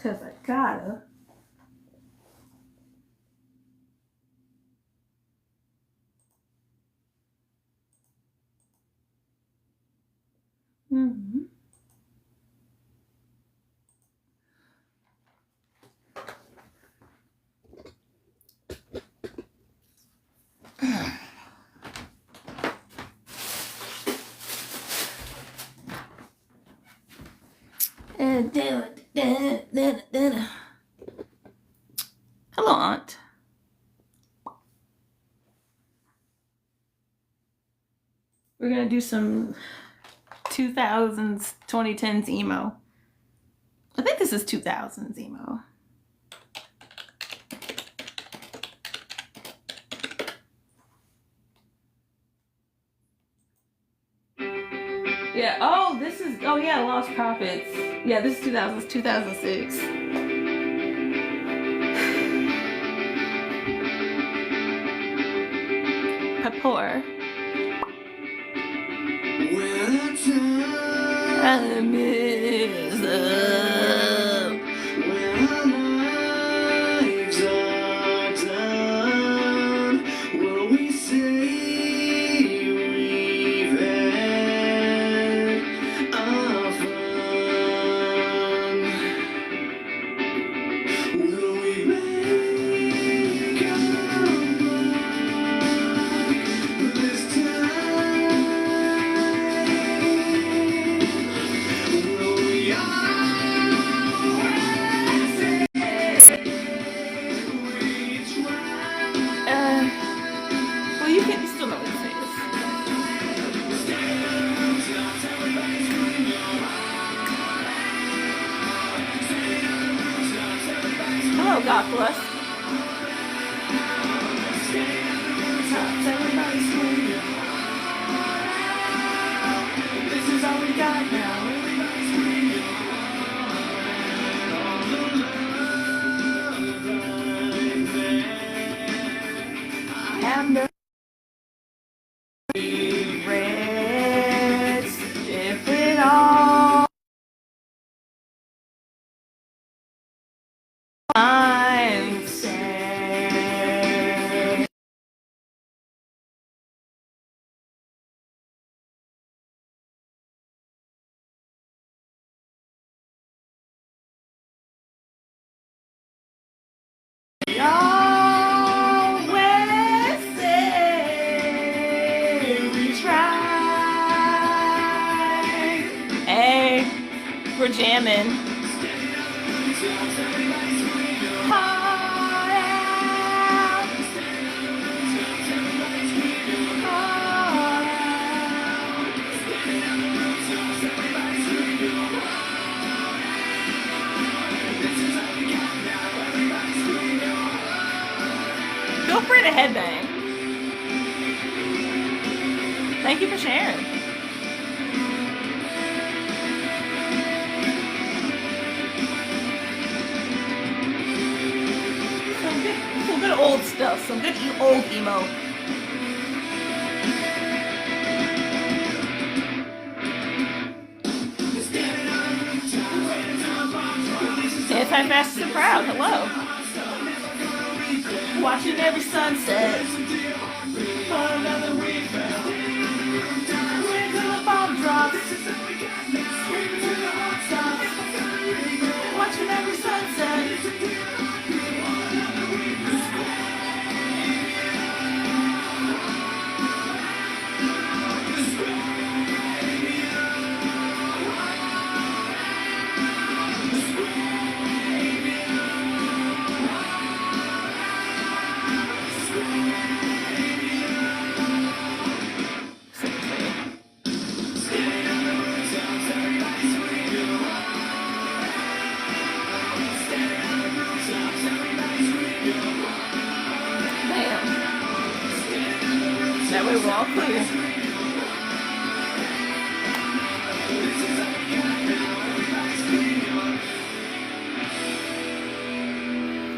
Cause I gotta. Mm-hmm. Hello, Aunt. We're gonna do some 2000s, 2010s emo. I think this is 2000s emo. Yeah, oh, this is, oh yeah, Lost Prophets. Yeah, this is 2000s, 2006. Papor. Time is up. When our lives are done, will we say we've had our fun? Will we make our mark this time? Will we always say we tried? Well, you can still know what it is. Hello, God bless. This is all we got now. Have no regrets if it all I'm sad. We always say we tried. Hey, we're jamming. Heart out. Heart out. Feel free to headbang. Thank you for sharing. Some good old stuff. Some good old emo. Anti-fascist and proud. Hello. Watching every sunset. Another week. Wait till the bomb drops. Wait till the heart stops. Watching every sunset. That way we're all clear.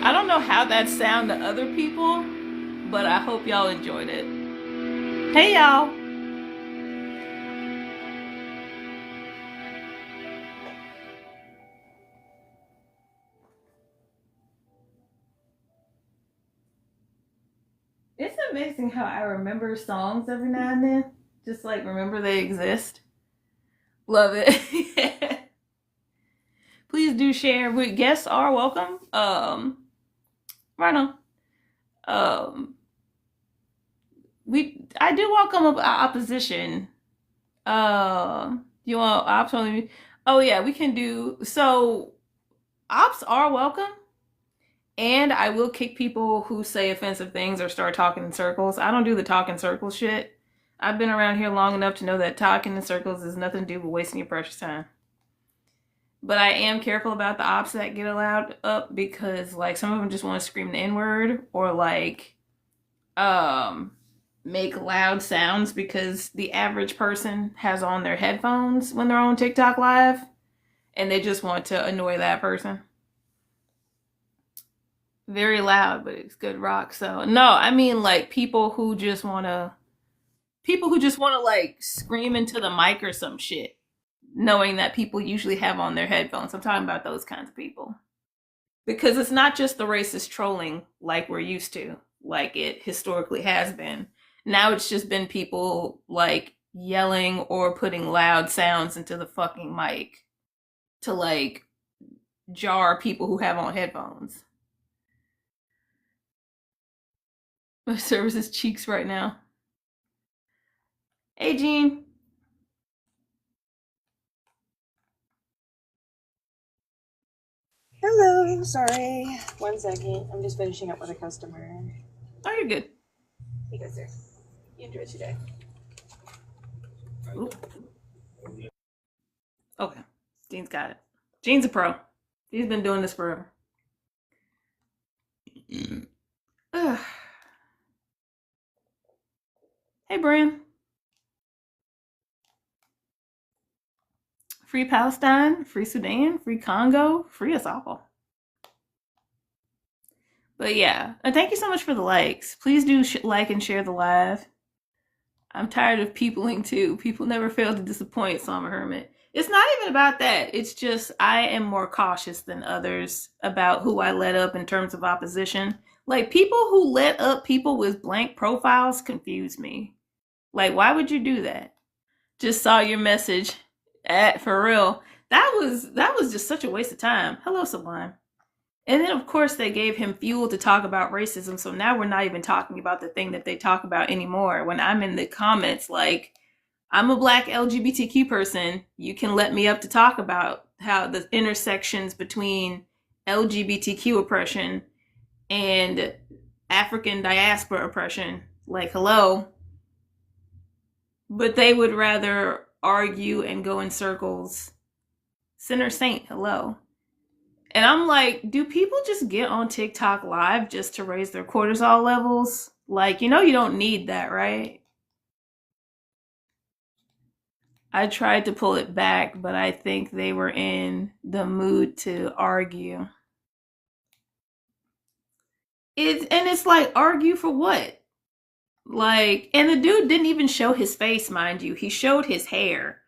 I don't know how that sounded to other people, but I hope y'all enjoyed it. Hey y'all! amazing how I remember songs every now and then? Just like remember they exist. Love it. Please do share. Guests are welcome. Right on. Um, I do welcome opposition. You want ops only? Oh yeah, we can do so. Ops are welcome, and I will kick people who say offensive things or start talking in circles. I don't do the talk in circles shit. I've been around here long enough to know that talking in circles is nothing to do with wasting your precious time. But I am careful about the ops that get allowed up because like some of them just want to scream the N-word or like make loud sounds because the average person has on their headphones when they're on TikTok live and they just want to annoy that person. Very loud, but it's good rock. So no, I mean like people who just wanna like scream into the mic or some shit, knowing that people usually have on their headphones. I'm talking about those kinds of people. Because it's not just the racist trolling like we're used to, like it historically has been. Now it's just been people like yelling or putting loud sounds into the fucking mic to like jar people who have on headphones. My service is cheeks right now. Hey, Jean. Hello, sorry. 1 second. I'm just finishing up with a customer. Oh, you're good. You guys there. You enjoy today. Oop. Okay. Jean's got it. Jean's a pro. She's been doing this forever. Hey, Bram. Free Palestine, free Sudan, free Congo, free us all. But yeah, and thank you so much for the likes. Please do like and share the live. I'm tired of peopling too. People never fail to disappoint, so I'm a hermit. It's not even about that. It's just I am more cautious than others about who I let up in terms of opposition. Like people who let up people with blank profiles confuse me. Like, why would you do that? Just saw your message. For real. That was just such a waste of time. Hello, Sublime. And then, of course, they gave him fuel to talk about racism. So now we're not even talking about the thing that they talk about anymore. When I'm in the comments, like, I'm a black LGBTQ person, you can let me up to talk about how the intersections between LGBTQ oppression and African diaspora oppression, like, hello. But they would rather argue and go in circles. Sinner Saint, hello. And I'm like, do people just get on TikTok live just to raise their cortisol levels? Like, you don't need that, right? I tried to pull it back, but I think they were in the mood to argue. It's like, argue for what? Like, and the dude didn't even show his face, mind you. He showed his hair.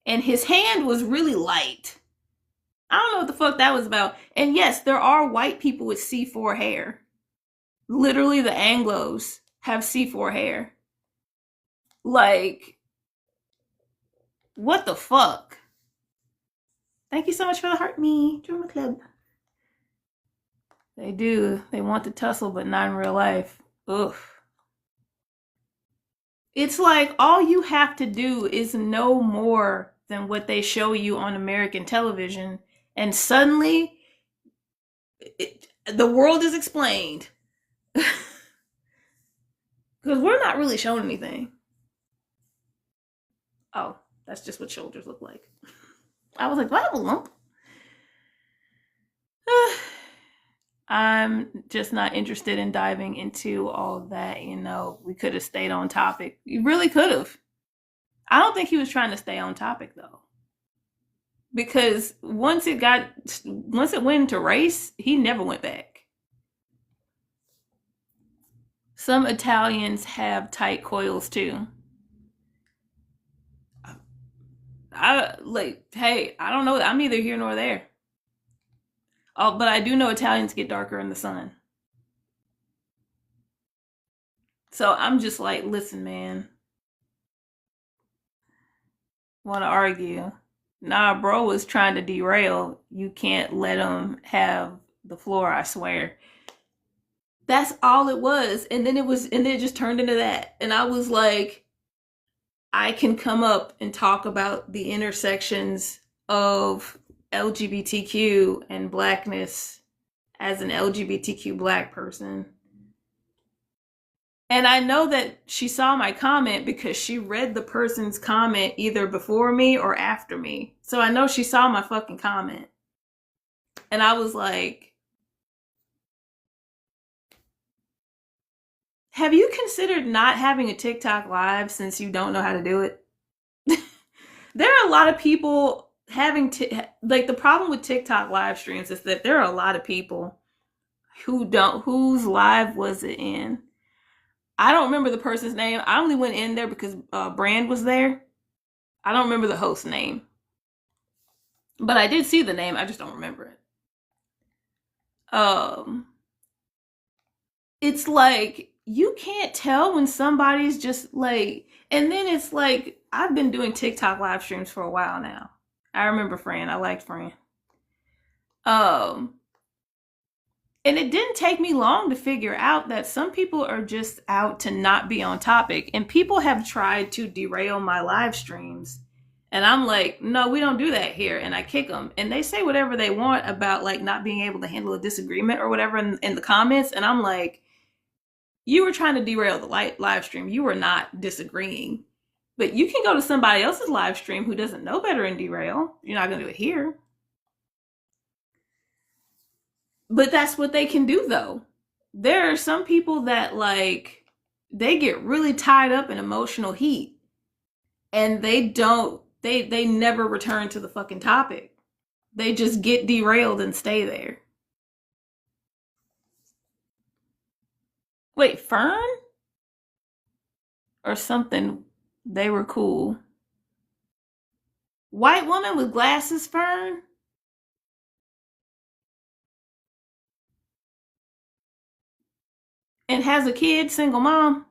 And his hand was really light. I don't know what the fuck that was about. And yes, there are white people with C4 hair. Literally, the Anglos have C4 hair. Like, what the fuck? Thank you so much for the heart, me. Join my club. They do. They want to tussle, but not in real life. Ugh. It's like all you have to do is know more than what they show you on American television, and suddenly the world is explained. Because we're not really showing anything. Oh, that's just what shoulders look like. I was like, what a lump? I'm just not interested in diving into all that. We could have stayed on topic. We really could have. I don't think he was trying to stay on topic though. Because once it went into race, he never went back. Some Italians have tight coils too. Hey, I don't know. I'm neither here nor there. Oh, but I do know Italians get darker in the sun. So I'm just like, listen, man, want to argue? Nah, bro was trying to derail. You can't let him have the floor, I swear. That's all it was. And then it just turned into that. And I was like, I can come up and talk about the intersections of LGBTQ and blackness as an LGBTQ black person. And I know that she saw my comment because she read the person's comment either before me or after me. So I know she saw my fucking comment. And I was like, have you considered not having a TikTok live since you don't know how to do it? There are a lot of people having like the problem with TikTok live streams is that there are a lot of people who don't whose live was it in. I don't remember the person's name. I only went in there because Brand was there. I don't remember the host's name, but I did see the name. I just don't remember it. Um, it's like you can't tell when somebody's just like, and then it's like I've been doing TikTok live streams for a while now. I remember Fran. I liked Fran. Um, and it didn't take me long to figure out that some people are just out to not be on topic, and people have tried to derail my live streams. And I'm like, no, we don't do that here. And I kick them. And they say whatever they want about like not being able to handle a disagreement or whatever in the comments. And I'm like, you were trying to derail the live stream. You were not disagreeing. But you can go to somebody else's live stream who doesn't know better and derail. You're not going to do it here. But that's what they can do, though. There are some people that, like, they get really tied up in emotional heat. And they never return to the fucking topic. They just get derailed and stay there. Wait, Fern? Or something. They were cool. White woman with glasses, Fern? And has a kid, single mom?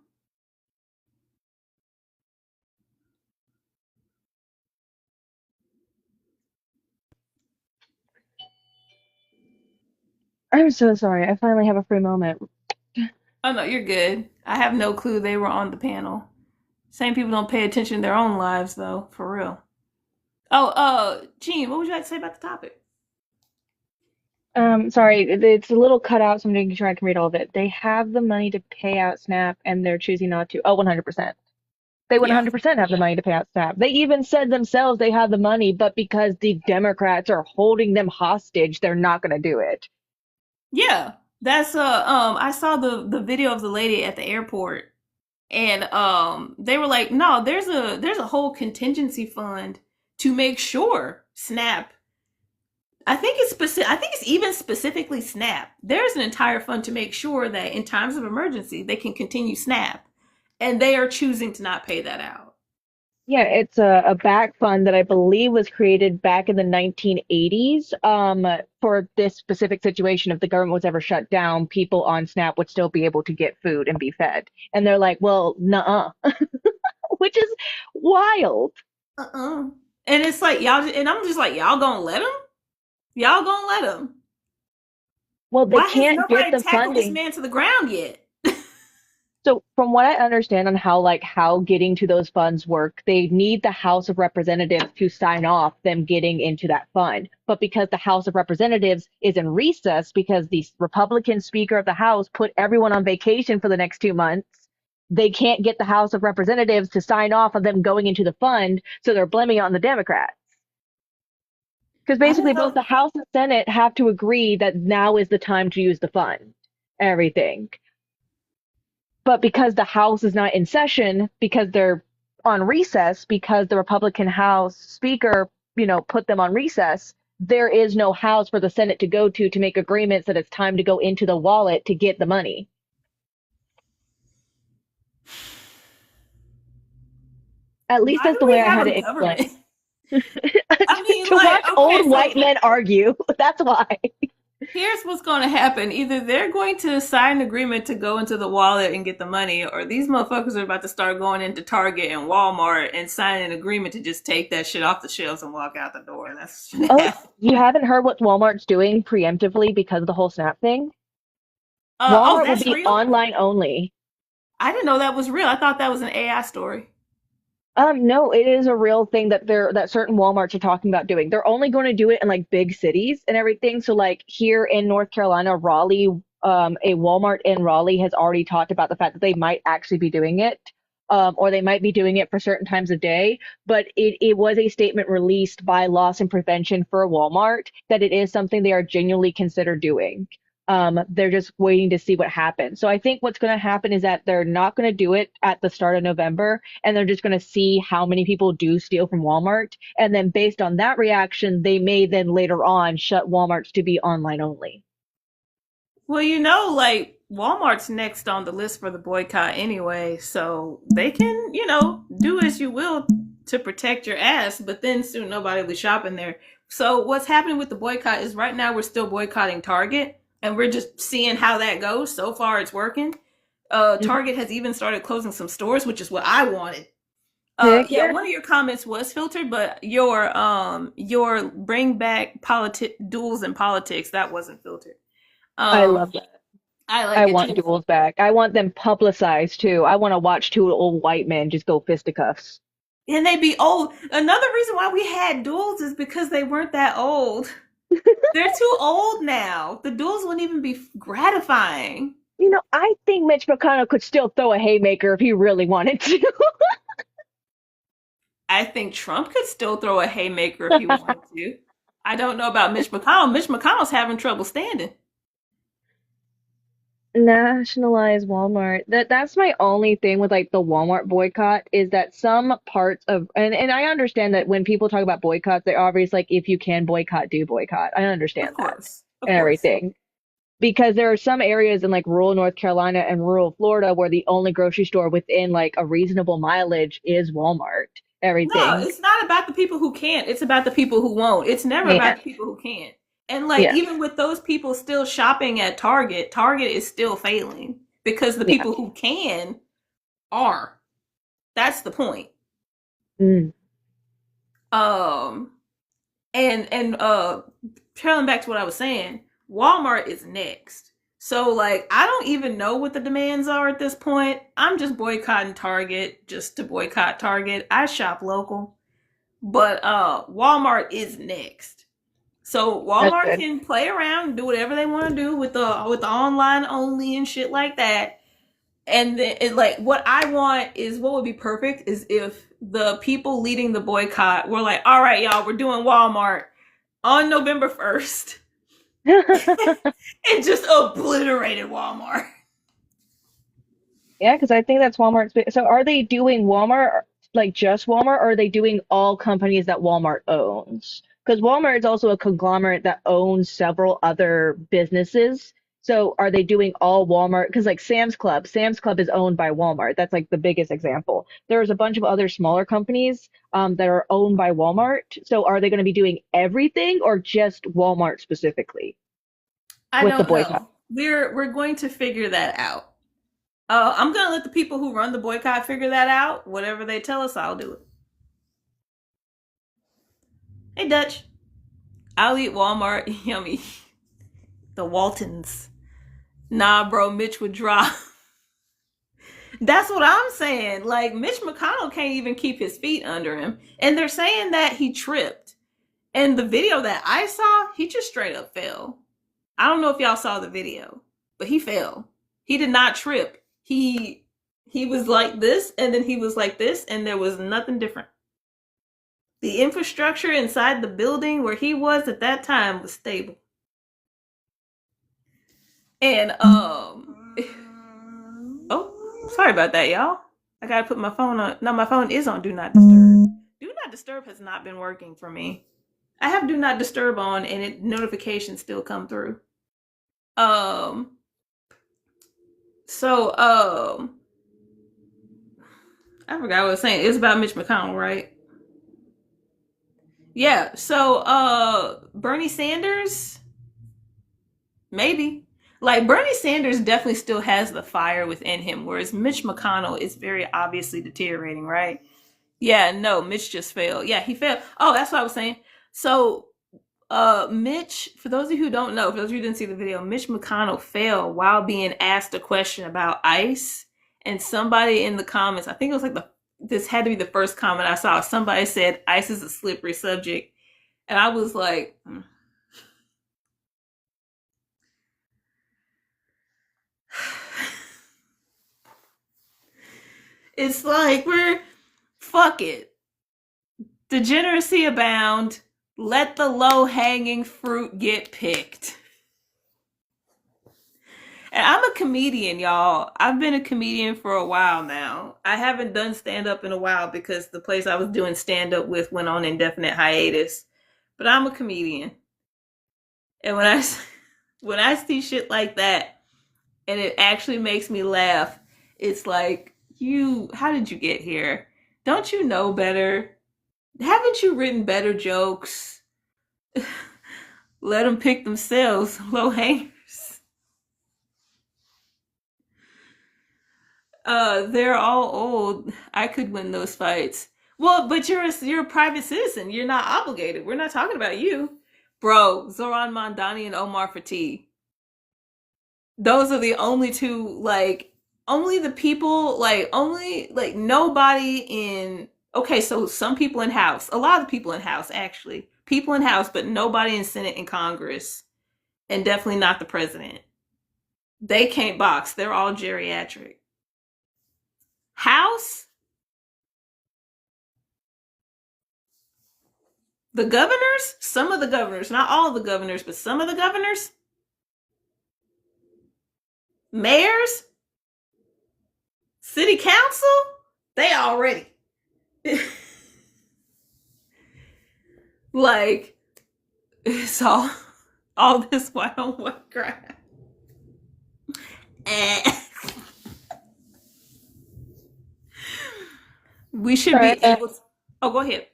I'm so sorry. I finally have a free moment. Oh no, you're good. I have no clue they were on the panel. Same people don't pay attention to their own lives, though, for real. Oh, Gene, what would you like to say about the topic? Sorry, it's a little cut out, so I'm making sure I can read all of it. They have the money to pay out SNAP, and they're choosing not to. Oh, 100%. They Yeah. 100% have the money to pay out SNAP. They even said themselves they have the money, but because the Democrats are holding them hostage, they're not going to do it. Yeah. That's I saw the video of the lady at the airport, and they were like, no, there's a whole contingency fund to make sure SNAP. I think it's even specifically SNAP. There's an entire fund to make sure that in times of emergency they can continue SNAP, and they are choosing to not pay that out. Yeah, it's a back fund that I believe was created back in the 1980s, for this specific situation. If the government was ever shut down, people on SNAP would still be able to get food and be fed. And they're like, well, nuh-uh, which is wild. Uh-uh. And it's like y'all, and I'm just like, y'all gonna let him? Y'all gonna let him? Well, they Why has can't get nobody the tackled this funding. man to the ground yet? So from what I understand on how getting to those funds work, they need the House of Representatives to sign off them getting into that fund. But because the House of Representatives is in recess because the Republican Speaker of the House put everyone on vacation for the next 2 months, they can't get the House of Representatives to sign off on them going into the fund, so they're blaming it on the Democrats. Because I don't basically both know. the House and Senate have to agree that now is the time to use the fund. Everything. But because the House is not in session, because they're on recess, because the Republican House Speaker, put them on recess, there is no House for the Senate to go to make agreements that it's time to go into the wallet to get the money. At least Why that's do the way we I have had a it government? explained. I mean, To like, watch okay, old so white men argue. That's why. Here's what's going to happen. Either they're going to sign an agreement to go into the wallet and get the money, or these motherfuckers are about to start going into Target and Walmart and sign an agreement to just take that shit off the shelves and walk out the door. And that's what's going to Oh, happen. you haven't heard what Walmart's doing preemptively because of the whole Snap thing? Oh, Walmart will that's be real? online only. I didn't know that was real. I thought that was an AI story. No, it is a real thing that certain Walmarts are talking about doing. They're only going to do it in like big cities and everything. So like here in North Carolina, Raleigh, a Walmart in Raleigh has already talked about the fact that they might actually be doing it, or they might be doing it for certain times of day. But it was a statement released by Loss and Prevention for Walmart that it is something they are genuinely consider doing. They're just waiting to see what happens. So I think what's going to happen is that they're not going to do it at the start of November, and they're just going to see how many people do steal from Walmart. And then based on that reaction, they may then later on shut Walmarts to be online only. Well, like Walmart's next on the list for the boycott anyway, so they can, do as you will to protect your ass, but then soon nobody will be shopping there. So what's happening with the boycott is right now we're still boycotting Target and we're just seeing how that goes. So far it's working. Mhm. Target has even started closing some stores, which is what I wanted. Heck Yeah, yeah. one of your comments was filtered, but your bring back duels in politics, that wasn't filtered. I Um, love that. I like I it want too. duels back. I want them publicized too. I want to watch two old white men just go fisticuffs. And they be old. Another reason why we had duels is because they weren't that old. They're too old now. The duels wouldn't even be gratifying. I think Mitch McConnell could still throw a haymaker if he really wanted to. I think Trump could still throw a haymaker if he wanted to. I don't know about Mitch McConnell. Mitch McConnell's having trouble standing. Nationalize Walmart. That's my only thing with like the Walmart boycott is that some parts of and I understand that when people talk about boycotts, they're always like if you can boycott, do boycott. I Of understand that course. Of and course. everything. Because there are some areas in like rural North Carolina and rural Florida where the only grocery store within like a reasonable mileage is Walmart. No, Everything. it's not about the people who can't. It's about the people who won't. It's never about And the people who can't. And like yes. even with those people still shopping at Target, Target is still failing because the Yeah. people who can are. That's the point. Mm. Um and trailing back to what I was saying, Walmart is next. So like I don't even know what the demands are at this point. I'm just boycotting Target just to boycott Target. I shop local, but Walmart is next. So That's Walmart good. can play around, do whatever they want to do with the online only and shit like that. And like what I want is what would be perfect is if the people leading the boycott were like, all right, y'all, we're doing Walmart on November 1st and just obliterated Walmart. Yeah, because I think that's Walmart's big. So are they doing Walmart, like just Walmart, or are they doing all companies that Walmart owns? Because Walmart is also a conglomerate that owns several other businesses. So are they doing all Walmart? Because like Sam's Club is owned by Walmart. That's like the biggest example. There's a bunch of other smaller companies that are owned by Walmart. So are they going to be doing everything or just Walmart specifically I with the don't boycott? know. We're going to figure that out. I'm gonna let the people who run the boycott figure that out. Whatever they tell us, I'll do it. Hey Dutch, I'll eat Walmart. Yummy. The Waltons. Nah, bro, Mitch would drop. That's what I'm saying. Like Mitch McConnell can't even keep his feet under him, and they're saying that he tripped. And the video that I saw, he just straight up fell. I don't know if y'all saw the video, but he fell. He did not trip. He was like this, and then he was like this, and there was nothing different. The infrastructure inside the building where he was at that time was stable. And oh, sorry about that, y'all. I gotta put my phone on. No, my phone is on Do Not Disturb. Do Not Disturb has not been working for me. I have Do Not Disturb on, and notifications still come through. Um. So I forgot what I was saying. It was about Mitch McConnell, right? Yeah. So Bernie Sanders Maybe. Like Bernie Sanders definitely still has the fire within him, whereas Mitch McConnell is very obviously deteriorating, right? Yeah, no, Mitch just failed. Yeah, he failed. Oh, that's what I was saying. So, Mitch, for those of you who don't know, for those of you who didn't see the video, Mitch McConnell failed while being asked a question about ICE. And somebody in the comments, I think it was like this had to be the first comment I saw. Somebody said ICE is a slippery subject. And I was like, it's like fuck it. Degeneracy abound. Let the low hanging fruit get picked. And I'm a comedian, y'all. I've been a comedian for a while now. I haven't done stand up in a while because the place I was doing stand up with went on indefinite hiatus. But I'm a comedian. And when I see shit like that and it actually makes me laugh, it's like, how did you get here? Don't you know better? Haven't you written better jokes? Let them pick themselves, low hangers. They're all old. I could win those fights. Well, but you're a private citizen. You're not obligated. We're not talking about you, bro. Zoran Mondani and Omar Fati. Those are the only two. Like only the people. Like only like nobody in. Okay, so some people in House. A lot of people in House actually. People in House, but nobody in Senate and Congress, and definitely not the president. They can't box. They're all geriatric. House, the governors, some of the governors, not all of the governors, but some of the governors, mayors, city council, they already like it's all this white on white crap. We should be Sorry. able to. Oh, go ahead.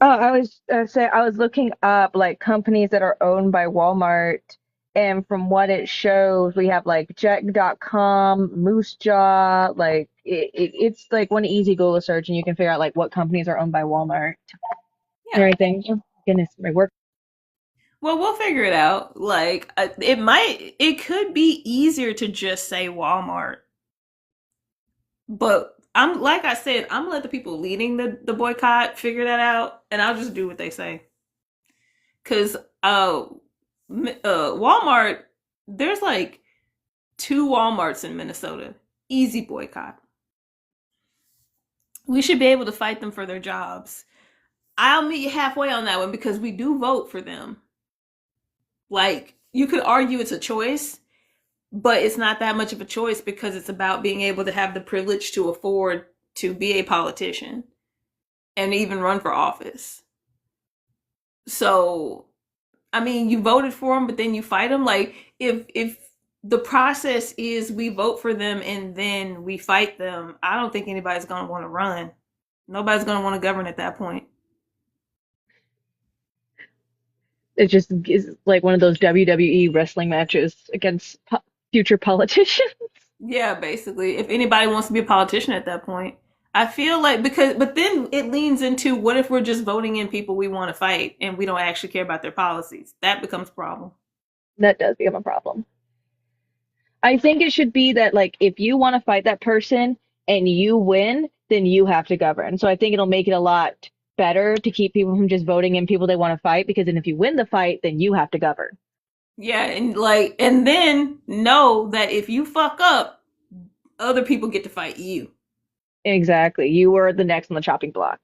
Oh, I was say I was looking up like companies that are owned by Walmart, and from what it shows, we have like Check.com, Moose Jaw, like it's like one easy Google search, and you can figure out like what companies are owned by Walmart and Yeah. everything. Oh, goodness, my work. Well, we'll figure it out. Like, it could be easier to just say Walmart. But I'm like I said, I'm gonna let the people leading the boycott figure that out, and I'll just do what they say. Cause Walmart, there's like two Walmarts in Minnesota. Easy boycott. We should be able to fight them for their jobs. I'll meet you halfway on that one because we do vote for them. Like you could argue it's a choice, but it's not that much of a choice because it's about being able to have the privilege to afford to be a politician and even run for office. So, I mean, you voted for them, but then you fight them. Like, if the process is we vote for them and then we fight them, I don't think anybody's gonna want to run. Nobody's gonna want to govern at that point. It just is like one of those WWE wrestling matches against future politicians. Yeah, basically, if anybody wants to be a politician at that point, I feel like but then it leans into what if we're just voting in people we want to fight and we don't actually care about their policies? That becomes a problem. That does become a problem. I think it should be that like if you want to fight that person and you win, then you have to govern. So I think it'll make it a lot better to keep people from just voting in people they want to fight because then if you win the fight, then you have to govern. Yeah, and then know that if you fuck up, other people get to fight you. Exactly. You were the next on the chopping block.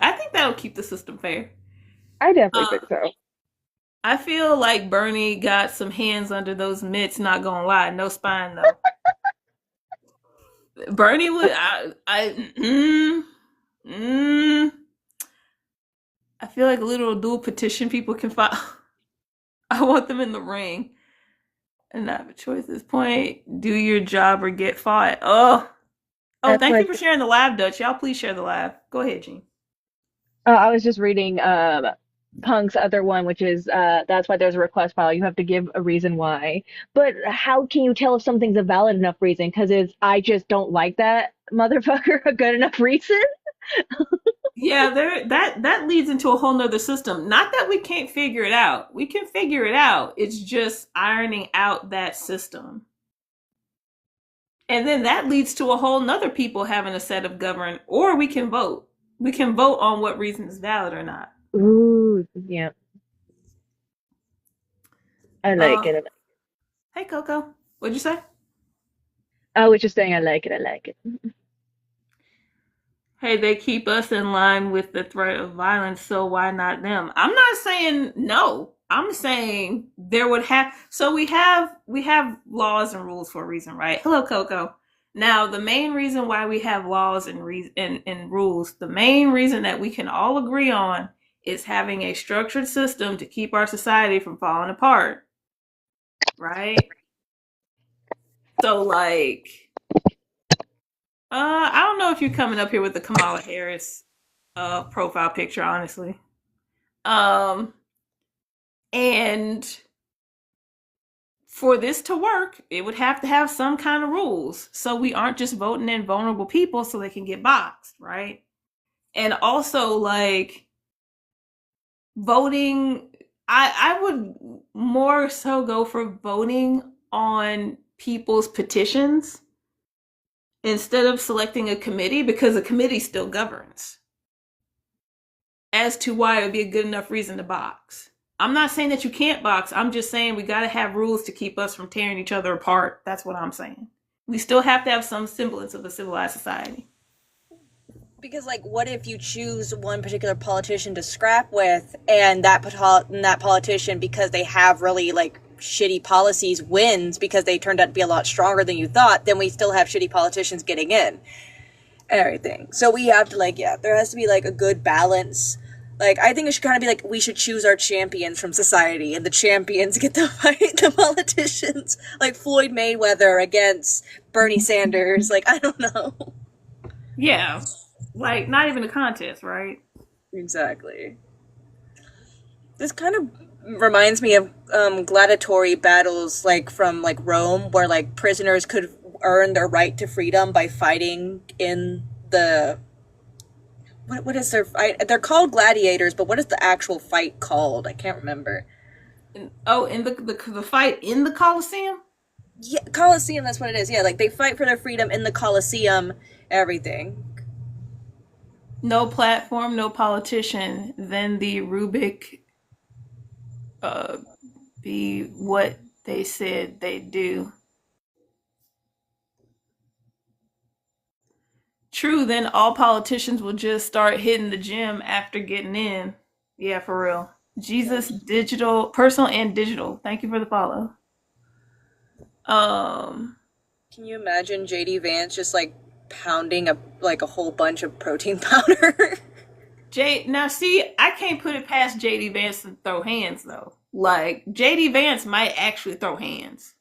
I think that'll keep the system fair. I definitely Uh, think so. I feel like Bernie got some hands under those mitts. Not gonna lie, no spine though. Bernie would. Mm, I feel like a little dual petition people can file. I want them in the ring and not have a choice at this point. Do your job or get fought. Oh, That's thank you like for sharing the live, Dutch. Y'all please share the live. Go ahead, Gene. I was just reading. Punk's other one, which is that's why there's a request file. You have to give a reason why. But how can you tell if something's a valid enough reason? Because it's I just don't like that motherfucker a good enough reason? Yeah, that leads into a whole nother system. Not that we can't figure it out. We can figure it out. It's just ironing out that system. And then that leads to a whole nother people having a set of govern, or we can vote. We can vote on what reason is valid or not. Ooh, yeah, I like Uh, it. hey Coco, what'd you say? I was just saying I like it. I like it. Hey, they keep us in line with the threat of violence, so why not them? I'm not saying no. I'm saying there would have so we have laws and rules for a reason, right? Hello, Coco. Now, the main reason why we have laws and rules, the main reason that we can all agree on is having a structured system to keep our society from falling apart, right? So like I don't know if you're coming up here with the Kamala Harris profile picture, honestly. Um, and for this to work, it would have to have some kind of rules. So we aren't just voting in vulnerable people so they can get boxed, right? And also, like, voting, I would more so go for voting on people's petitions instead of selecting a committee because a committee still governs as to why it would be a good enough reason to box. I'm not saying that you can't box. I'm just saying we got to have rules to keep us from tearing each other apart. That's what I'm saying. We still have to have some semblance of a civilized society. Because, like, what if you choose one particular politician to scrap with, and that politician, because they have really like shitty policies, wins because they turned out to be a lot stronger than you thought? Then we still have shitty politicians getting in and everything. So we have to, like, yeah, there has to be like a good balance. Like, I think it should kind of be like we should choose our champions from society, and the champions get to fight the politicians, like Floyd Mayweather against Bernie Sanders. Like, I don't know. Yeah. Like, not even a contest, right? Exactly. This kind of reminds me of gladiatory battles, like from like Rome, where like prisoners could earn their right to freedom by fighting in the what is their fight? They're called gladiators, but what is the actual fight called? I can't remember. Oh, in the fight in the Colosseum? Yeah, Colosseum. That's what it is. Yeah, like they fight for their freedom in the Colosseum. Everything. No platform, no politician. Then the Rubik uh, be what they said they do. True, then all politicians will just start hitting the gym after getting in. Yeah, for real. Jesus digital, personal and digital. Thank you for the follow. Um Can you imagine JD Vance just like pounding a whole bunch of protein powder? J now see, I can't put it past JD Vance to throw hands though. Like JD Vance might actually throw hands.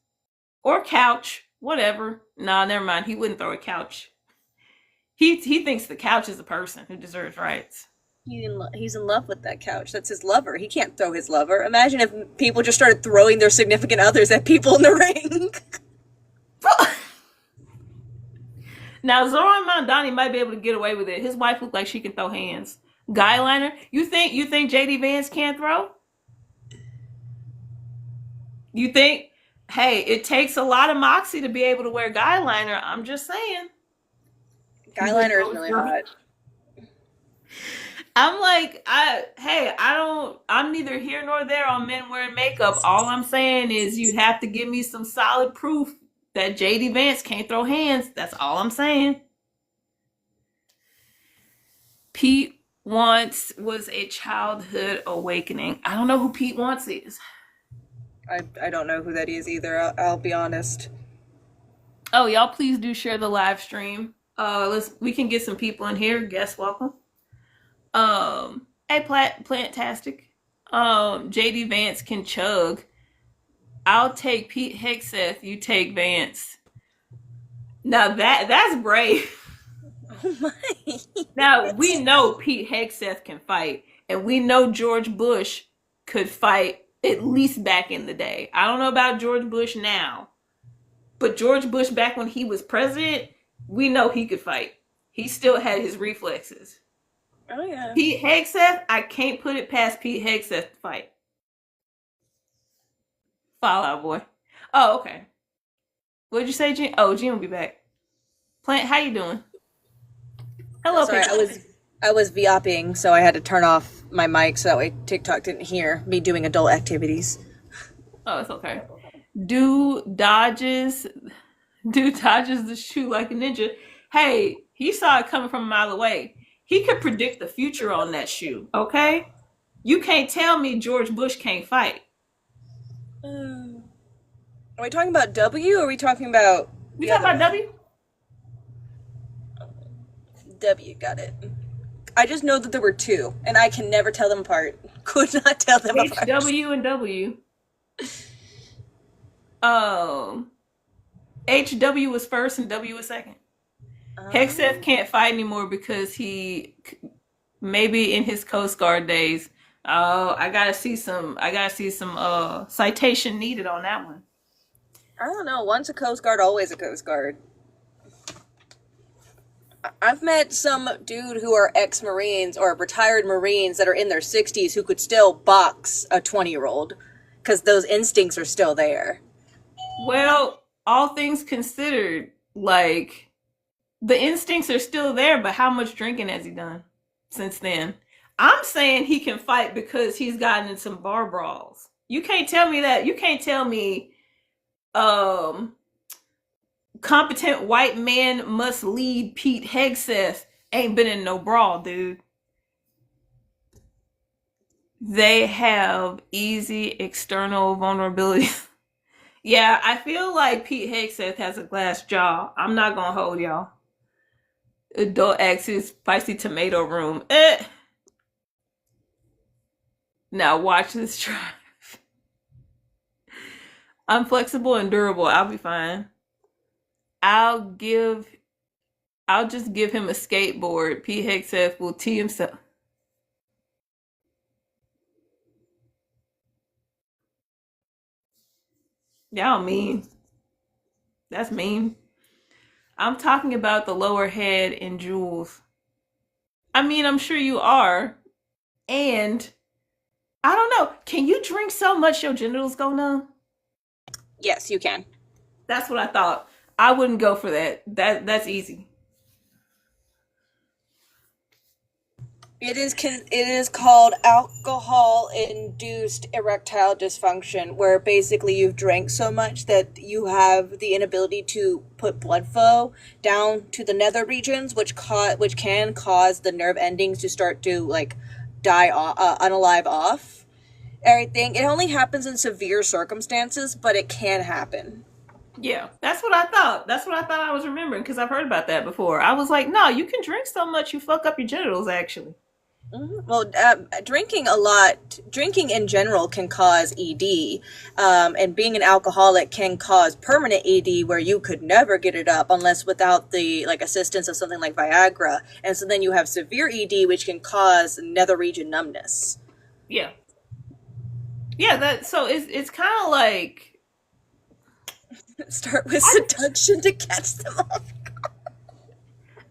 Or couch, whatever. Nah, never mind. He wouldn't throw a couch. He thinks the couch is a person who deserves rights. He's in love with that couch. That's his lover. He can't throw his lover. Imagine if people just started throwing their significant others at people in the ring. Now Zoran Mondani might be able to get away with it. His wife looks like she can throw hands. Guyliner, you think JD Vance can't throw? You think? Hey, it takes a lot of moxie to be able to wear guyliner. I'm just saying. He wouldn't Guyliner is throw his really girl. hot. I'm like, I'm neither here nor there on men wearing makeup. All I'm saying is you have to give me some solid proof that JD Vance can't throw hands. That's all I'm saying. Pete Wants was a childhood awakening. I don't know who Pete Wants is. I don't know who that is either. I'll be honest. Oh, y'all please do share the live stream. We can get some people in here. Guest welcome. Hey Plantastic. JD Vance can chug. I'll take Pete Hegseth, you take Vance. Now that's brave. Oh my. Now we know Pete Hegseth can fight, And we know George Bush could fight at least back in the day. I don't know about George Bush now, but George Bush back when he was president, we know he could fight. He still had his reflexes. Oh yeah. Pete Hegseth, I can't put it past Pete Hegseth to fight. Fallout Boy. Oh, okay. What'd you say, Gene? Oh, Gene will be back. Plant, how you doing? Hello, Sorry, Plant. I was VOPing, so I had to turn off my mic so that way TikTok didn't hear me doing adult activities. Oh, it's okay. Do dodges the shoe like a ninja. Hey, he saw it coming from a mile away. He could predict the future on that shoe, okay? You can't tell me George Bush can't fight. Are we talking about W or are we talking about We the talking other about one? W? W, got it. I just know that there were two, and I can never tell them apart. Could not tell them apart. HW and W. HW was first and W was second. Hegseth can't fight anymore because he maybe in his Coast Guard days. Oh, I gotta see some citation needed on that one. I don't know. Once a Coast Guard, always a Coast Guard. I've met some dude who are ex-Marines or retired Marines that are in their 60s who could still box a 20-year-old because those instincts are still there. Well, all things considered, like the instincts are still there, but how much drinking has he done since then? I'm saying he can fight because he's gotten in some bar brawls. You can't tell me that. You can't tell me competent white man must lead Pete Hegseth ain't been in no brawl, dude. They have easy external vulnerabilities. Yeah, I feel like Pete Hegseth has a glass jaw. I'm not gonna hold y'all. Adult X's spicy tomato room. Now watch this try. I'm flexible and durable. I'll be fine. I'll just give him a skateboard. Pete Hegseth will tee himself. Y'all mean. That's mean. I'm talking about the lower head and jewels. I mean, I'm sure you are. And I don't know. Can you drink so much your genitals go numb? Yes, you can. That's what I thought. I wouldn't go for that. That's easy. It is called alcohol-induced erectile dysfunction, where basically you've drank so much that you have the inability to put blood flow down to the nether regions, which can cause the nerve endings to start to like die unalive off. Everything. It only happens in severe circumstances, but it can happen. Yeah, that's what I thought. That's what I thought I was remembering because I've heard about that before. I was like, no, you can drink so much you fuck up your genitals, actually. Mm-hmm. Well, drinking in general can cause ED, and being an alcoholic can cause permanent ED where you could never get it up unless without the assistance of something like Viagra, and so then you have severe ED, which can cause nether region numbness. Yeah, so it's kind of like start with seduction to catch them off.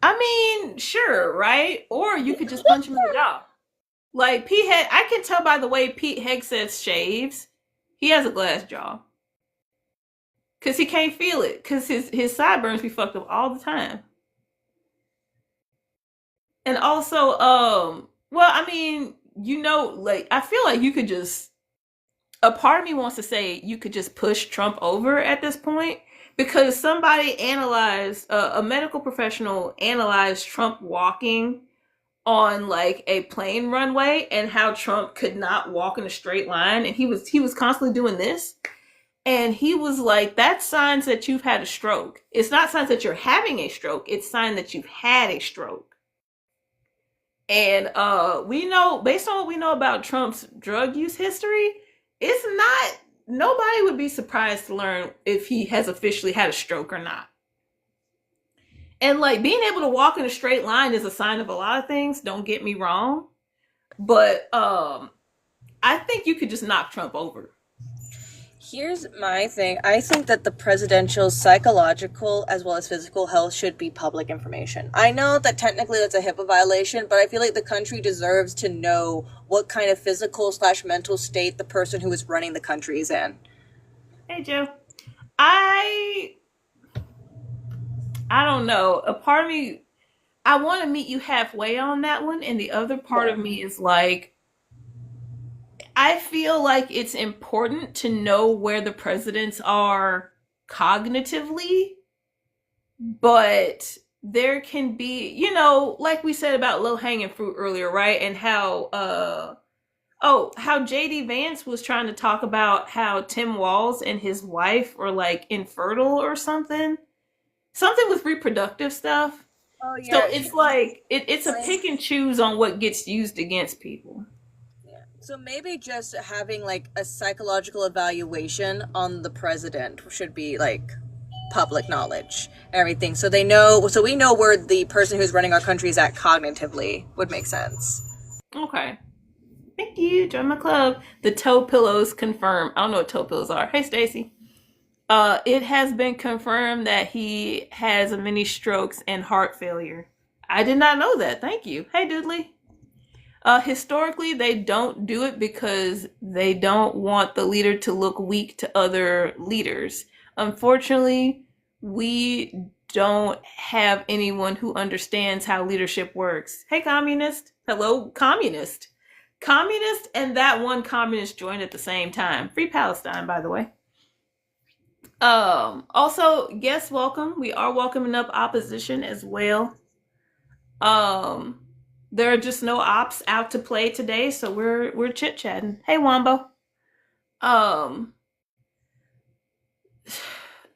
I mean, sure, right? Or you could just punch him in the jaw. Like I can tell by the way Pete Hegseth shaves, he has a glass jaw. Cause he can't feel it. Cause his sideburns be fucked up all the time. And also, well, I mean, I feel like you could just a part of me wants to say you could just push Trump over at this point. Because somebody analyzed, a medical professional analyzed Trump walking on like a plane runway and how Trump could not walk in a straight line, and he was constantly doing this, and he was like, that's signs that you've had a stroke. It's not signs that you're having a stroke, it's sign that you've had a stroke. And we know, based on what we know about Trump's drug use history, it's not, nobody would be surprised to learn if he has officially had a stroke or not. And like being able to walk in a straight line is a sign of a lot of things, don't get me wrong. But I think you could just knock Trump over. Here's my thing. I think that the presidential psychological as well as physical health should be public information. I know that technically that's a HIPAA violation, but I feel like the country deserves to know what kind of physical slash mental state the person who is running the country is in. Hey Joe. I I don't know. A part of me, I want to meet you halfway on that one, and the other part Yeah. of me is like, I feel like it's important to know where the presidents are cognitively, but there can be, like we said about low hanging fruit earlier, right? And how how JD Vance was trying to talk about how Tim Walz and his wife were like infertile or something. Something with reproductive stuff. Oh So yeah. it's like it's a Like, pick and choose on what gets used against people. yeah. So maybe just having like a psychological evaluation on the president should be like public knowledge and everything. So they know so we know where the person who's running our country is at cognitively would make sense. Okay. Thank you. Join my club. The toe pillows confirm. I don't know what toe pillows are. Hey Stacy. It has been confirmed that he has many strokes and heart failure. I did not know that. Thank you. Hey Dudley. Historically, they don't do it because they don't want the leader to look weak to other leaders. Unfortunately, we don't have anyone who understands how leadership works. Hey, communist. Hello, communist. Communist and that one communist joined at the same time. Free Palestine, by the way. Also, guest welcome. We are welcoming up opposition as well. Um, there are just no ops out to play today, so we're chit chatting. Hey, Wombo. Um,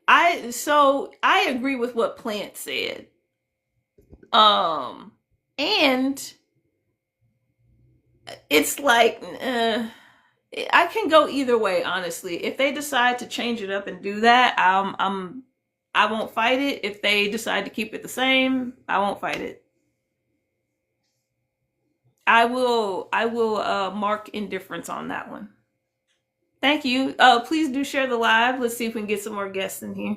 I agree with what Plant said. Um, and it's like I can go either way, honestly. If they decide to change it up and do that, I won't fight it. If they decide to keep it the same, I won't fight it. I will mark indifference on that one. Thank you. Please do share the live. Let's see if we can get some more guests in here.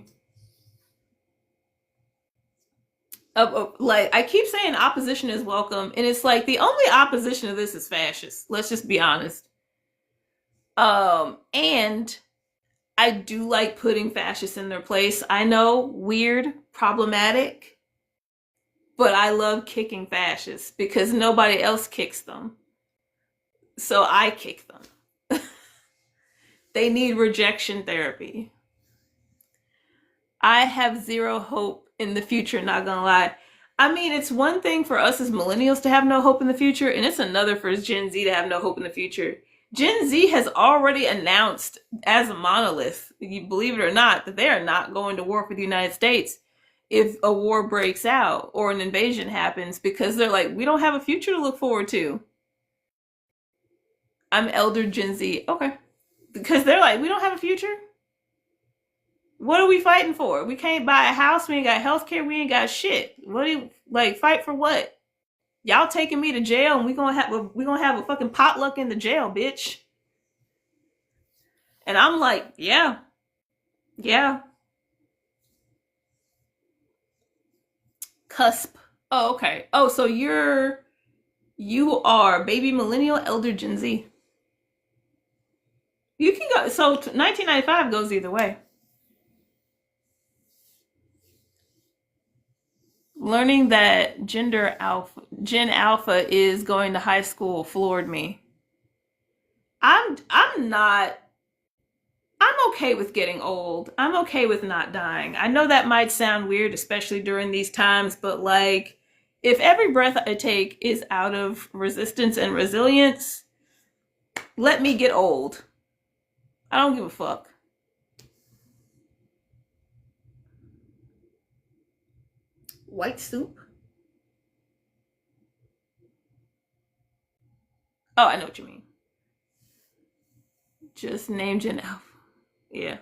Like I keep saying opposition is welcome, and it's like the only opposition to this is fascist. Let's just be honest. And I do like putting fascists in their place. I know, weird, problematic, but I love kicking fascists because nobody else kicks them. So I kick them. They need rejection therapy. I have zero hope in the future, not gonna lie. I mean, it's one thing for us as millennials to have no hope in the future, and it's another for Gen Z to have no hope in the future. Gen Z has already announced as a monolith, you believe it or not, that they are not going to war for the United States if a war breaks out or an invasion happens because they're like, we don't have a future to look forward to. I'm elder Gen Z. Okay. Because they're like, we don't have a future. What are we fighting for? We can't buy a house. We ain't got health care. We ain't got shit. What do you like? Fight for what? Y'all taking me to jail, and we gonna have a fucking potluck in the jail, bitch. And I'm like, yeah, yeah. Cusp. Oh, okay. Oh, so you are baby millennial, elder Gen Z. You can go. So 1995 goes either way. Learning that Gen Alpha is going to high school floored me. I'm not I'm okay with getting old. I'm okay with not dying. I know that might sound weird, especially during these times, but like if every breath I take is out of resistance and resilience, let me get old. I don't give a fuck. White soup? Oh, I know what you mean. Just name Gen Alpha. Yeah.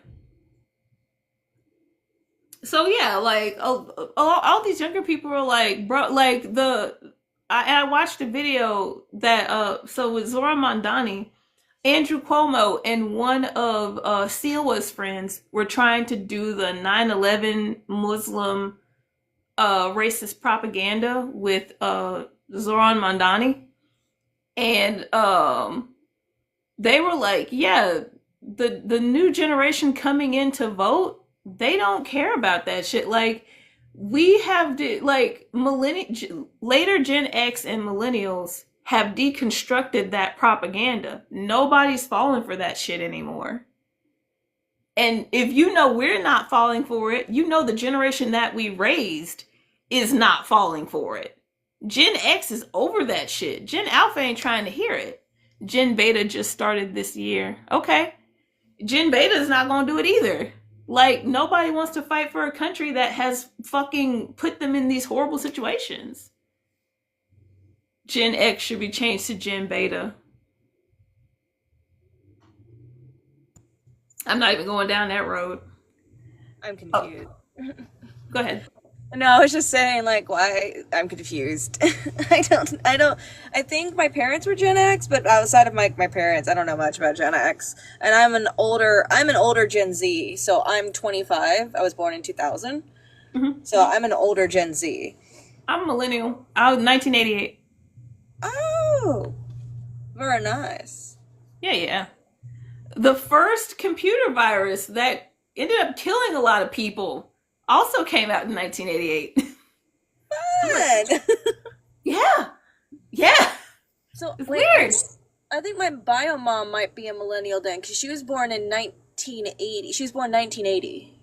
So yeah, like all these younger people are like, bro, like I watched a video that so with Zoran Mondani, Andrew Cuomo and one of Sila's friends were trying to do the 9/11 Muslim racist propaganda with Zoran Mondani, and they were like, yeah, the new generation coming in to vote, they don't care about that shit. Like we have like later Gen X and millennials have deconstructed that propaganda. Nobody's falling for that shit anymore. And if you know we're not falling for it, you know the generation that we raised is not falling for it. Gen X is over that shit. Gen Alpha ain't trying to hear it. Gen Beta just started this year. Okay. Gen Beta is not going to do it either. Like, nobody wants to fight for a country that has fucking put them in these horrible situations. Gen X should be changed to Gen Beta. I'm not even going down that road. I'm confused. Go ahead. No, I was just saying, like, why I'm confused. I think my parents were Gen X, but outside of my parents, I don't know much about Gen X. And I'm an older Gen Z, so I'm 25. I was born in 2000. Mm-hmm. So I'm an older Gen Z. I'm a millennial. I was 1988. Oh, very nice. Yeah. The first computer virus that ended up killing a lot of people also came out in 1988. Fun. Yeah. So It's wait, weird. I think my bio mom might be a millennial then, because she was born in 1980. She was born 1980.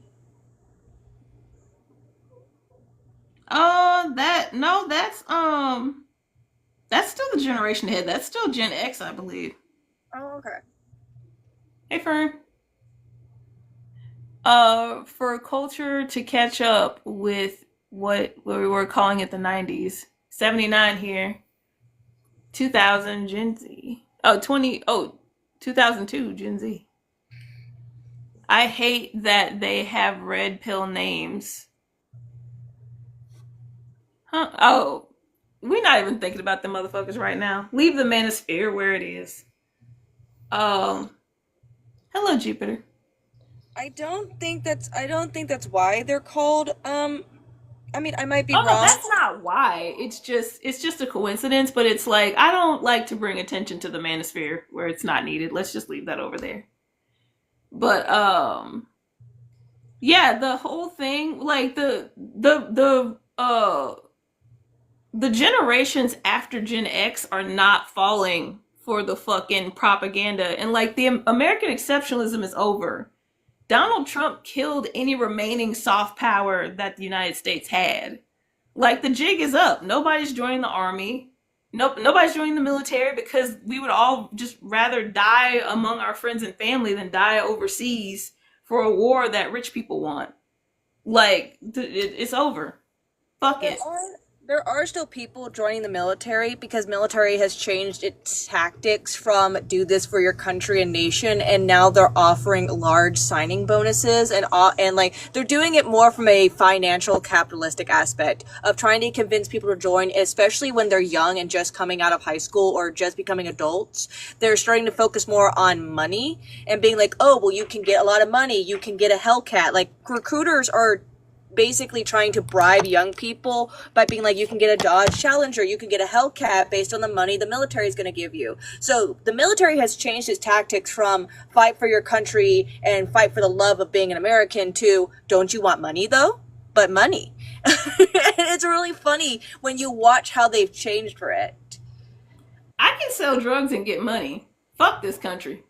That's still the generation ahead. That's still Gen X, I believe. Oh, okay. Hey, Fern. For culture to catch up with what we were calling it the 90s, 79 here, 2000 Gen Z. 2002 Gen Z. I hate that they have red pill names. Huh? Oh, we're not even thinking about the motherfuckers right now. Leave the manosphere where it is. Um, Hello, Jupiter. I don't think that's why they're called I mean, I might be Oh no, wrong. that's not why. It's just a coincidence, but it's like I don't like to bring attention to the manosphere where it's not needed. Let's just leave that over there. But yeah, the whole thing, like the generations after Gen X are not falling for the fucking propaganda, and like the American exceptionalism is over. Donald Trump killed any remaining soft power that the United States had. Like the jig is up. Nobody's joining the army. Nope, nobody's joining the military because we would all just rather die among our friends and family than die overseas for a war that rich people want. Like it's over. Fuck There it. are there are still people joining the military because military has changed its tactics from do this for your country and nation, and now they're offering large signing bonuses and like they're doing it more from a financial capitalistic aspect of trying to convince people to join, especially when they're young and just coming out of high school or just becoming adults. They're starting to focus more on money and being like, oh well, you can get a lot of money, you can get a Hellcat. Like recruiters are basically trying to bribe young people by being like, you can get a Dodge Challenger, you can get a Hellcat based on the money the military is going to give you. So the military has changed its tactics from fight for your country and fight for the love of being an American to don't you want money though? But money. It's really funny when you watch how they've changed for it. I can sell drugs and get money. Fuck this country.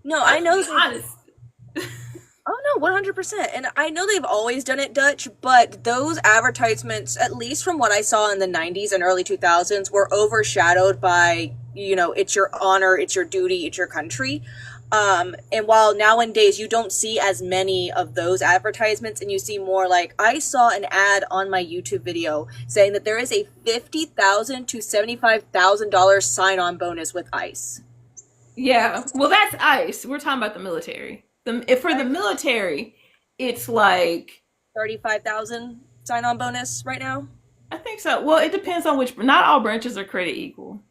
No, I Let's know be they honest. Oh no, 100%. And I know they've always done it Dutch, but those advertisements, at least from what I saw in the 90s and early 2000s, were overshadowed by, it's your honor, it's your duty, it's your country. And while nowadays you don't see as many of those advertisements and you see more like I saw an ad on my YouTube video saying that there is a $50,000 to $75,000 sign-on bonus with ICE. Yeah, well, that's ICE. We're talking about the military. If for the military, it's like 35,000 sign-on bonus right now. I think so. Well, it depends on which. Not all branches are created equal.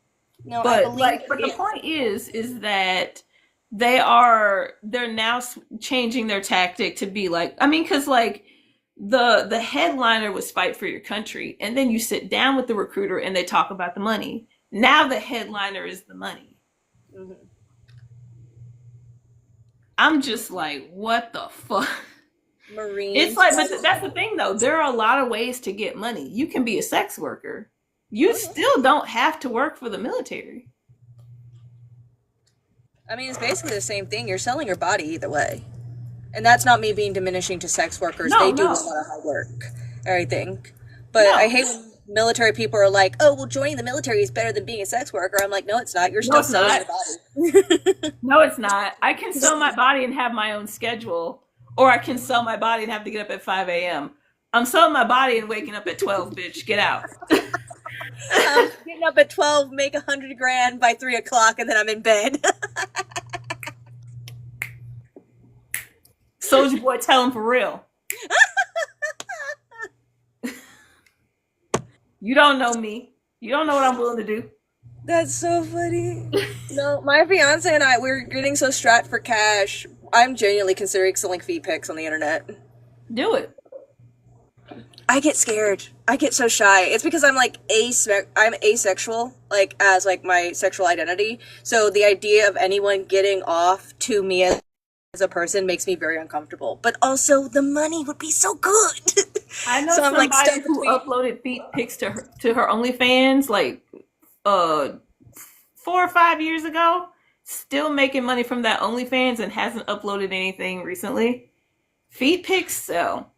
No, I But believe like, but the it. point is that they're now changing their tactic to be like, I mean, because like the headliner was fight for your country, and then you sit down with the recruiter and they talk about the money. Now the headliner is the money. Mhm. I'm just like, what the fuck? It's Marines. like, but that's the thing though. There are a lot of ways to get money. You can be a sex worker. You Mhm. still don't have to work for the military. I mean, it's basically the same thing. You're selling your body either way. And that's not me being diminishing to sex workers. No, They do a no, lot of hard work, I think. But I no, hate when military people are like, oh, well, joining the military is better than being a sex worker. I'm like, no, it's not. You're no, still it's selling not. your body. No, it's not. I can sell my body and have my own schedule, or I can sell my body and have to get up at 5 a.m. I'm selling my body and waking up at 12, bitch. Get out. Getting up at 12, make 100 grand by 3 o'clock, and then I'm in bed. Soldier boy, tell him for real. You don't know me. You don't know what I'm willing to do. That's so funny. No, my fiance and I, we're getting so strapped for cash. I'm genuinely considering selling feet pics on the internet. Do it. I get scared. I get so shy. It's because I'm asexual, like as like my sexual identity. So the idea of anyone getting off to me as a person makes me very uncomfortable. But also the money would be so good. I know So I'm like somebody stuck who between. uploaded feet pics to her OnlyFans like uh 4 or 5 years ago. Still making money from that OnlyFans and hasn't uploaded anything recently. Feet pics sell.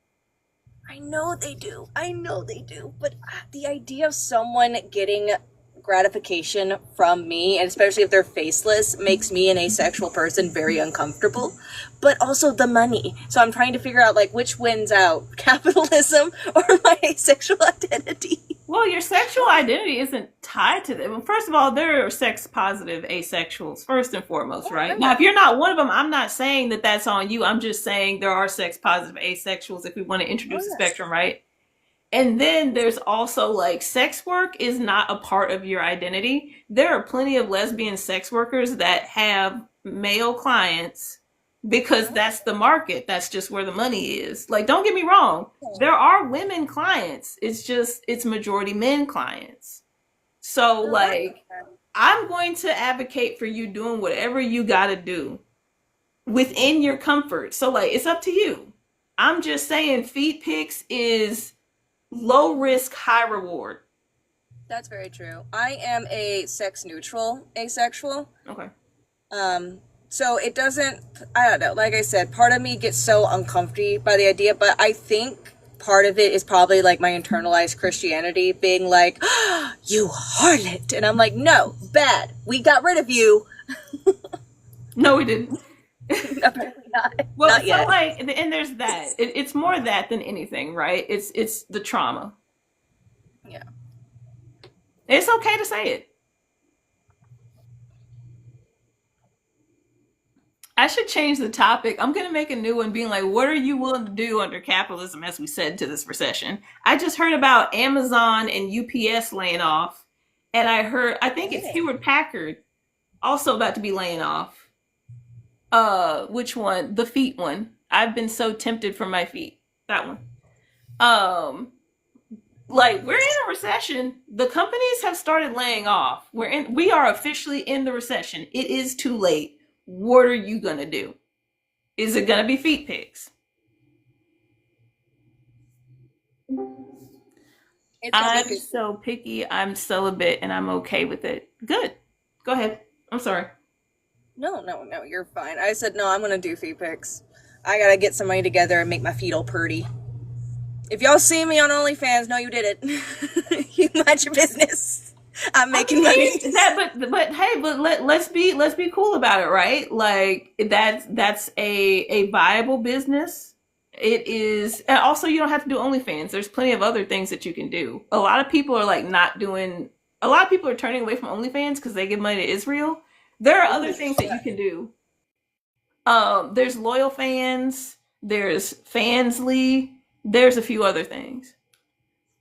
I know they do. I know they do. But the idea of someone getting gratification from me, and especially if they're faceless, makes me an asexual person very uncomfortable. But also the money. So I'm trying to figure out like which wins out, capitalism or my asexual identity. Well, your sexual identity isn't tied to them. Well, first of all, there are sex positive asexuals, first and foremost, right? Now, if you're not one of them, I'm not saying that that's on you. I'm just saying there are sex positive asexuals if we want to Oh introduce the yes. spectrum, right? And then there's also like sex work is not a part of your identity. There are plenty of lesbian sex workers that have male clients because that's the market. That's just where the money is. Like, don't get me wrong. There are women clients. It's just, it's majority men clients. So, No, that's like, I'm going to advocate for you doing whatever you got to do within your comfort. So, like, it's up to you. I'm just saying, feed pics is low risk, high reward. that's very true. I am a sex neutral asexual. Okay. Um, so it doesn't, I don't know, like I said, part of me gets so uncomfortable by the idea, but I think part of it is probably like my internalized Christianity being like, oh, you harlot. And I'm like, no, bad. We got rid of you. No, we didn't. Apparently not. Well, Not so yet. like, and there's that. It's more that than anything, right? It's the trauma. Yeah. It's okay to say it. I should change the topic. I'm gonna make a new one, being like, "What are you willing to do under capitalism as we said to this recession?" I just heard about Amazon and UPS laying off, and I think it's Oh. Hewlett Packard also about to be laying off. Which one? The feet one. I've been so tempted for my feet. That one. Um, like we're in a recession. The companies have started laying off. We are officially in the recession. It is too late. What are you gonna do? Is it gonna be feet pics? It's gonna be I'm good. so picky. I'm celibate and I'm okay with it. Good. Go ahead. I'm sorry. No, no, no, you're fine. I said, no, I'm gonna do feet pics. I gotta get some money together and make my feet all pretty. If y'all see me on OnlyFans, no, you did it. You mind your business. I'm I making money. mean that, but hey, but let's be cool about it, right? Like that's a viable business. It is, and also you don't have to do OnlyFans. There's plenty of other things that you can do. A lot of people are like not doing. A lot of people are turning away from OnlyFans because they give money to Israel. There are other Ooh, things that you can do. There's loyal fans. There's Fansly. There's a few other things.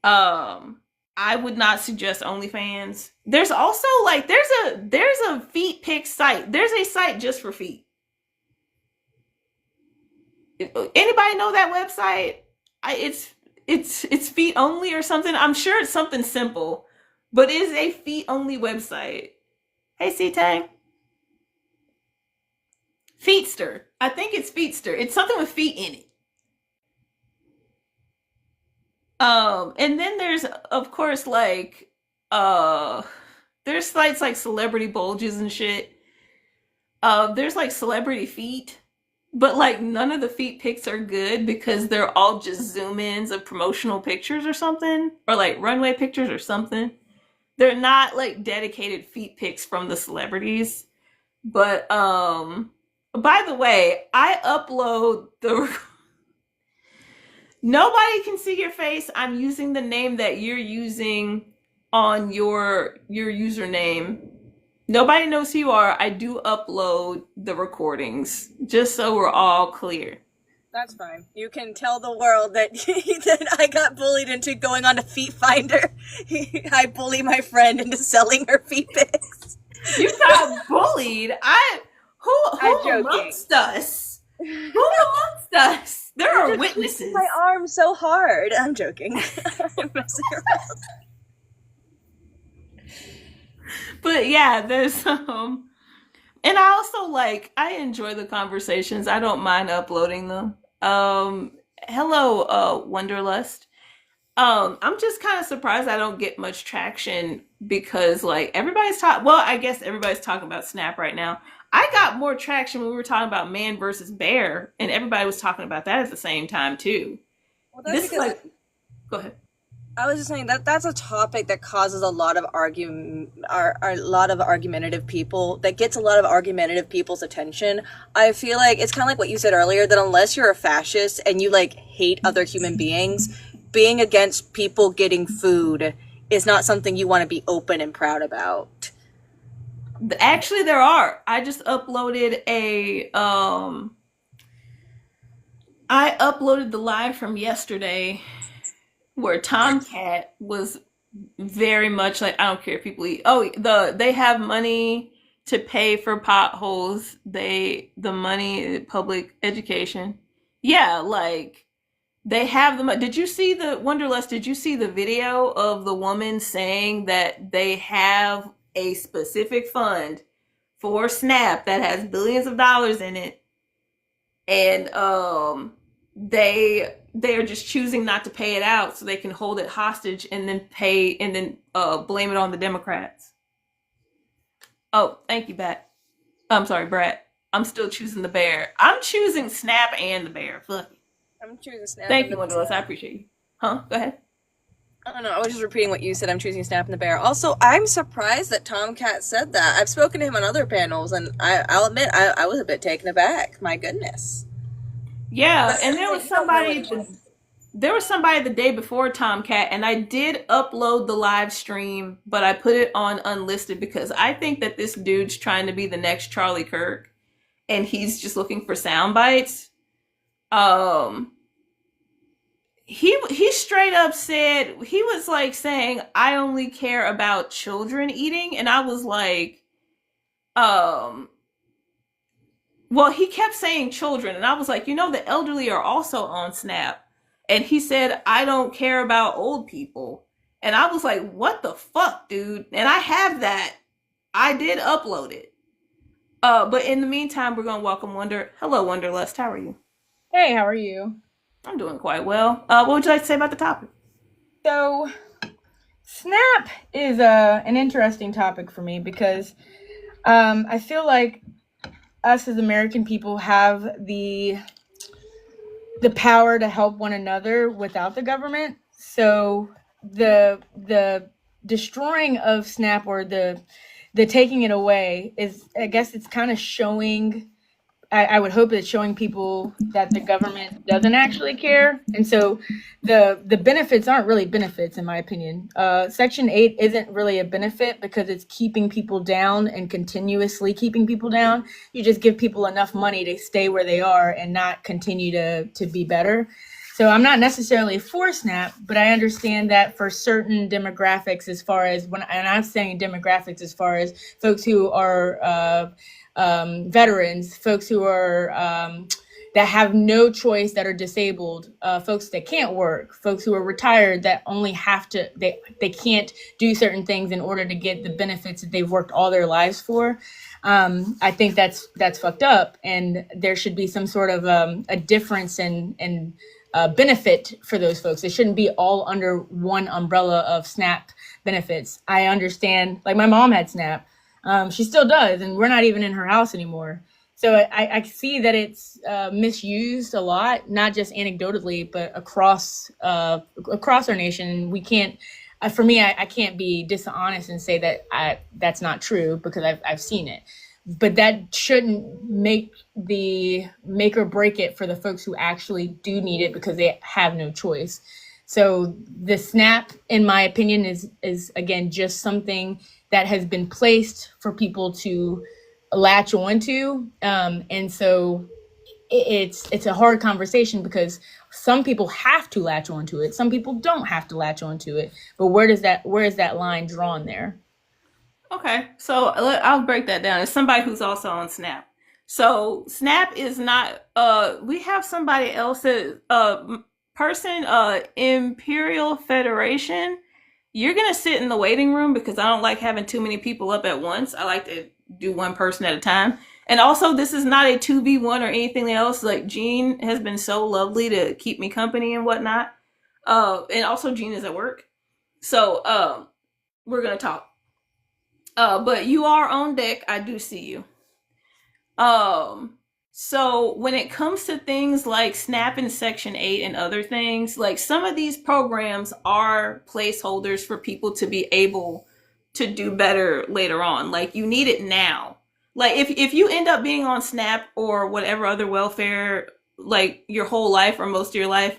Um, I would not suggest OnlyFans. There's also like there's a feet pic site. There's a site just for feet. Anybody know that website? It's feet only or something. I'm sure it's something simple, but it is a feet only website. Hey, C Tang. Feetster. I think it's Feetster. It's something with feet in it. And then there's of course like there's sites like Celebrity Bulges and shit. There's like celebrity feet, but like none of the feet pics are good because they're all just zoom ins of promotional pictures or something, or like runway pictures or something. They're not like dedicated feet pics from the celebrities. But by the way, I upload the nobody can see your face. I'm using the name that you're using on your username. Nobody knows who you are. I do upload the recordings just so we're all clear. That's fine. You can tell the world that that I got bullied into going on a Feet Finder. I bully my friend into selling her feet pics. You got bullied. Who I'm joking. amongst us? Who amongst us? There are witnesses. My arm so hard. I'm joking. I'm messing around. But yeah, there's and I also like I enjoy the conversations. I don't mind uploading them. Hello, Wonderlust. I'm just kind of surprised I don't get much traction because like everybody's talking. Well, I guess everybody's talking about Snap right now. I got more traction when we were talking about man versus bear, and everybody was talking about that at the same time too. Well, that's This is like, go ahead. I was just saying that that's a topic that causes a lot of argumentative people, that gets a lot of argumentative people's attention. I feel like it's kind of like what you said earlier, that unless you're a fascist and you like hate other human beings, being against people getting food is not something you want to be open and proud about. Actually, there are. I just uploaded I uploaded the live from yesterday where Tomcat was very much like, I don't care if people eat. Oh, they have money to pay for potholes. The money, public education. Yeah, like they have the money. Did you see the Wonderlust? Did you see the video of the woman saying that they have a specific fund for SNAP that has billions of dollars in it, and they are just choosing not to pay it out so they can hold it hostage and then blame it on the Democrats. Oh, thank you, Bat. I'm sorry, Brett. I'm still choosing the bear. I'm choosing Snap and the bear. Fuck it. I'm choosing Snap. Thank you, Wonderless. I appreciate you. Huh? Go ahead. I don't know. I was just repeating what you said. I'm choosing Snap and the bear. Also, I'm surprised that Tomcat said that. I've spoken to him on other panels, and I'll admit I was a bit taken aback. My goodness. Yeah, and there was somebody the day before Tomcat, and I did upload the live stream, but I put it on unlisted because I think that this dude's trying to be the next Charlie Kirk, and he's just looking for sound bites. He straight up said, he was like saying, I only care about children eating, and I was like, well, he kept saying children, and I was like, the elderly are also on Snap. And he said, I don't care about old people. And I was like, what the fuck, dude? And I have that. I did upload it. But in the meantime, we're going to welcome Wonder. Hello, Wonderlust. How are you? Hey, how are you? I'm doing quite well. What would you like to say about the topic? So, Snap is an interesting topic for me because I feel like us as American people have the power to help one another without the government. So the destroying of Snap, or the taking it away, is, I guess it's kind of showing, I would hope it's showing people that the government doesn't actually care. And so the benefits aren't really benefits, in my opinion. Section 8 isn't really a benefit because it's keeping people down and continuously keeping people down. You just give people enough money to stay where they are and not continue to be better. So I'm not necessarily for SNAP, but I understand that for certain demographics, as far as and I'm saying demographics as far as folks who are veterans, folks who are that have no choice, that are disabled, folks that can't work, folks who are retired that only have to, they can't do certain things in order to get the benefits that they've worked all their lives for. I think that's fucked up, and there should be some sort of a difference in benefit for those folks. It shouldn't be all under one umbrella of SNAP benefits. I understand, like my mom had SNAP. She still does, and we're not even in her house anymore. So I see that it's misused a lot, not just anecdotally, but across our nation. We can't, for me, I can't be dishonest and say that that's not true, because I've seen it. But that shouldn't make or break it for the folks who actually do need it because they have no choice. So the SNAP, in my opinion, is again just something that has been placed for people to latch onto, and so it's a hard conversation, because some people have to latch onto it, some people don't have to latch onto it. But where is that line drawn there? Okay, so I'll break that down. As somebody who's also on SNAP, so SNAP is not. We have somebody else's person. Imperial Federation. You're gonna sit in the waiting room, because I don't like having too many people up at once. I like to do one person at a time. And also, this is not a 2v1 or anything else. Like, Jean has been so lovely to keep me company and whatnot. And also, Jean is at work, so we're gonna talk. But you are on deck. I do see you. So when it comes to things like SNAP and Section 8 and other things, like, some of these programs are placeholders for people to be able to do better later on. Like, you need it now. Like, if you end up being on SNAP or whatever other welfare, like, your whole life or most of your life,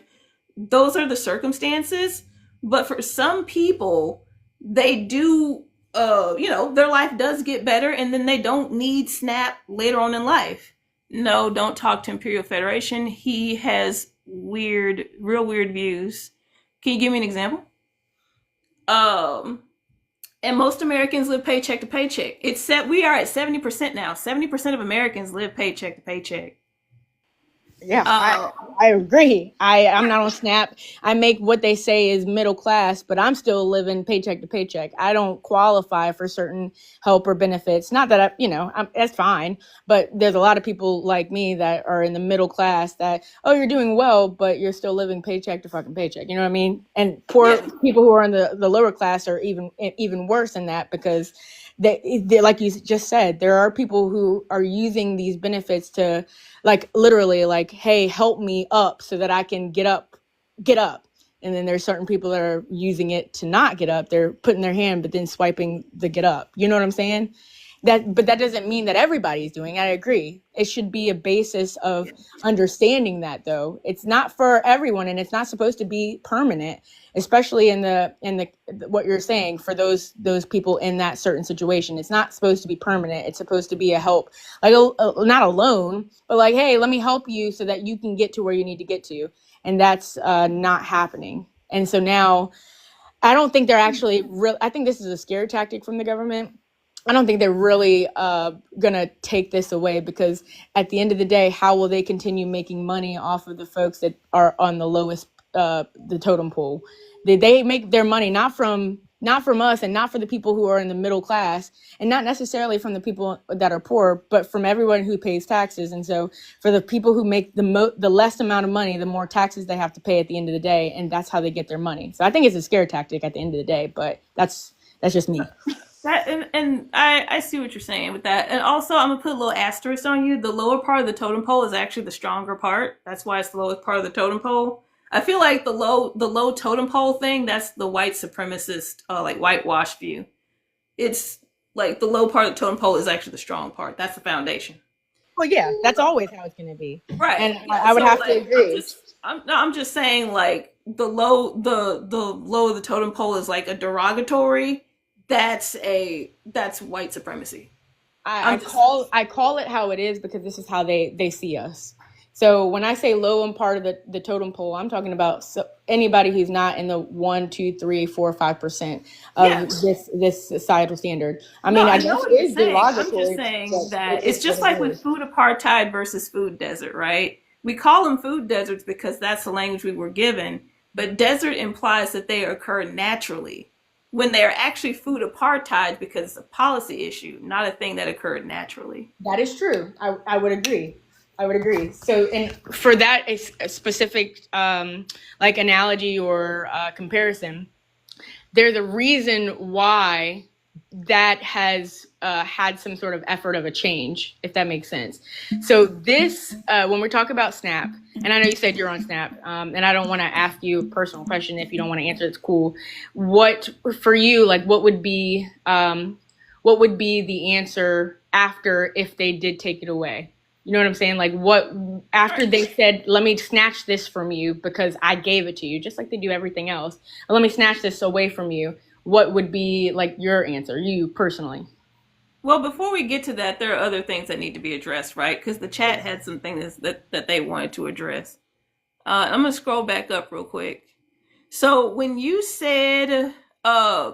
those are the circumstances. But for some people, they do, their life does get better, and then they don't need SNAP later on in life. No, don't talk to Imperial Federation. He has real weird views. Can you give me an example? And most Americans live paycheck to paycheck. We are at 70% now. 70% of Americans live paycheck to paycheck. Yeah, I agree. I'm not on SNAP. I make what they say is middle class, but I'm still living paycheck to paycheck. I don't qualify for certain help or benefits. Not that that's fine, but there's a lot of people like me that are in the middle class that, oh, you're doing well, but you're still living paycheck to fucking paycheck. You know what I mean? And poor people who are in the lower class are even worse than that, because they, like you just said, there are people who are using these benefits to, like, literally, like, hey, help me up so that I can get up. And then there's certain people that are using it to not get up. They're putting their hand, but then swiping the get up. You know what I'm saying? But that doesn't mean that everybody's doing it. I agree. It should be a basis of understanding that, though. It's not for everyone, and it's not supposed to be permanent, especially in the what you're saying, for those people in that certain situation. It's not supposed to be permanent. It's supposed to be a help, like not a loan, but like, hey, let me help you so that you can get to where you need to get to. And that's not happening. And so now, I don't think they're actually real. I think this is a scare tactic from the government. I don't think they're really going to take this away, because at the end of the day, how will they continue making money off of the folks that are on the lowest, the totem pole? They make their money not from us, and not for the people who are in the middle class, and not necessarily from the people that are poor, but from everyone who pays taxes. And so for the people who make the less amount of money, the more taxes they have to pay at the end of the day, and that's how they get their money. So I think it's a scare tactic at the end of the day, but that's just me. That and I see what you're saying with that. And also, I'm gonna put a little asterisk on you. The lower part of the totem pole is actually the stronger part. That's why it's the lowest part of the totem pole. I feel like the low totem pole thing, that's the white supremacist, like, whitewash view. It's like the low part of the totem pole is actually the strong part. That's the foundation. Well, yeah, that's always how it's going to be. Right. And I would have to agree. I'm just saying, like, the low of the totem pole is like a derogatory. That's white supremacy. I call it how it is, because this is how they see us. So when I say low and part of the totem pole, I'm talking about anybody who's not in the 1, 2, 3, 4, 5% of Yeah. this societal standard. I No, mean, I I know guess what it you're is saying. I'm just derogatory, but saying it that it's is what just it like with is. food apartheid versus food desert, right? We call them food deserts because that's the language we were given, but desert implies that they occur naturally when they're actually food apartheid because it's a policy issue, not a thing that occurred naturally. That is true. I would agree. I would agree. So, and for that a specific like analogy or comparison, there's a reason why that has had some sort of effort of a change, if that makes sense. So this, when we talk about Snap, and I know you said you're on Snap, and I don't want to ask you a personal question. If you don't want to answer, it's cool. What for you, like, what would be the answer after if they did take it away? You know what I'm saying? Like what after they said, let me snatch this from you because I gave it to you, just like they do everything else. Let me snatch this away from you. What would be like your answer, you personally? Well, before we get to that, there are other things that need to be addressed, right? Because the chat had some things that they wanted to address. I'm gonna scroll back up real quick. So when you said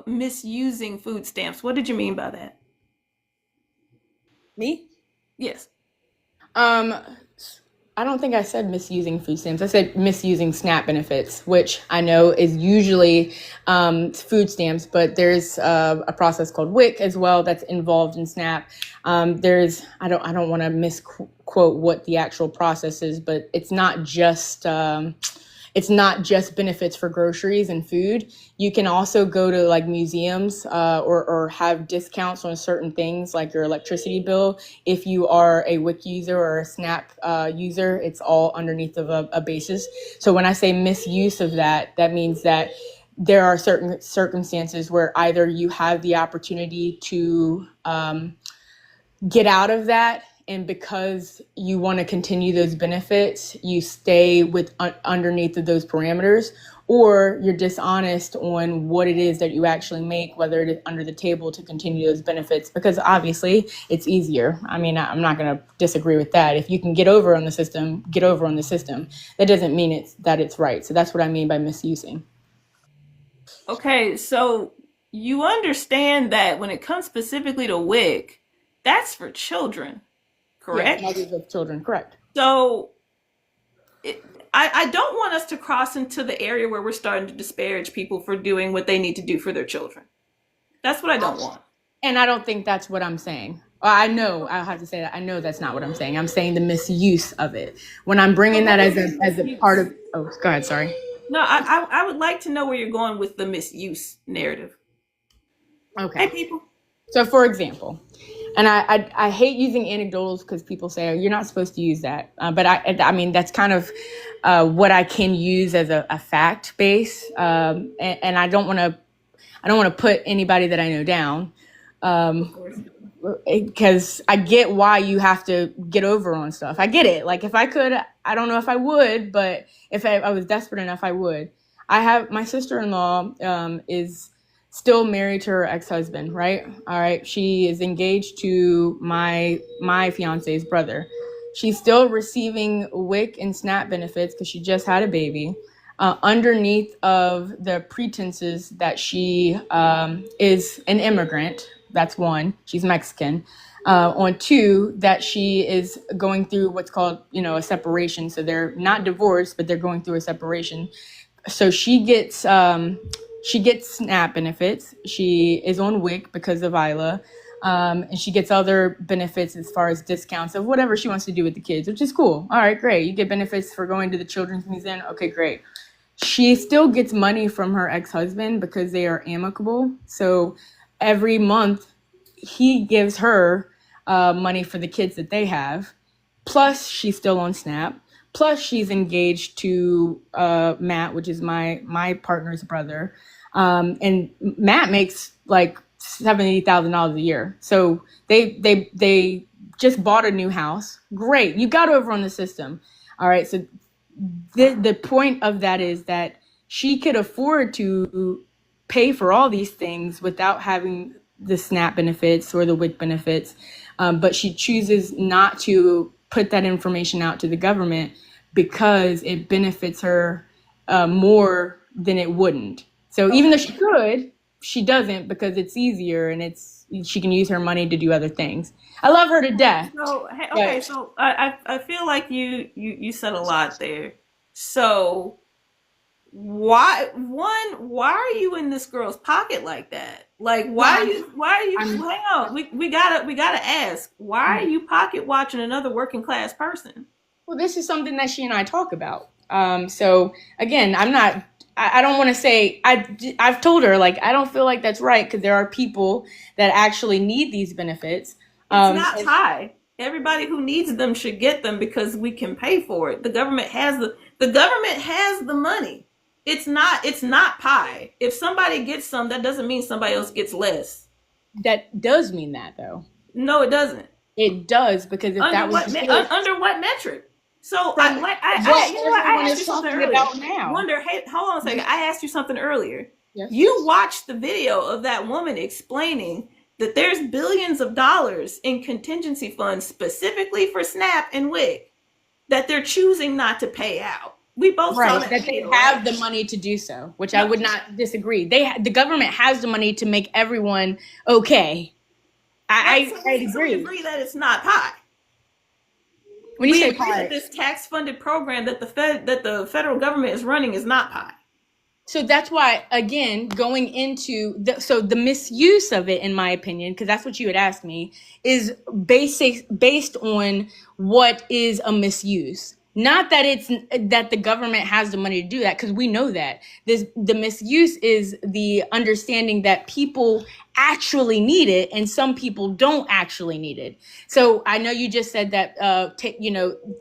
misusing food stamps, what did you mean by that? Me? Yes. Um, I don't think I said misusing food stamps. I said misusing SNAP benefits, which I know is usually food stamps, but there's a process called WIC as well that's involved in SNAP. I don't want to misquote what the actual process is, but it's not just benefits for groceries and food. You can also go to like museums or have discounts on certain things like your electricity bill. If you are a WIC user or a SNAP user, it's all underneath of a basis. So when I say misuse of that, that means that there are certain circumstances where either you have the opportunity to get out of that, and because you want to continue those benefits you stay with underneath of those parameters, or you're dishonest on what it is that you actually make, whether it is under the table to continue those benefits, because obviously it's easier. I mean, I'm not going to disagree with that. If you can get over on the system, get over on the system. That doesn't mean it's right. So that's what I mean by misusing. Okay, so you understand that when it comes specifically to WIC, that's for children, Yes, correct? mothers of children, correct. So it, I don't want us to cross into the area where we're starting to disparage people for doing what they need to do for their children. That's what I don't want. And I don't think that's what I'm saying. I know I have to say that I know that's not what I'm saying. I'm saying the misuse of it. When I'm bringing that as a part of. Oh, go ahead. Sorry. No, I would like to know where you're going with the misuse narrative. Hey, Okay. people. So, for example, and I hate using anecdotals because people say, oh, you're not supposed to use that. But I mean, that's kind of what I can use as a fact base. And I don't want to put anybody that I know down. Of course. Because I get why you have to get over on stuff. I get it. Like if I could, I don't know if I would, but if I was desperate enough, I would. I have my sister-in-law is still married to her ex-husband, right? All right. She is engaged to my fiance's brother. She's still receiving WIC and SNAP benefits because she just had a baby. Underneath of the pretenses that she is an immigrant. That's one. She's Mexican. On two, that she is going through what's called, a separation. So they're not divorced, but they're going through a separation. So she gets SNAP benefits. She is on WIC because of Isla. And she gets other benefits as far as discounts of whatever she wants to do with the kids, which is cool. All right, great. You get benefits for going to the children's museum. Okay, great. She still gets money from her ex-husband because they are amicable. So every month he gives her money for the kids that they have. Plus she's still on SNAP. Plus she's engaged to Matt, which is my partner's brother. And Matt makes like $70,000 a year. So they just bought a new house. Great. You got over on the system. All right. So the point of that is that she could afford to pay for all these things without having the SNAP benefits or the WIC benefits, but she chooses not to put that information out to the government because it benefits her more than it wouldn't. So even though she could, she doesn't because it's easier and she can use her money to do other things. I love her to death. So okay, so I feel like you said a lot there. So why are you in this girl's pocket like that? Like why are you hang on, we gotta ask, why are you pocket watching another working class person? Well, this is something that she and I talk about. So again, I don't want to say, I've told her, like, I don't feel like that's right because there are people that actually need these benefits. It's not high. Everybody who needs them should get them because we can pay for it. The government has the money. It's not pie. If somebody gets some, that doesn't mean somebody else gets less. That does mean that, though. No, it doesn't. It does, because if Under what metric? So I asked you something earlier. Hey, hold on a second. I asked you something earlier. Yes. You watched the video of that woman explaining that there's billions of dollars in contingency funds specifically for SNAP and WIC that they're choosing not to pay out. We both saw that they have the money to do so, which I would not disagree. The government has the money to make everyone okay. I agree. So we agree that it's not pie. When you say pie, that this tax-funded program that the federal government is running is not pie. So that's why, again, going into the misuse of it, in my opinion, because that's what you had asked me, is based on what is a misuse. Not that it's that the government has the money to do that, because we know that. The misuse is the understanding that people actually need it and some people don't actually need it. So I know you just said that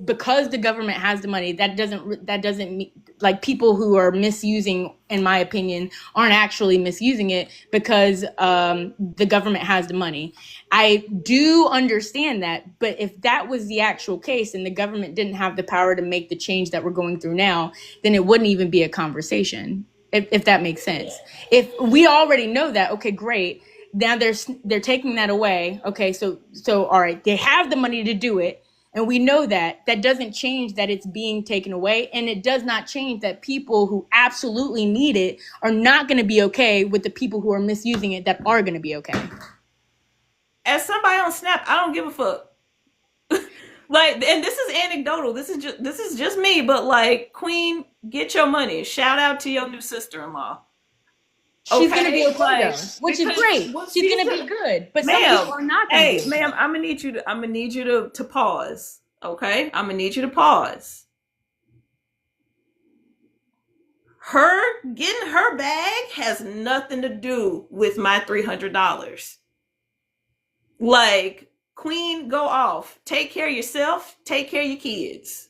because the government has the money, that doesn't mean, like, people who are misusing, in my opinion, aren't actually misusing it because the government has the money. I do understand that, but if that was the actual case and the government didn't have the power to make the change that we're going through now, then it wouldn't even be a conversation, if that makes sense. If we already know that, okay, great. Now they're taking that away. Okay, so all right, they have the money to do it. And we know that doesn't change that it's being taken away. And it does not change that people who absolutely need it are not going to be okay with the people who are misusing it that are going to be okay. As somebody on Snap, I don't give a fuck. Like, and this is anecdotal. This is just me. But like, Queen, get your money. Shout out to your new sister-in-law. She's going to be okay, which is great. She's going to be good. But some people are not going to be. Hey, ma'am, I'm going to need you to pause. Okay? I'm going to need you to pause. Her getting her bag has nothing to do with my $300. Like, Queen, go off. Take care of yourself. Take care of your kids.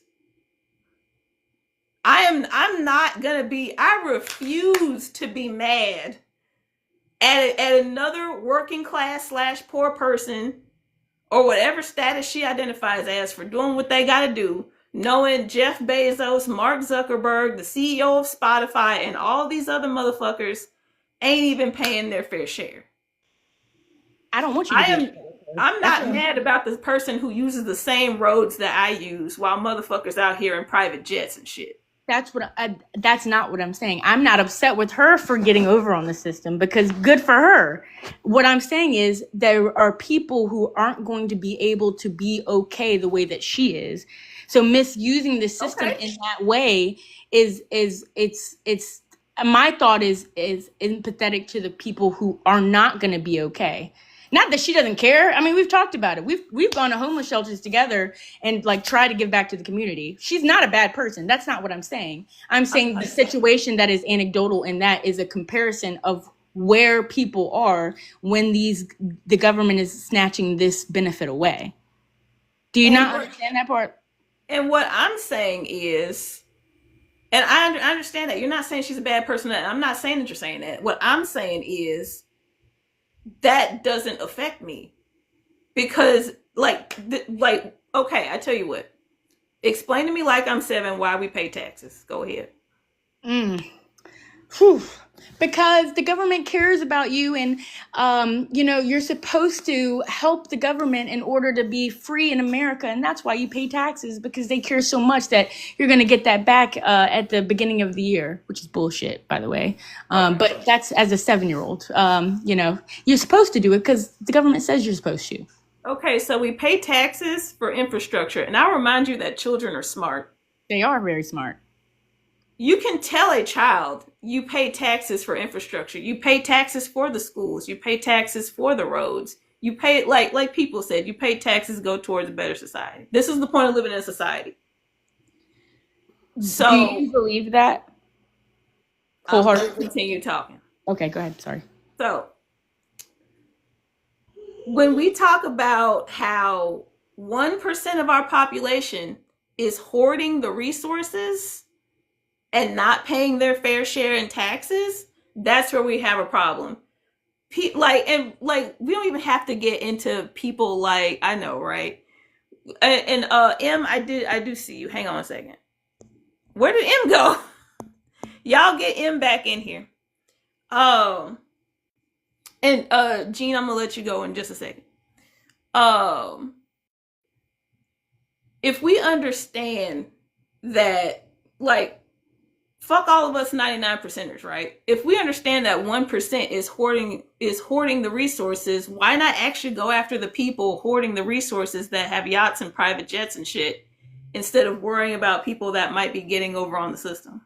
I'm not gonna be, I refuse to be mad at another working class / poor person or whatever status she identifies as for doing what they gotta do, knowing Jeff Bezos, Mark Zuckerberg, the CEO of Spotify, and all these other motherfuckers ain't even paying their fair share. I don't want you to I'm not mad about the person who uses the same roads that I use while motherfuckers out here in private jets and shit. That's not what I'm saying. I'm not upset with her for getting over on the system because good for her. What I'm saying is there are people who aren't going to be able to be okay the way that she is. So misusing the system in that way is my thought is empathetic to the people who are not going to be okay. Not that she doesn't care. I mean, we've talked about it. We've gone to homeless shelters together and like try to give back to the community. She's not a bad person. That's not what I'm saying. I'm saying the situation that is anecdotal in that is a comparison of where people are when the government is snatching this benefit away. Do you not understand that part? And what I'm saying is, and I understand that you're not saying she's a bad person. I'm not saying that you're saying that. What I'm saying is, that doesn't affect me because okay, I tell you what, explain to me like I'm 7 why we pay taxes. Go ahead. Because the government cares about you, and you're supposed to help the government in order to be free in America, and that's why you pay taxes, because they care so much that you're going to get that back at the beginning of the year, which is bullshit, by the way. But that's as a 7-year-old. You're supposed to do it because the government says you're supposed to. Okay, so we pay taxes for infrastructure, and I'll remind you that children are smart. They are very smart. You can tell a child you pay taxes for infrastructure. You pay taxes for the schools. You pay taxes for the roads. You pay, like people said, you pay taxes go towards a better society. This is the point of living in a society. So, do you believe that? I'll continue talking. Okay, go ahead. Sorry. So, when we talk about how 1% of our population is hoarding the resources and not paying their fair share in taxes, that's where we have a problem. We don't even have to get into people like, I know, right? And M, I do see you. Hang on a second. Where did M go? Y'all get M back in here. And Gene, I'm gonna let you go in just a second. If we understand that, like, fuck all of us 99%ers, right? If we understand that 1% is hoarding the resources, why not actually go after the people hoarding the resources that have yachts and private jets and shit, instead of worrying about people that might be getting over on the system?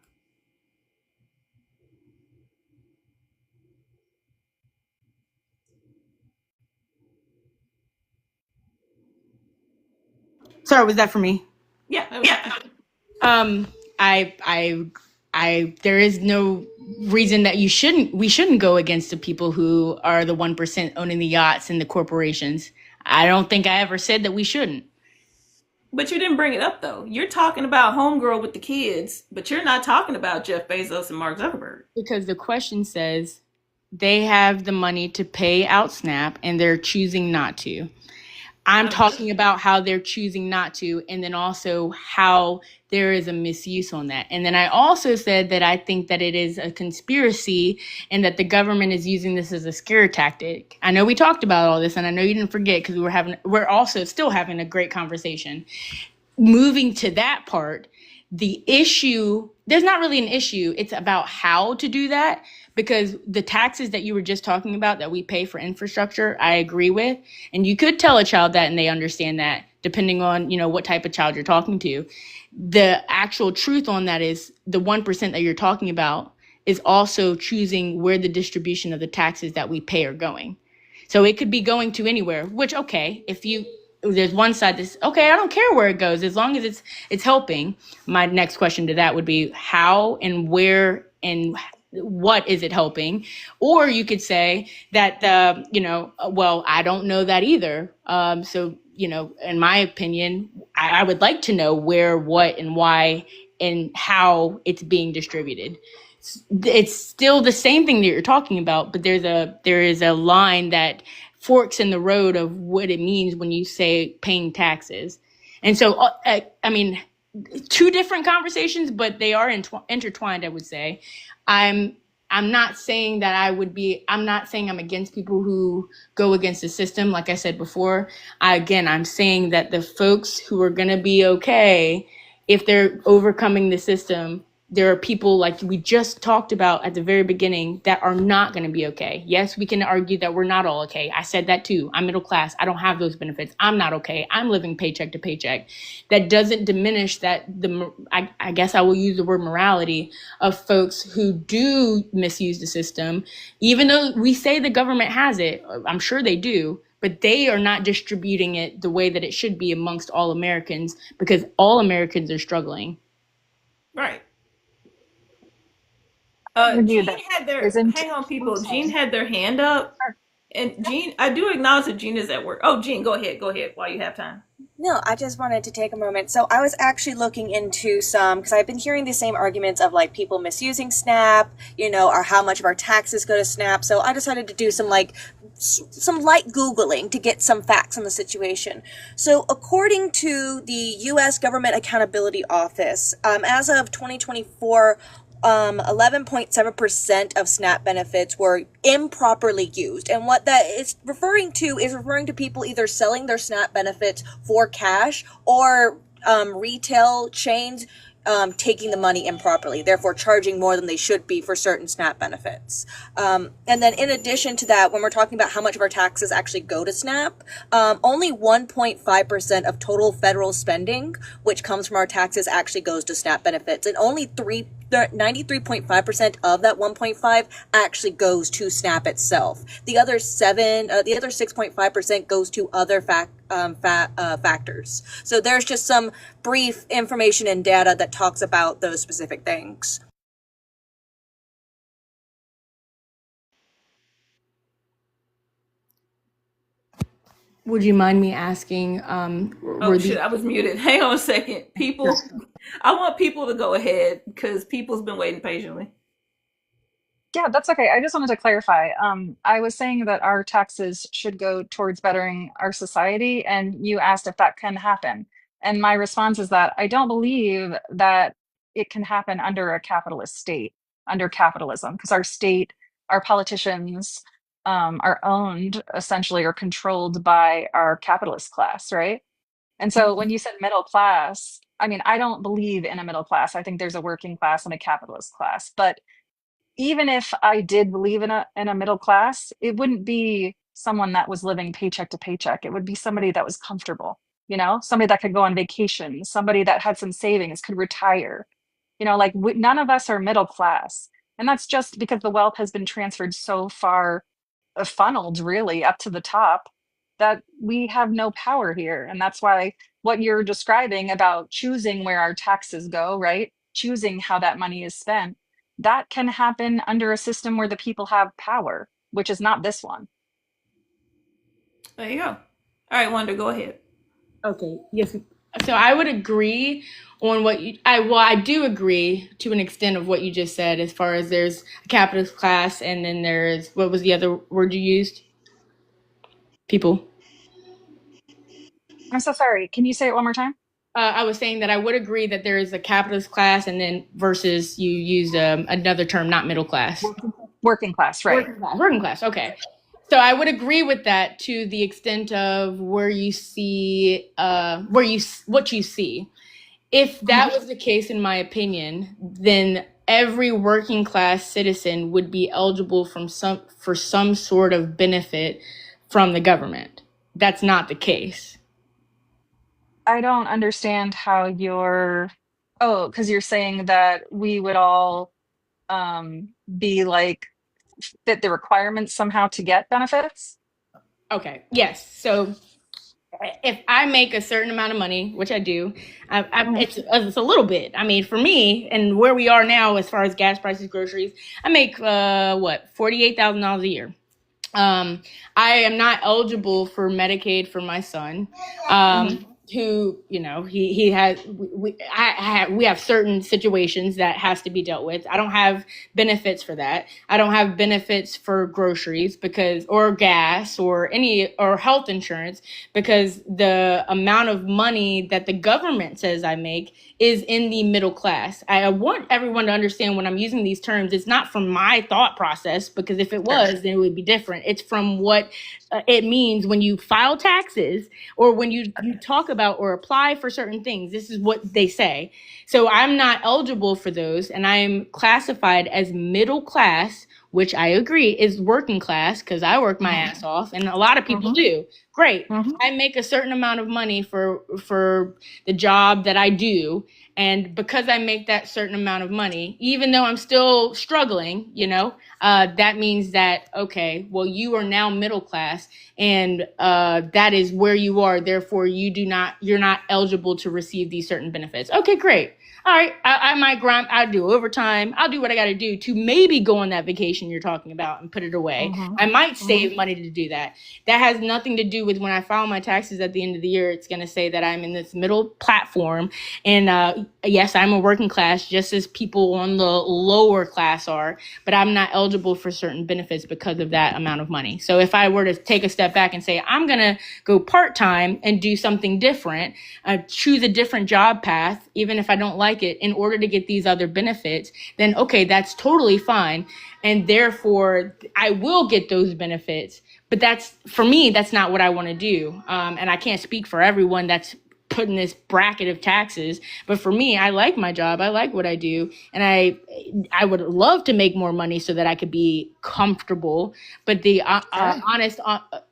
Sorry, was that for me? Yeah. There is no reason that we shouldn't go against the people who are the 1% owning the yachts and the corporations. I don't think I ever said that we shouldn't. But you didn't bring it up, though. You're talking about homegirl with the kids, but you're not talking about Jeff Bezos and Mark Zuckerberg. Because the question says they have the money to pay out SNAP and they're choosing not to. I'm talking about how they're choosing not to, and then also how there is a misuse on that. And then I also said that I think that it is a conspiracy and that the government is using this as a scare tactic. I know we talked about all this, and I know you didn't forget, because we're also still having a great conversation. Moving to that part, the issue, there's not really an issue. It's about how to do that. Because the taxes that you were just talking about that we pay for infrastructure, I agree with. And you could tell a child that and they understand that, depending on, what type of child you're talking to. The actual truth on that is the 1% that you're talking about is also choosing where the distribution of the taxes that we pay are going. So it could be going to anywhere, which, okay, there's one side that's, okay, I don't care where it goes, as long as it's helping. My next question to that would be how and where and what is it helping? Or you could say that, well, I don't know that either. So, in my opinion, I would like to know where, what, and why, and how it's being distributed. It's still the same thing that you're talking about, but there is a line that forks in the road of what it means when you say paying taxes. And so, two different conversations, but they are intertwined, I would say. I'm not saying that I'm not saying I'm against people who go against the system. Like I said before, I'm saying that the folks who are going to be okay, if they're overcoming the system, there are people like we just talked about at the very beginning that are not going to be okay. Yes, we can argue that we're not all okay. I said that too. I'm middle class. I don't have those benefits. I'm not okay. I'm living paycheck to paycheck. That doesn't diminish that I guess I will use the word morality of folks who do misuse the system. Even though we say the government has it, I'm sure they do, but they are not distributing it the way that it should be amongst all Americans, because all Americans are struggling. Right. Gene had hang on, people. Gene had their hand up. And Gene, I do acknowledge that Gene is at work. Oh, Gene, go ahead while you have time. No, I just wanted to take a moment. So I was actually looking into because I've been hearing the same arguments of like people misusing SNAP, or how much of our taxes go to SNAP. So I decided to do some light Googling to get some facts on the situation. So according to the U.S. Government Accountability Office, as of 2024, 11.7% of SNAP benefits were improperly used. And what that is referring to people either selling their SNAP benefits for cash or retail chains taking the money improperly, therefore charging more than they should be for certain SNAP benefits. And then in addition to that, when we're talking about how much of our taxes actually go to SNAP, only 1.5% of total federal spending, which comes from our taxes, actually goes to SNAP benefits. And only 93.5% of that 1.5 actually goes to SNAP itself. The other 6.5% goes to other factors. So there's just some brief information and data that talks about those specific things. Would you mind me asking, Oh shit, I was muted. Hang on a second. People, I want people to go ahead because people's been waiting patiently. Yeah, that's okay. I just wanted to clarify. I was saying that our taxes should go towards bettering our society, and you asked if that can happen. And my response is that I don't believe that it can happen under a capitalist state, under capitalism, because our state, our politicians, are owned essentially or controlled by our capitalist class, right? And so when you said middle class, I mean, I don't believe in a middle class. I think there's a working class and a capitalist class. But even if I did believe in a middle class, it wouldn't be someone that was living paycheck to paycheck. It would be somebody that was comfortable, somebody that could go on vacation, somebody that had some savings, could retire. Like none of us are middle class. And that's just because the wealth has been transferred so far, funneled really up to the top, that we have no power here. And that's why what you're describing about choosing where our taxes go, right? Choosing how that money is spent, that can happen under a system where the people have power, which is not this one. There you go. All right, Wanda, go ahead. Okay, yes. So I would agree on what I do agree to an extent of what you just said, as far as there's a capitalist class and then there's, what was the other word you used? People. I'm so sorry. Can you say it one more time? I was saying that I would agree that there is a capitalist class, and then versus you used another term, not middle class. Working class, right? Working class. Okay. So I would agree with that to the extent of where you see, what you see. If that was the case, in my opinion, then every working class citizen would be eligible for some sort of benefit from the government. That's not the case. I don't understand how because you're saying that we would all be like fit the requirements somehow to get benefits. Okay. Yes. So if I make a certain amount of money, which I do, it's a little bit. I mean, for me and where we are now, as far as gas prices, groceries, I make $48,000 a year. I am not eligible for Medicaid for my son, who, he has, we have certain situations that has to be dealt with. I don't have benefits for that. I don't have benefits for groceries or gas or health insurance, because the amount of money that the government says I make is in the middle class. I want everyone to understand when I'm using these terms, it's not from my thought process, because if it was, then it would be different. It's from what it means when you file taxes, or when you talk about or apply for certain things. This is what they say. So I'm not eligible for those, and I am classified as middle class, which I agree is working class, because I work my ass off, and a lot of people do. Great. I make a certain amount of money for the job that I do, and because I make that certain amount of money, even though I'm still struggling, that means that, okay, well, you are now middle class, and that is where you are. Therefore, you're not eligible to receive these certain benefits. Okay, great. All right, I might grind. I'll do overtime. I'll do what I got to do to maybe go on that vacation you're talking about and put it away. I might save money to do that. That has nothing to do do with when I file my taxes at the end of the year, it's going to say that I'm in this middle platform. And yes, I'm a working class, just as people on the lower class are, but I'm not eligible for certain benefits because of that amount of money. So if I were to take a step back and say, I'm going to go part-time and do something different, choose a different job path, even if I don't like it, in order to get these other benefits, then okay, that's totally fine. And therefore, I will get those benefits. But that's, for me, that's not what I want to do. And I can't speak for everyone that's put in this bracket of taxes. But for me, I like my job. I like what I do. And I would love to make more money so that I could be comfortable. But the honest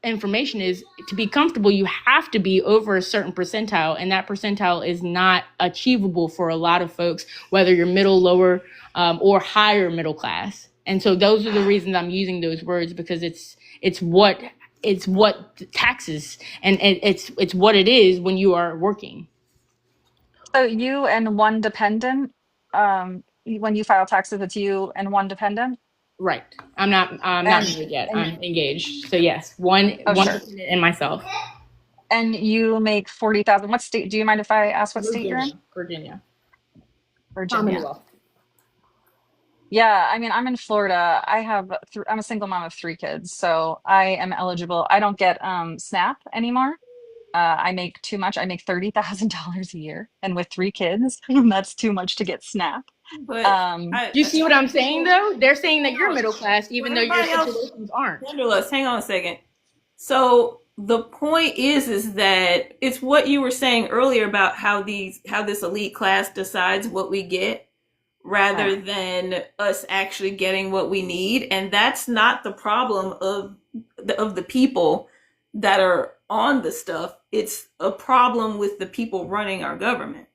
information is, to be comfortable, you have to be over a certain percentile. And that percentile is not achievable for a lot of folks, whether you're middle, lower, or higher middle class. And so those are the reasons I'm using those words, because it's what taxes, and it's what it is when you are working. So you and one dependent, when you file taxes, it's you and one dependent? Right. I'm not married yet. And I'm engaged. So yes, one sure. dependent and myself. And you make 40,000. What state, do you mind if I ask what state you're in? Virginia. Virginia. Commonwealth. Yeah, I mean, I'm in Florida. I'm a single mom of 3 kids, so I am eligible. I don't get SNAP anymore. I make too much. I make $30,000 a year, and with 3 kids, that's too much to get SNAP. But Do you see what I'm saying, though? They're saying that you're middle class, even though your everybody else, situations aren't. Pendulous, hang on a second. So the point is that it's what you were saying earlier about how this elite class decides what we get, rather than us actually getting what we need. And that's not the problem of the people that are on the stuff. It's a problem with the people running our government.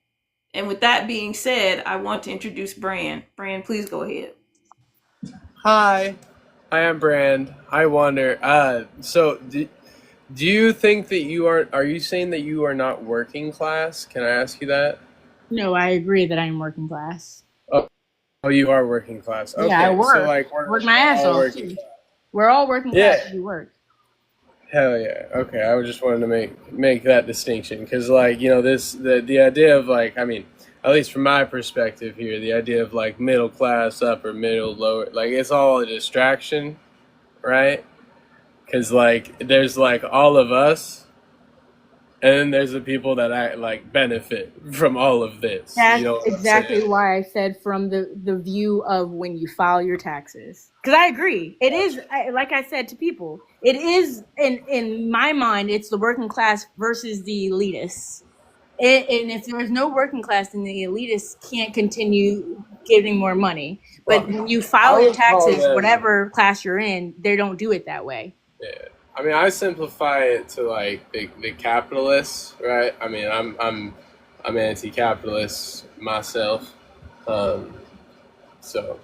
And with that being said, I want to introduce Bran. Bran, please go ahead. Hi, I am Brand. I wonder. So do you think that are you saying that you are not working class? Can I ask you that? No, I agree that I'm working class. Oh, you are working class. Okay, Yeah, I work. so like Work my ass all off. working. We're all working Yeah. class. We work. Hell yeah. Okay, I just wanted to make that distinction because, like, the idea of, like, I mean, at least from my perspective here, the idea of like middle class, upper middle, lower, like, it's all a distraction, right? Because, like, there's like all of us, and then there's the people that like benefit from all of this. That's You know what I'm exactly saying? why I said from the view of when you file your taxes. Because I agree. It is, like I said to people, it is, in my mind, it's the working class versus the elitists. And if there's no working class, then the elitists can't continue getting more money. But Well, when you I file your would call taxes, them. whatever class you're in, they don't do it that way. Yeah. I mean, I simplify it to like the capitalists, right? I mean, I'm anti-capitalist myself, um, so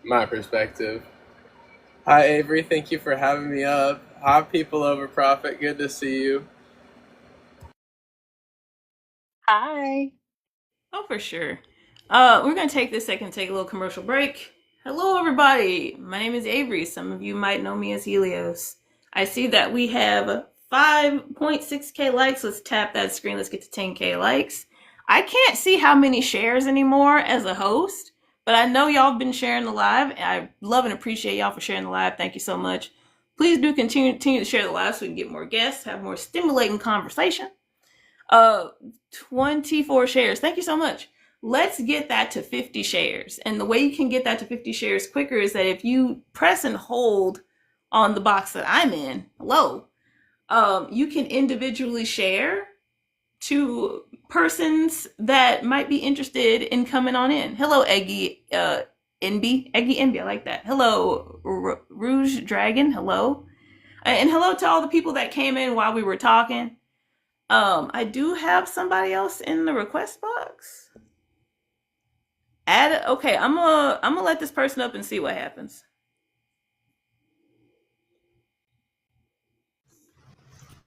my perspective. Hi Avery, thank you for having me up. Hi people over profit, good to see you. Hi. Oh, for sure. We're going to take this second, take a little commercial break. Hello, everybody. My name is Avery. Some of you might know me as Helios. I see that we have 5.6K likes. Let's tap that screen. Let's get to 10K likes. I can't see how many shares anymore as a host, but I know y'all have been sharing the live. I love and appreciate y'all for sharing the live. Thank you so much. Please do continue to share the live so we can get more guests, have more stimulating conversation. 24 shares. Thank you so much. Let's get that to 50 shares. And the way you can get that to 50 shares quicker is that if you press and hold on the box that I'm in, hello, you can individually share to persons that might be interested in coming on in. Hello, Eggy Enby. Eggy Enby, I like that. Hello, Rouge Dragon. Hello. And hello to all the people that came in while we were talking. I do have somebody else in the request box. Okay, I'm gonna let this person up and see what happens.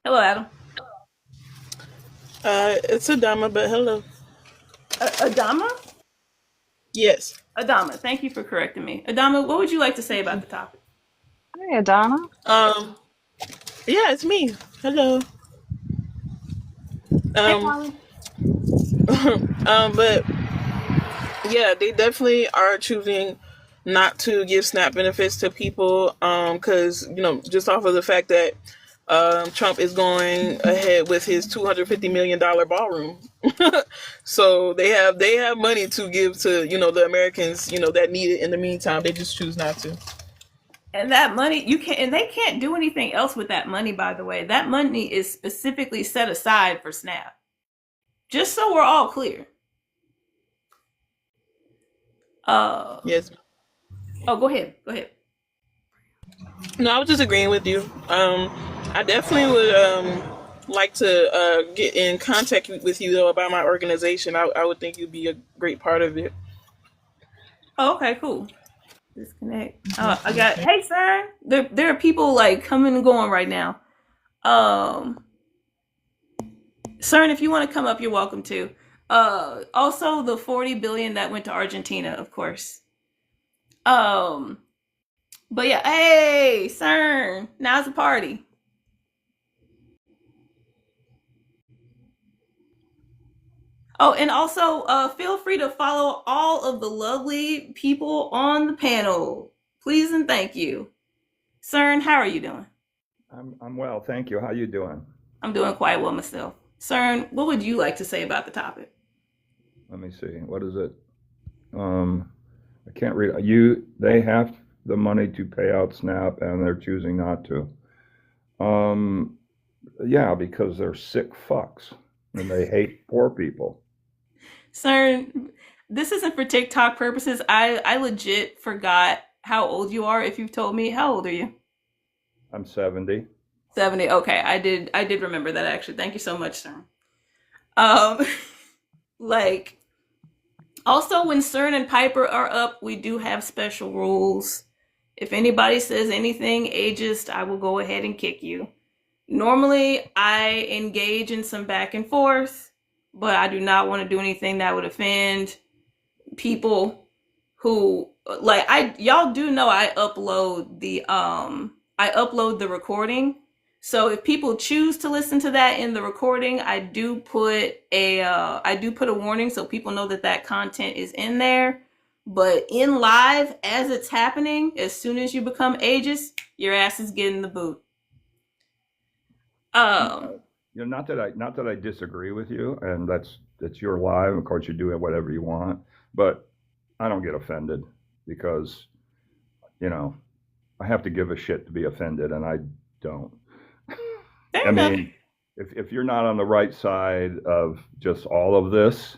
Hello, Adam. It's Adama, but hello. Adama? Yes. Adama, thank you for correcting me. Adama, what would you like to say about the topic? Hi, Adana. Um, Yeah, it's me. Hello. Hey, Um, Polly. but yeah, they definitely are choosing not to give SNAP benefits to people. Because just off of the fact that Trump is going ahead with his $250 million ballroom, so they have money to give to the Americans that need it. In the meantime, they just choose not to. And that money, you can't, and they can't do anything else with that money, by the way. That money is specifically set aside for SNAP. Just so we're all clear. Uh, Yes. oh, go ahead. Go ahead. No, I was just agreeing with you. I definitely would like to get in contact with you though about my organization. I would think you'd be a great part of it. Oh, okay, cool. Disconnect. I got, hey, sir. There are people like coming and going right now. CERN, if you want to come up, you're welcome to. Also the 40 billion that went to Argentina, of course. Um, but yeah, hey, CERN, now's the party. Oh, and also feel free to follow all of the lovely people on the panel. Please and thank you. CERN, how are you doing? I'm well, thank you. How you doing? I'm doing quite well myself. CERN, what would you like to say about the topic? Let me see. What is it? I can't read. They have the money to pay out SNAP, and they're choosing not to. Yeah, because they're sick fucks and they hate poor people. CERN, this isn't for TikTok purposes. I legit forgot how old you are. If you've told me, how old are you? I'm 70. 70. Okay, I did remember that actually. Thank you so much, CERN. Um, like also when CERN and Piper are up, we do have special rules. If anybody says anything ageist, I will go ahead and kick you. Normally, I engage in some back and forth, but I do not want to do anything that would offend people who like y'all do know I upload the recording. So if people choose to listen to that in the recording, I do put a warning so people know that that content is in there. But in live, as it's happening, as soon as you become ageist, your ass is getting the boot. Um, Not that I disagree with you, and that's your live. Of course, you do whatever you want, but I don't get offended because I have to give a shit to be offended, and I don't. fair I enough. mean, if you're not on the right side of just all of this,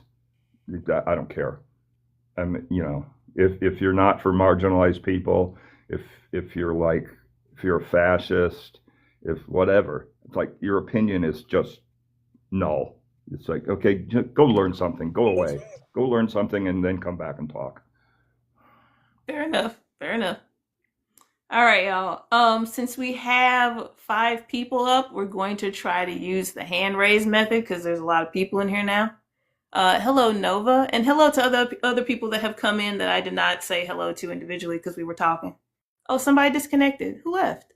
I don't care. If you're not for marginalized people, if if you're like if you're a fascist, if whatever, it's like your opinion is just null. It's like, okay, go learn something, go away, go learn something, and then come back and talk. Fair enough. Fair enough. All right, y'all. Since we have 5 people up, we're going to try to use the hand raise method because there's a lot of people in here now. Hello, Nova, and hello to other people that have come in that I did not say hello to individually because we were talking. Oh, somebody disconnected. Who left?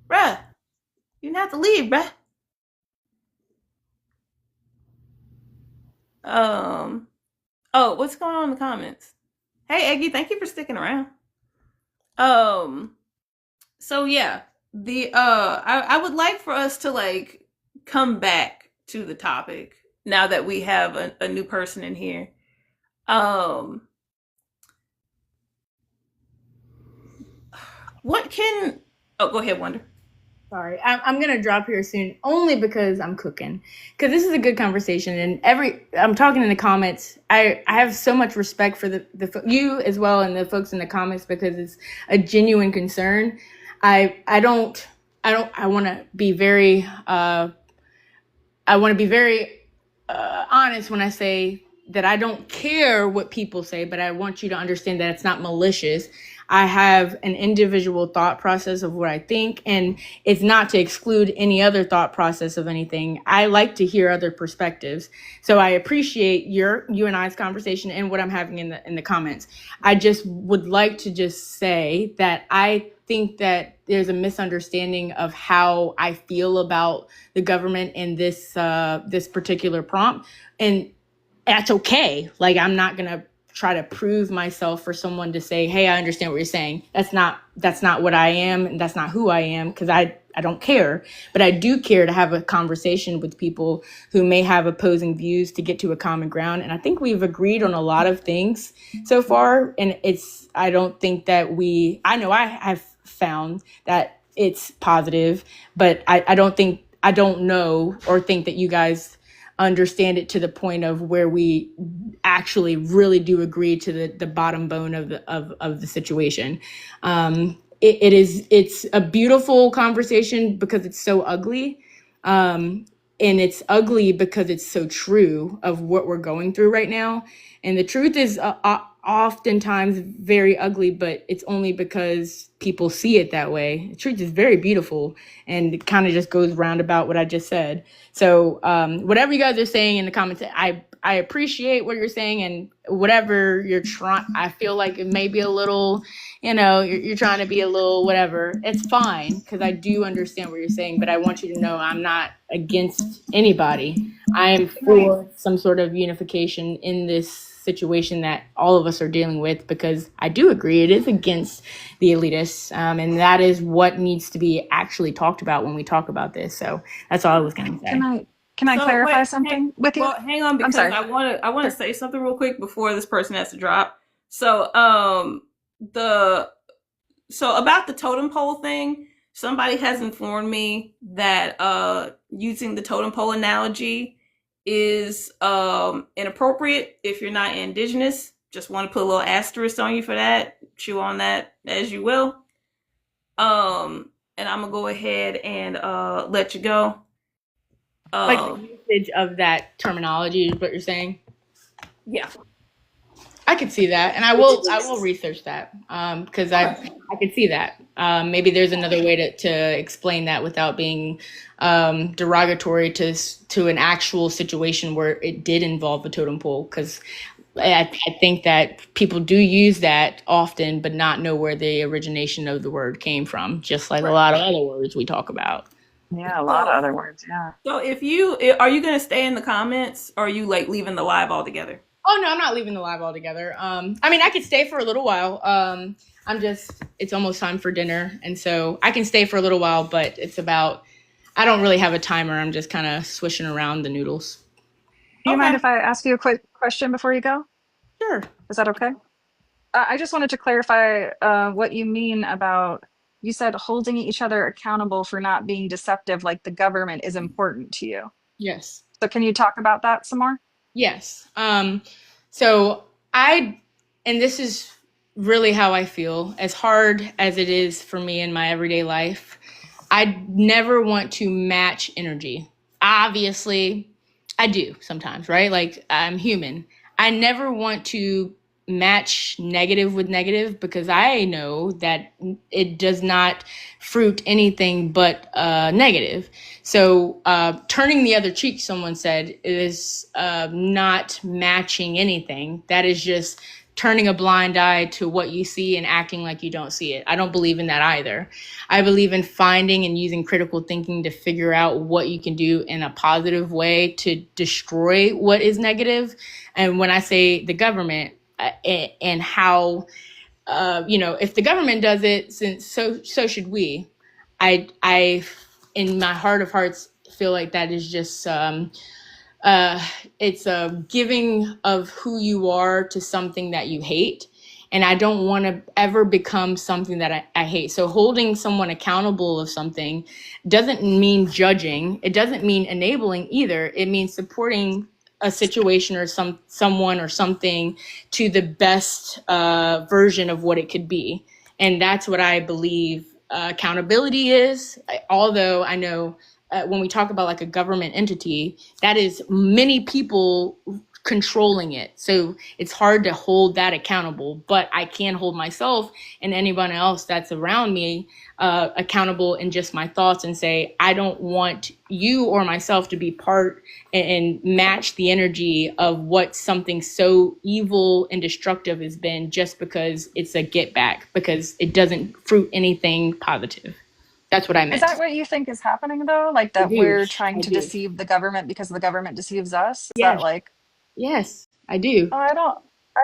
Bruh, you didn't have to leave, bruh. Um. Oh, what's going on in the comments? Hey, Eggy, thank you for sticking around. Um. So yeah, I would like for us to like come back to the topic now that we have a new person in here. Um what can oh go ahead, Wonder. Sorry, I'm gonna drop here soon, only because I'm cooking. Because this is a good conversation, and I'm talking in the comments. I have so much respect for the you as well and the folks in the comments because it's a genuine concern. I want to be very honest when I say that I don't care what people say, but I want you to understand that it's not malicious. I have an individual thought process of what I think, and it's not to exclude any other thought process of anything. I like to hear other perspectives. So I appreciate you and I's conversation and what I'm having in the comments. I just would like to just say that I think that there's a misunderstanding of how I feel about the government in this particular prompt, and that's okay. Like, I'm not gonna try to prove myself for someone to say, hey, I understand what you're saying. That's not what I am, and that's not who I am, because I don't care. But I do care to have a conversation with people who may have opposing views to get to a common ground. And I think we've agreed on a lot of things so far. And I don't think that I know I have found that it's positive, but I don't know or think that you guys understand it to the point of where we actually really do agree to the bottom bone of the situation. It's a beautiful conversation because it's so ugly. And it's ugly because it's so true of what we're going through right now. And the truth is oftentimes very ugly, but it's only because people see it that way. The truth is very beautiful, and it kind of just goes roundabout what I just said. So whatever you guys are saying in the comments, I appreciate what you're saying, and whatever you're trying, I feel like it may be a little, you're trying to be a little whatever. It's fine, because I do understand what you're saying, but I want you to know I'm not against anybody. I am for some sort of unification in this situation that all of us are dealing with, because I do agree it is against the elitists, and that is what needs to be actually talked about when we talk about this. So that's all I was going to say. Can I clarify something with you? Well, hang on, because I want to say something real quick before this person has to drop. So about the totem pole thing, somebody has informed me that using the totem pole analogy is inappropriate if you're not indigenous. Just want to put a little asterisk on you for that. Chew on that as you will. And I'm gonna go ahead and let you go. Like the usage of that terminology is what you're saying? Yeah. I could see that, and I will research that, because I could see that. Maybe there's another way to explain that without being derogatory to an actual situation where it did involve a totem pole, because I think that people do use that often, but not know where the origination of the word came from, just like a lot of other words we talk about. Yeah, a lot of other words, yeah. So are you going to stay in the comments, or are you like leaving the live altogether? Oh, no, I'm not leaving the live altogether. I mean, I could stay for a little while. It's almost time for dinner. And so I can stay for a little while, but I don't really have a timer. I'm just kind of swishing around the noodles. Do you mind if I ask you a quick question before you go? Sure. Is that okay? I just wanted to clarify what you mean about, you said holding each other accountable for not being deceptive, like the government is important to you. Yes. So can you talk about that some more? Yes. And this is really how I feel, as hard as it is for me in my everyday life. I never want to match energy. Obviously, I do sometimes, right? Like, I'm human. I never want to match negative with negative, because I know that it does not fruit anything but negative. So turning the other cheek, someone said, is not matching anything. That is just turning a blind eye to what you see and acting like you don't see it. I don't believe in that either. I believe in finding and using critical thinking to figure out what you can do in a positive way to destroy what is negative. And when I say the government, and how, if the government does it, so should we. I, in my heart of hearts, feel like that is just, it's a giving of who you are to something that you hate. And I don't want to ever become something that I hate. So holding someone accountable of something doesn't mean judging. It doesn't mean enabling either. It means supporting a situation or someone or something to the best version of what it could be. And that's what I believe accountability is. Although I know when we talk about like a government entity, that is many people controlling it. So it's hard to hold that accountable, but I can hold myself and anyone else that's around me accountable in just my thoughts and say, I don't want you or myself to be part and match the energy of what something so evil and destructive has been just because it's a get back, because it doesn't fruit anything positive. That's what I Is meant. that what you think is happening though? Like I that do. we're trying I to do. deceive the government because the government deceives us? Is that Yes. like, Yes, I do. oh, I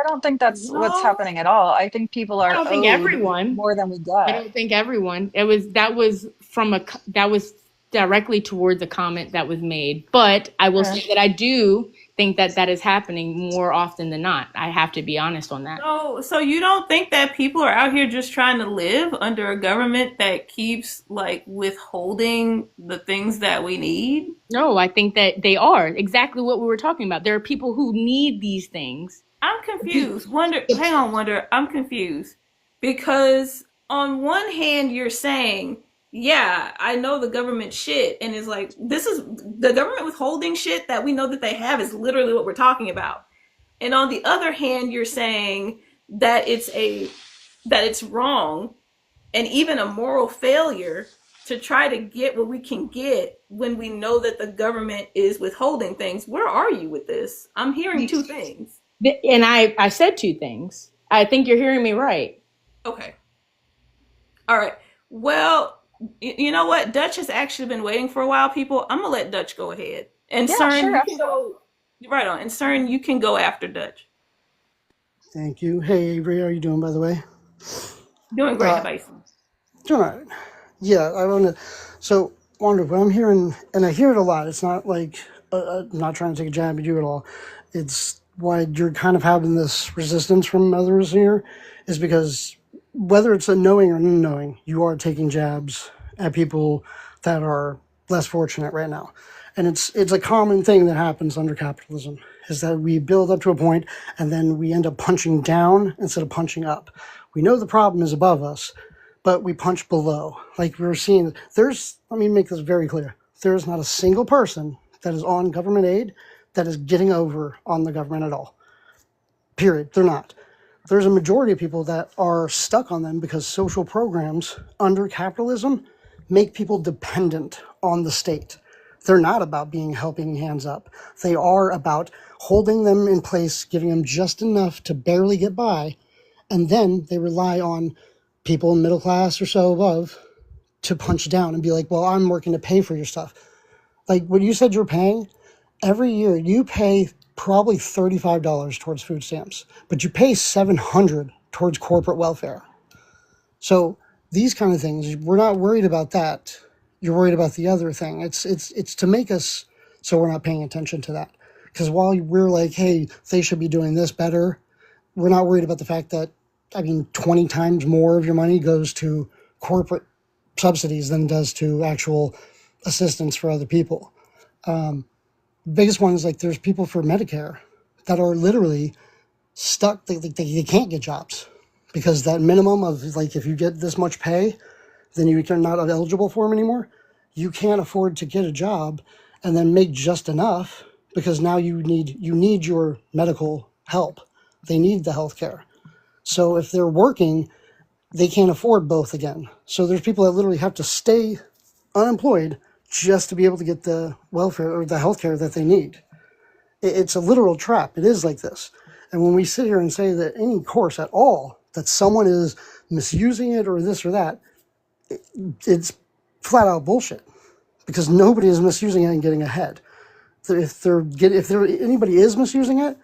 don't think that's what's No, happening at all. I think people I are don't think owed everyone. more than we I get. don't think everyone. That was directly towards a comment that was made. But I will Okay. say that I do think that that is happening more often than not. I have to be honest on that. so you don't think that people are out here just trying to live under a government that keeps like withholding the things that we need? No, I think that they are exactly what we were talking about. There are people who need these things. I'm confused. Wonder, hang on, Wonder. I'm confused because on one hand you're saying, yeah, I know the government shit, and it's like this is the government withholding shit that we know that they have is literally what we're talking about. And on the other hand, you're saying that it's wrong and even a moral failure to try to get what we can get when we know that the government is withholding things. Where are you with this? I'm hearing two things. And I said two things. I think you're hearing me right. Okay. All right. Well, you know what? Dutch has actually been waiting for a while, people. I'm gonna let Dutch go ahead. And Yeah, CERN, sure. you can go right on. And CERN, you can go after Dutch. Thank you. Hey, Avery, how are you doing, by the way? Doing great. How Uh, about you? doing all right. Yeah, I want to. So, Wanda, what I'm hearing, and I hear it a lot. It's not like I'm not trying to take a jab at you at all. It's why you're kind of having this resistance from others here, is because whether it's a knowing or unknowing, you are taking jabs at people that are less fortunate right now, and it's a common thing that happens under capitalism. Is that we build up to a point and then we end up punching down instead of punching up. We know the problem is above us, but we punch below. Like we're seeing, let me make this very clear. There is not a single person that is on government aid that is getting over on the government at all. Period. They're not. There's a majority of people that are stuck on them because social programs under capitalism make people dependent on the state. They're not about being helping hands up. They are about holding them in place, giving them just enough to barely get by, and then they rely on people in middle class or so above to punch down and be like, well, I'm working to pay for your stuff. Like what you said you're paying, every year you pay probably $35 towards food stamps, but you pay $700 towards corporate welfare. So these kind of things, we're not worried about that. You're worried about the other thing. It's to make us so we're not paying attention to that. Because while we're like, hey, they should be doing this better, we're not worried about the fact that, 20 times more of your money goes to corporate subsidies than it does to actual assistance for other people. The biggest one is like there's people for Medicare that are literally stuck. They can't get jobs because that minimum of like if you get this much pay, then you're not eligible for them anymore. You can't afford to get a job and then make just enough because now you need your medical help. They need the health care. So if they're working, they can't afford both again. So there's people that literally have to stay unemployed just to be able to get the welfare or the health care that they need. It's a literal trap. It is like this. And when we sit here and say that any course at all, that someone is misusing it or this or that, it's flat out bullshit because nobody is misusing it and getting ahead. If anybody is misusing it,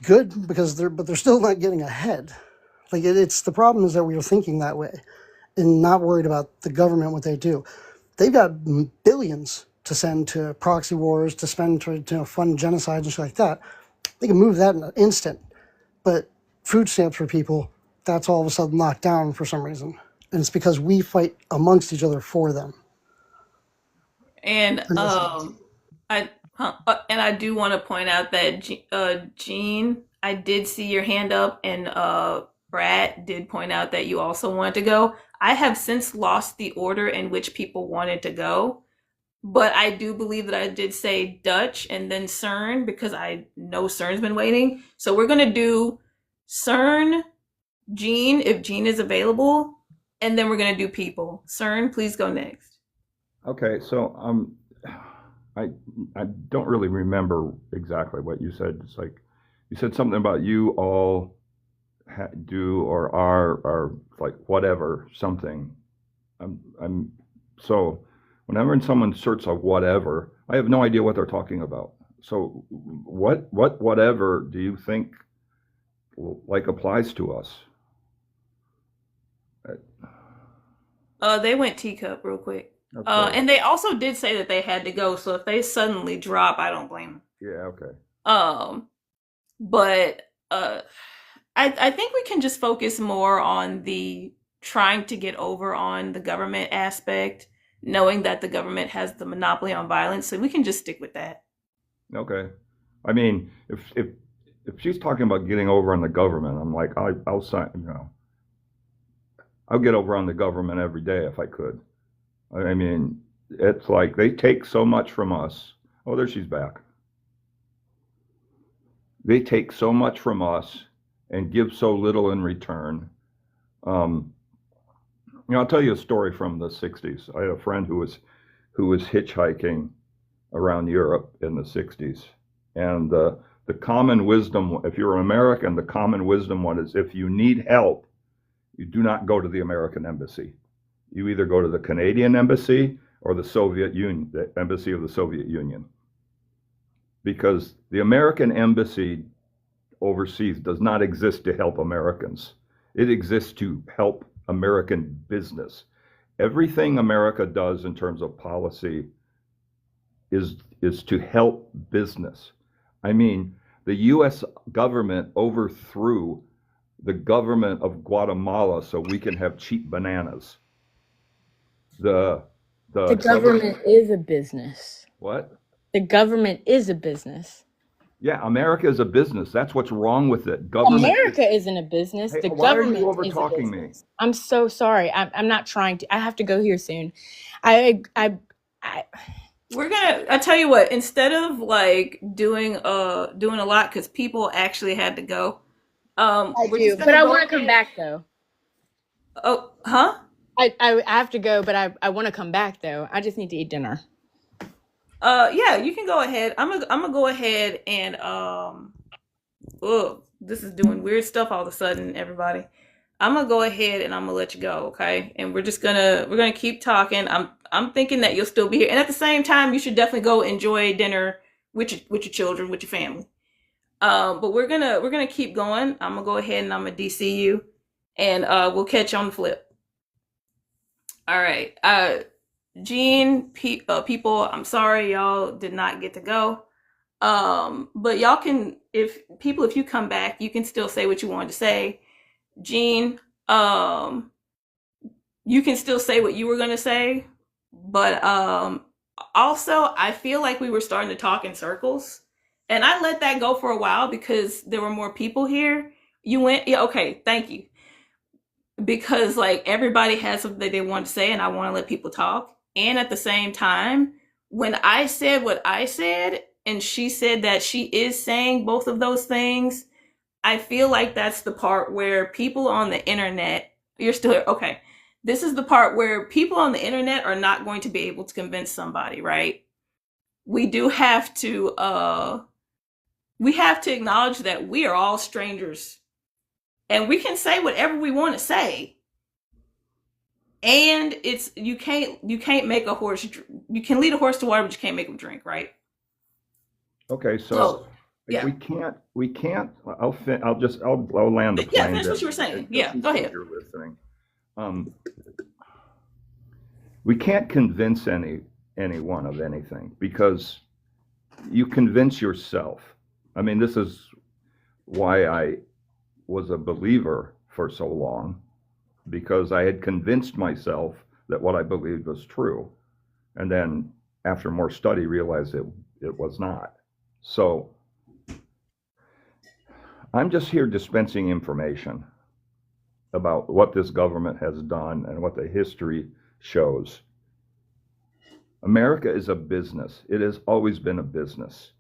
good, because they're still not getting ahead. Like it's the problem is that we are thinking that way and not worried about the government, what they do. They've got billions to send to proxy wars, to spend to fund genocide and shit like that. They can move that in an instant. But food stamps for people, that's all of a sudden locked down for some reason. And it's because we fight amongst each other for them. And And that's it. I do want to point out that Jean, I did see your hand up, and Brad did point out that you also wanted to go. I have since lost the order in which people wanted to go. but I do believe that I did say Dutch and then CERN because I know CERN's been waiting. So we're gonna do CERN, Gene, if Gene is available, and then we're gonna do people. CERN, please go next. Okay, so I I don't really remember exactly what you said. It's like you said something about you all do or are or like whatever something. I'm so whenever someone searches a whatever, I have no idea what they're talking about. So what whatever do you think like applies to us? They went teacup real quick. Okay. And they also did say that they had to go, so if they suddenly drop, I don't blame them. Yeah, okay. But I think we can just focus more on the trying to get over on the government aspect, knowing that the government has the monopoly on violence, so we can just stick with that. Okay. I mean, if she's talking about getting over on the government, I'm like, I'll sign, I'll get over on the government every day if I could. I mean, it's like they take so much from us. Oh, there she's back. They take so much from us and give so little in return. I'll tell you a story from the 60s. I had a friend who was hitchhiking around Europe in the 60s. And the common wisdom, if you're an American, the common wisdom one is if you need help, you do not go to the American embassy. You either go to the Canadian embassy or the Soviet Union, the embassy of the Soviet Union. Because the American embassy overseas does not exist to help Americans. It exists to help American business. Everything America does in terms of policy is to help business. I mean, the US government overthrew the government of Guatemala so we can have cheap bananas. The government is a business. What? The government is a business. Yeah, America is a business. That's what's wrong with it. Government America isn't a business. Hey, the why government are you over is talking a me? business. I'm so sorry. I'm not trying to. I have to go here soon. I tell you what, instead of like doing a lot because people actually had to go. We're just but gonna I go want to come ahead. back though. Oh, huh? I have to go, but I want to come back though. I just need to eat dinner. Yeah, you can go ahead. I'm gonna go ahead and oh, this is doing weird stuff all of a sudden, everybody. I'm gonna go ahead and I'm gonna let you go, okay? And we're gonna keep talking. I'm thinking that you'll still be here, and at the same time, you should definitely go enjoy dinner with your children, with your family. But we're gonna keep going. I'm gonna go ahead and I'm gonna DC you, and we'll catch you on the flip. All right. Gene, people, I'm sorry y'all did not get to go. But y'all can, if you come back, you can still say what you wanted to say. Gene, you can still say what you were gonna say, but also I feel like we were starting to talk in circles, and I let that go for a while because there were more people here. You went, yeah, okay, thank you, because like everybody has something they want to say, and I want to let people talk. And at the same time, when I said what I said, and she said that she is saying both of those things, I feel like that's the part where people on the internet, you're still here, okay. This is the part where people on the internet are not going to be able to convince somebody, right? We do have to acknowledge that we are all strangers, and we can say whatever we want to say. And it's you can't make a horse. You can lead a horse to water, but you can't make him drink, right? Okay, so yeah, we can't. I'll land the plane. Yeah, that's what you were saying. Yeah, go ahead. You're listening. We can't convince anyone of anything because you convince yourself. I mean, this is why I was a believer for so long, because I had convinced myself that what I believed was true. And then after more study, realized it was not. So I'm just here dispensing information about what this government has done and what the history shows. America is a business. It has always been a business.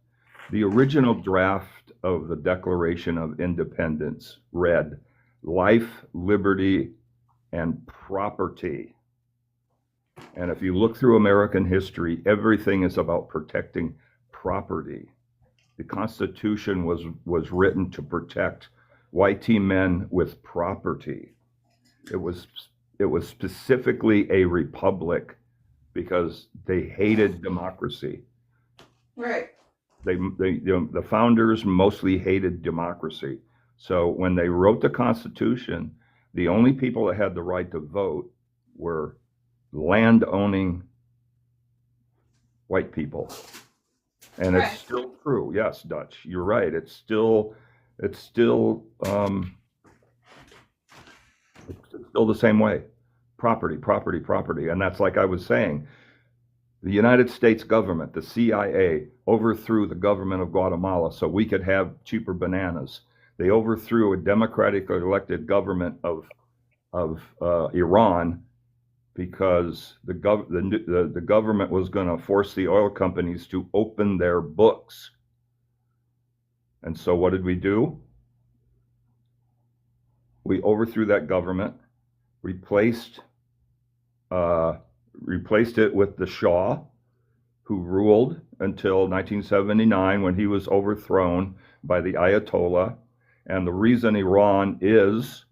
The original draft of the Declaration of Independence read life, liberty, and property. And if you look through American history, everything is about protecting property. The Constitution was written to protect white men with property. It was specifically a republic because they hated democracy. Right. The founders mostly hated democracy. So when they wrote the Constitution, the only people that had the right to vote were land-owning white people. And it's still true. Yes, Dutch, you're right. It's still the same way. Property, property, property. And that's like I was saying, the United States government, the CIA, overthrew the government of Guatemala so we could have cheaper bananas. They overthrew a democratically elected government of Iran because the government was going to force the oil companies to open their books. And so what did we do? We overthrew that government, replaced it with the Shah, who ruled until 1979 when he was overthrown by the Ayatollah. And the reason Iran is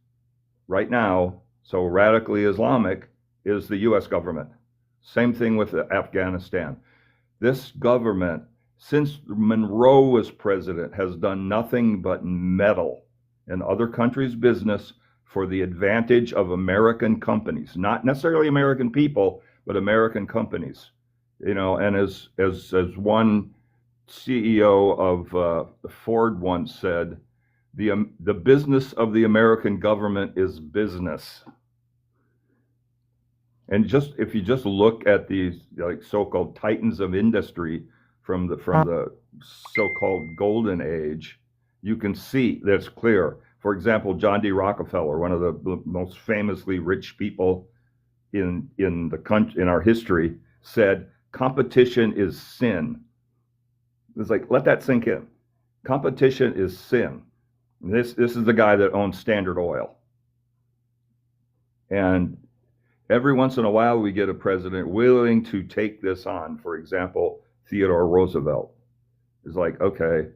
right now so radically Islamic is the US government. Same thing with Afghanistan. This government, since Monroe was president, has done nothing but meddle in other countries' business for the advantage of American companies, not necessarily American people, but American companies. You know, and as one CEO of Ford once said, the business of the American government is business. And if you just look at these like so-called titans of industry from the so-called golden age, you can see that's clear. For example, John D. Rockefeller, one of the most famously rich people in the country, in our history, said competition is sin. It's like, let that sink in. Competition is sin. This is the guy that owns Standard Oil. And every once in a while, we get a president willing to take this on. For example, Theodore Roosevelt is like, okay,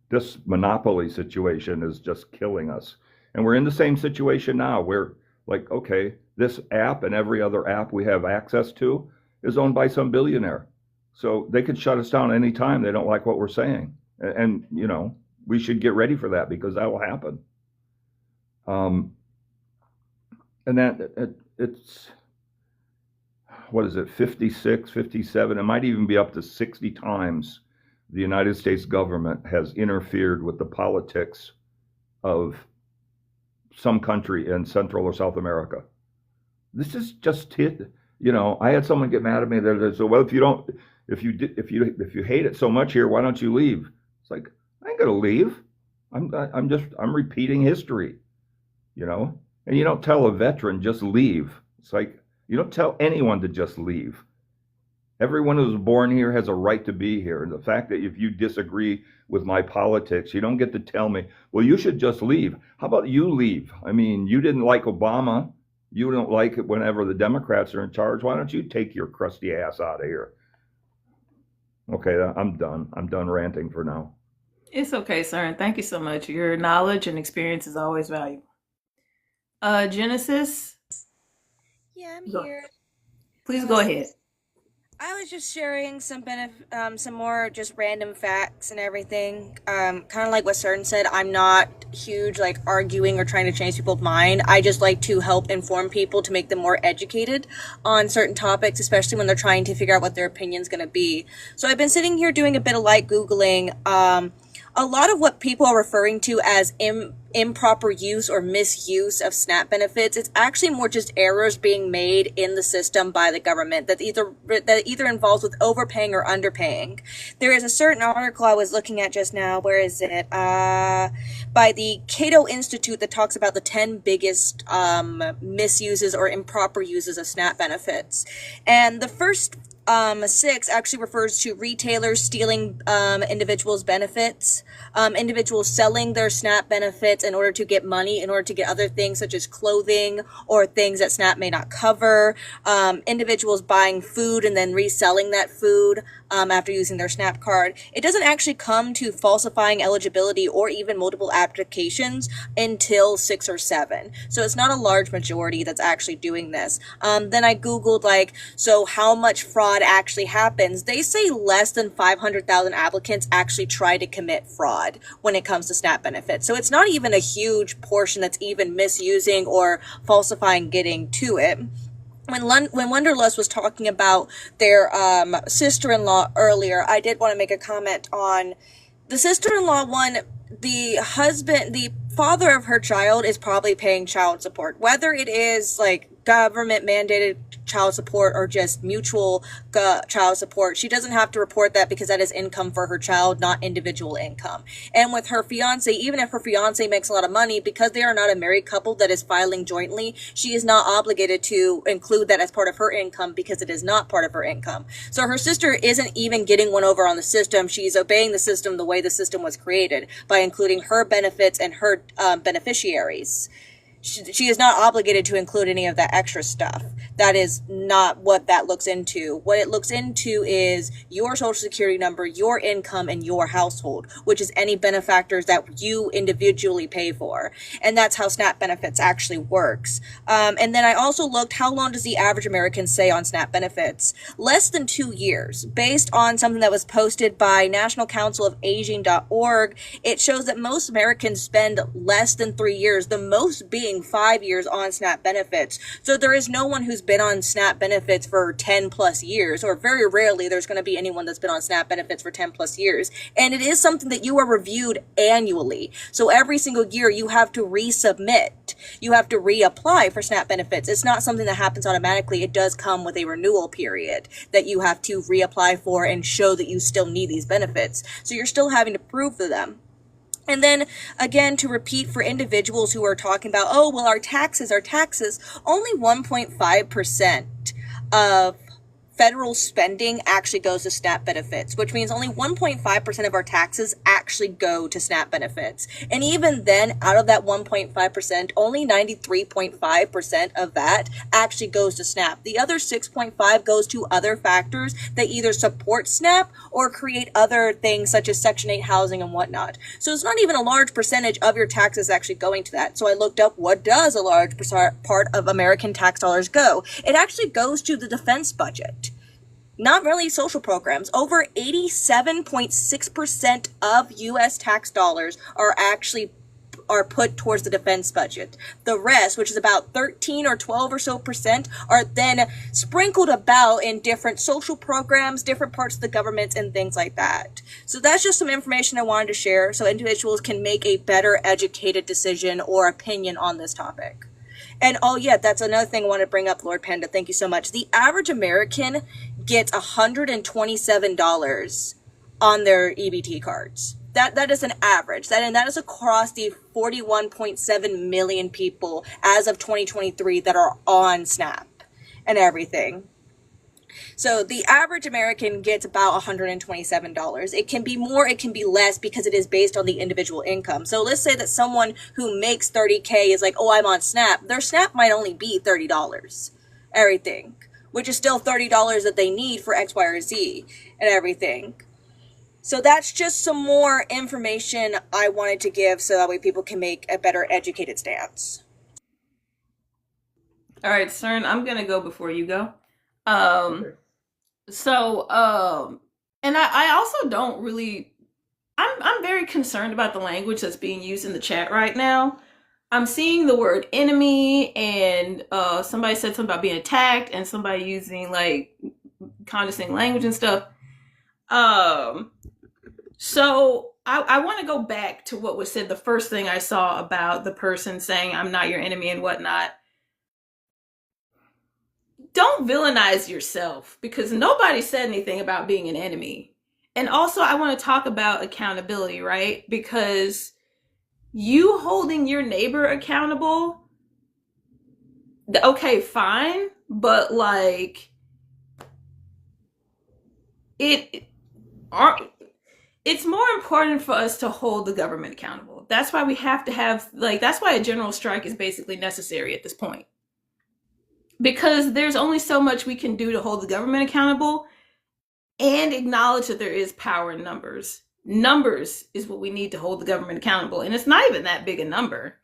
this monopoly situation is just killing us. And we're in the same situation now where, like, okay, this app and every other app we have access to is owned by some billionaire. So they could shut us down anytime they don't like what we're saying. And you know, we should get ready for that because that will happen. And that it's, what is it, 56, 57, it might even be up to 60 times the United States government has interfered with the politics of some country in Central or South America. This is just it. You know, I had someone get mad at me that said, well, if you hate it so much here, why don't you leave? It's like, I ain't gonna leave. I'm repeating history, you know? And you don't tell a veteran just leave. It's like, you don't tell anyone to just leave. Everyone who's born here has a right to be here. And the fact that if you disagree with my politics, you don't get to tell me, well, you should just leave. How about you leave? I mean, you didn't like Obama. You don't like it whenever the Democrats are in charge. Why don't you take your crusty ass out of here? Okay, I'm done. I'm done ranting for now. It's okay, sir. And thank you so much. Your knowledge and experience is always valuable. Genesis? Yeah, I'm here. Please go ahead. I was just sharing some more just random facts and everything. Kind of like what CERN said, I'm not huge like arguing or trying to change people's mind. I just like to help inform people to make them more educated on certain topics, especially when they're trying to figure out what their opinion's going to be. So I've been sitting here doing a bit of light Googling. A lot of what people are referring to as improper use or misuse of SNAP benefits. It's actually more just errors being made in the system by the government that either involves with overpaying or underpaying. There is a certain article I was looking at just now. Where is it? By the Cato Institute that talks about the 10 biggest misuses or improper uses of SNAP benefits. And the first 6 actually refers to retailers stealing individuals' benefits, individuals selling their SNAP benefits in order to get money, in order to get other things such as clothing or things that SNAP may not cover, individuals buying food and then reselling that food after using their SNAP card. It doesn't actually come to falsifying eligibility or even multiple applications until 6 or 7. So it's not a large majority that's actually doing this. Then I Googled, so how much fraud actually happens. They say less than 500,000 applicants actually try to commit fraud when it comes to SNAP benefits. So it's not even a huge portion that's even misusing or falsifying getting to it. When Wonderlust was talking about their sister-in-law earlier, I did want to make a comment on the sister-in-law one. The father of her child is probably paying child support, whether it is government mandated child support or just mutual child support. She doesn't have to report that because that is income for her child, not individual income. And with her fiance, even if her fiance makes a lot of money, because they are not a married couple that is filing jointly, she is not obligated to include that as part of her income because it is not part of her income. So her sister isn't even getting one over on the system. She's obeying the system the way the system was created by including her benefits and her beneficiaries. She is not obligated to include any of that extra stuff. That is not what that looks into. What it looks into is your social security number, your income, and your household, which is any benefactors that you individually pay for. And that's how SNAP benefits actually works. And then I also looked, how long does the average American stay on SNAP benefits? Less than 2 years. Based on something that was posted by National Council of Aging.org, it shows that most Americans spend less than 3 years, the most being 5 years on SNAP benefits. So there is no one who's been on SNAP benefits for 10 plus years, or very rarely there's going to be anyone that's been on SNAP benefits for 10 plus years. And it is something that you are reviewed annually. So every single year you have to resubmit. You have to reapply for SNAP benefits. It's not something that happens automatically. It does come with a renewal period that you have to reapply for and show that you still need these benefits. So you're still having to prove to them. And then, again, to repeat for individuals who are talking about, oh, well, our taxes, only 1.5% of federal spending actually goes to SNAP benefits, which means only 1.5% of our taxes actually go to SNAP benefits. And even then, out of that 1.5%, only 93.5% of that actually goes to SNAP. The other 6.5 goes to other factors that either support SNAP or create other things such as Section 8 housing and whatnot. So it's not even a large percentage of your taxes actually going to that. So I looked up, what does a large part of American tax dollars go? It actually goes to the defense budget. Not really social programs. Over 87.6% of U.S. tax dollars are put towards the defense budget. The rest, which is about 13 or 12 or so percent, are then sprinkled about in different social programs, different parts of the government, and things like that. So that's just some information I wanted to share so individuals can make a better educated decision or opinion on this topic. And oh yeah, that's another thing I want to bring up, Lord Panda. Thank you so much. The average American gets $127 on their EBT cards. That is an average. That is across the 41.7 million people as of 2023 that are on SNAP and everything. So the average American gets about $127. It can be more, it can be less because it is based on the individual income. So let's say that someone who makes 30K is like, oh, I'm on SNAP. Their SNAP might only be $30, everything, which is still $30 that they need for X, Y, or Z and everything. So that's just some more information I wanted to give so that way people can make a better educated stance. All right, CERN, I'm going to go before you go. Okay. So, and I also don't really, I'm very concerned about the language that's being used in the chat right now. I'm seeing the word enemy, and somebody said something about being attacked, and somebody using condescending language and stuff. So I want to go back to what was said the first thing I saw about the person saying, I'm not your enemy and whatnot. Don't villainize yourself because nobody said anything about being an enemy. And also, I want to talk about accountability, right? Because you holding your neighbor accountable, okay, fine, but like it it's more important for us to hold the government accountable. That's why we have to have, like, that's why a general strike is basically necessary at this point. Because there's only so much we can do to hold the government accountable and acknowledge that there is power in numbers. Numbers is what we need to hold the government accountable. And it's not even that big a number.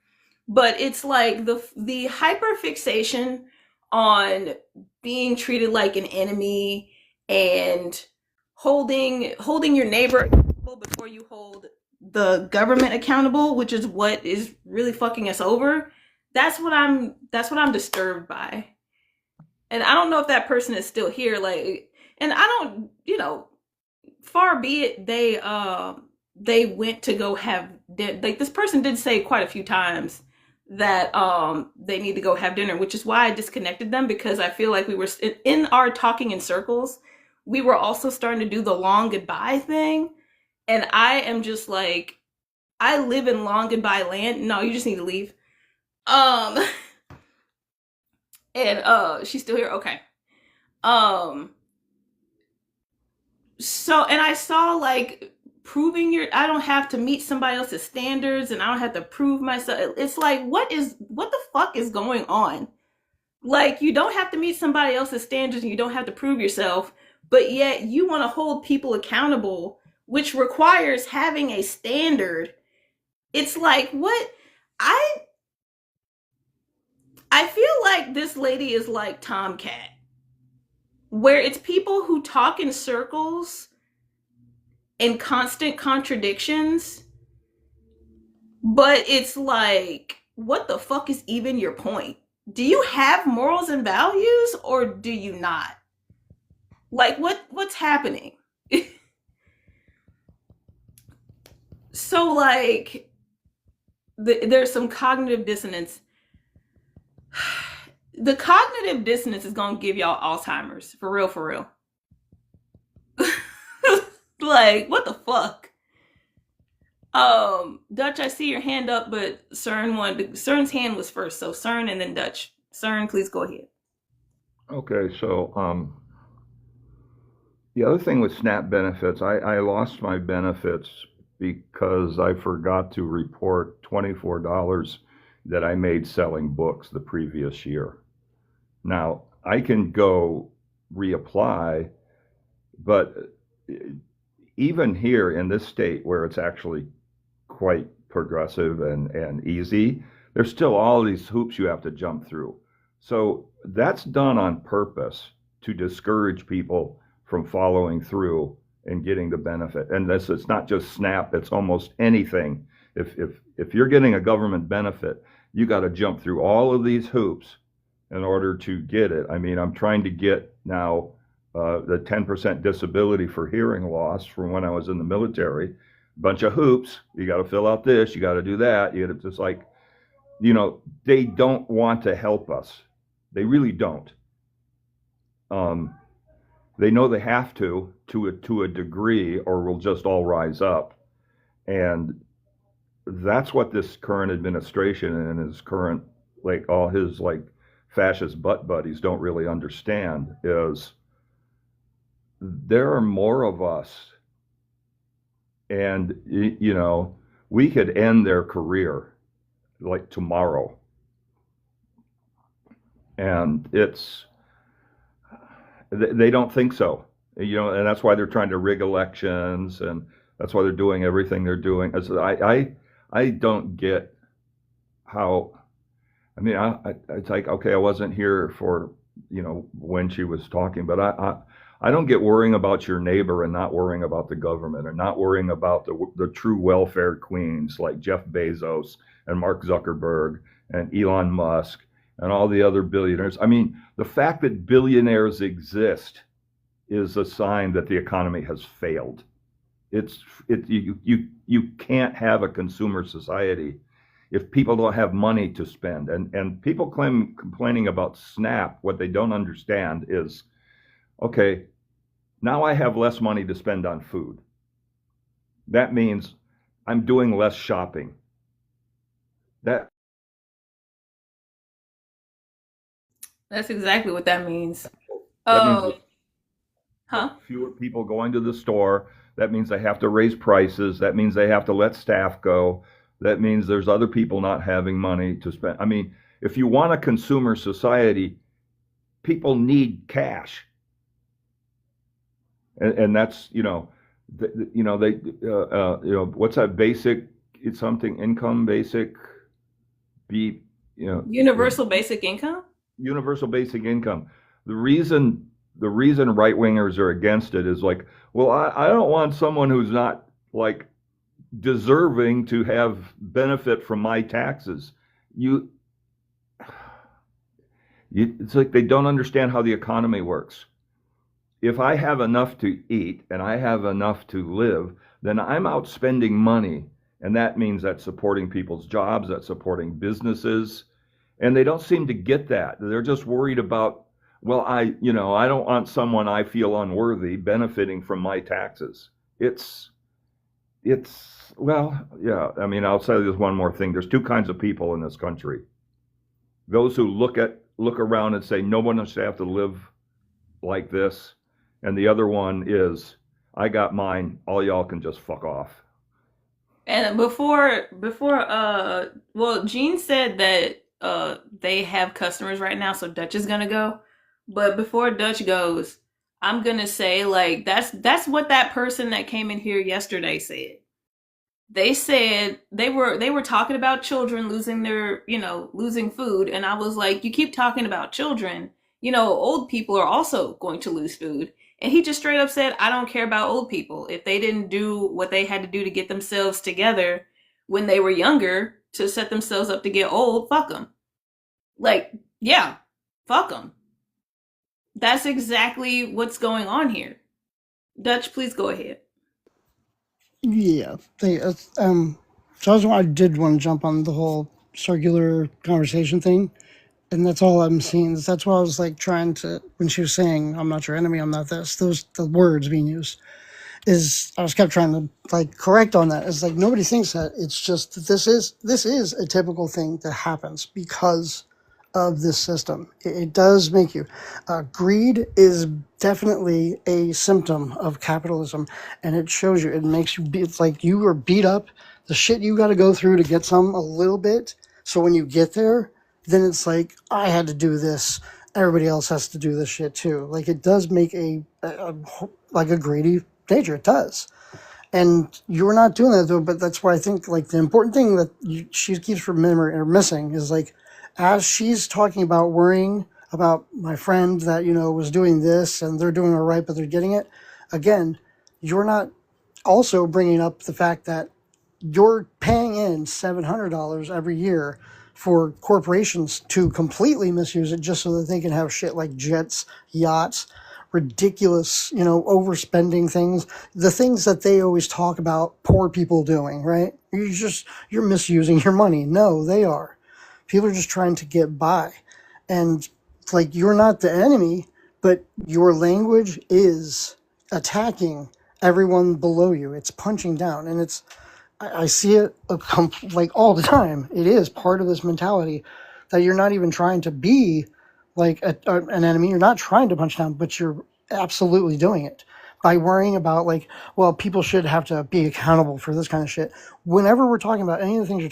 But it's like the hyperfixation on being treated like an enemy and holding your neighbor accountable before you hold the government accountable, which is what is really fucking us over. That's what I'm disturbed by. And I don't know if that person is still here, like, and I don't, far be it they went to go have like, this person did say quite a few times that they need to go have dinner, which is why I disconnected them, because I feel like we were in our talking in circles. We were also starting to do the long goodbye thing, and I am just like, I live in long goodbye land. No, you just need to leave. And she's still here. Okay. So, and I saw like proving I don't have to meet somebody else's standards and I don't have to prove myself. It's like, what the fuck is going on? Like, you don't have to meet somebody else's standards and you don't have to prove yourself, but yet you want to hold people accountable, which requires having a standard. It's like, what? I feel like this lady is like Tomcat, where it's people who talk in circles and constant contradictions, but it's like, what the fuck is even your point? Do you have morals and values or do you not? Like, what's happening? So like, there's some cognitive dissonance. The cognitive dissonance is gonna give y'all Alzheimer's, for real, for real. Like, what the fuck? Dutch, I see your hand up, but CERN's hand was first, so CERN and then Dutch. CERN, please go ahead. Okay, so the other thing with SNAP benefits, I lost my benefits because I forgot to report $24 that I made selling books the previous year. Now, I can go reapply, but even here in this state where it's actually quite progressive and easy, there's still all these hoops you have to jump through. So that's done on purpose to discourage people from following through and getting the benefit. And it's not just SNAP, it's almost anything. If you're getting a government benefit, you got to jump through all of these hoops in order to get it. I mean, I'm trying to get now the 10% disability for hearing loss from when I was in the military. Bunch of hoops. You got to fill out this, you got to do that. You got to just like, they don't want to help us. They really don't. They know they have to a degree, or we'll just all rise up. And that's what this current administration and his current, like, all his like fascist butt buddies don't really understand is there are more of us, and we could end their career like tomorrow. And they don't think so, and that's why they're trying to rig elections, and that's why they're doing everything they're doing. I don't get how. I mean, it's like, okay, I wasn't here for when she was talking, but I don't get worrying about your neighbor and not worrying about the government, and not worrying about the true welfare queens like Jeff Bezos and Mark Zuckerberg and Elon Musk and all the other billionaires. I mean, the fact that billionaires exist is a sign that the economy has failed. You can't have a consumer society if people don't have money to spend. And people complaining about SNAP, what they don't understand is, okay, now I have less money to spend on food. That means I'm doing less shopping. That That's exactly what that means. that means Huh? fewer people going to the store. That means they have to raise prices. That means they have to let staff go. That means there's other people not having money to spend. I mean, if you want a consumer society, people need cash, and that's they what's that basic? It's something income basic, be Universal basic income? universal basic income. The reason right wingers are against it is like, well, I don't want someone who's not like deserving to have benefit from my taxes. It's like they don't understand how the economy works. If I have enough to eat and I have enough to live, then I'm out spending money. And that means that's supporting people's jobs, that's supporting businesses. And they don't seem to get that. They're just worried about, well, I don't want someone I feel unworthy benefiting from my taxes. It's, well, yeah. I mean, I'll say this one more thing. There's two kinds of people in this country. Those who look around and say, no one should have to live like this. And the other one is, I got mine, all y'all can just fuck off. And before, well, Gene said that they have customers right now, so Dutch is gonna go. But before Dutch goes, I'm gonna say like that's what that person that came in here yesterday said. They said they were talking about children losing their, losing food, and I was like, you keep talking about children, old people are also going to lose food. And he just straight up said, I don't care about old people. If they didn't do what they had to do to get themselves together when they were younger to set themselves up to get old, fuck them. Like, yeah, fuck them. That's exactly what's going on here. Dutch, please go ahead. Yeah. So I did want to jump on the whole circular conversation thing. And that's all I'm seeing. That's why I was like trying to, when she was saying, I'm not your enemy, I'm not this, the words being used, is I was kept trying to like correct on that. It's like nobody thinks that. It's just that this is a typical thing that happens because of this system. It does make you. Greed is definitely a symptom of capitalism, and it shows you. It makes you. It's like you are beat up. The shit you got to go through to get some a little bit. So when you get there, then it's like I had to do this. Everybody else has to do this shit too. Like it does make like a greedy nature. It does. And you're not doing that though, but that's why I think like the important thing that she keeps remembering or missing is like, as she's talking about worrying about my friend that, was doing this and they're doing all right, but they're getting it. Again, you're not also bringing up the fact that you're paying in $700 every year for corporations to completely misuse it just so that they can have shit like jets, yachts, ridiculous, overspending things, the things that they always talk about poor people doing, right? You're misusing your money. No, they are. People are just trying to get by. And like, you're not the enemy, but your language is attacking everyone below you. It's punching down, and I see it like all the time. It is part of this mentality that you're not even trying to be like an enemy. You're not trying to punch down, but you're absolutely doing it by worrying about like, well, people should have to be accountable for this kind of shit. Whenever we're talking about any of the things you're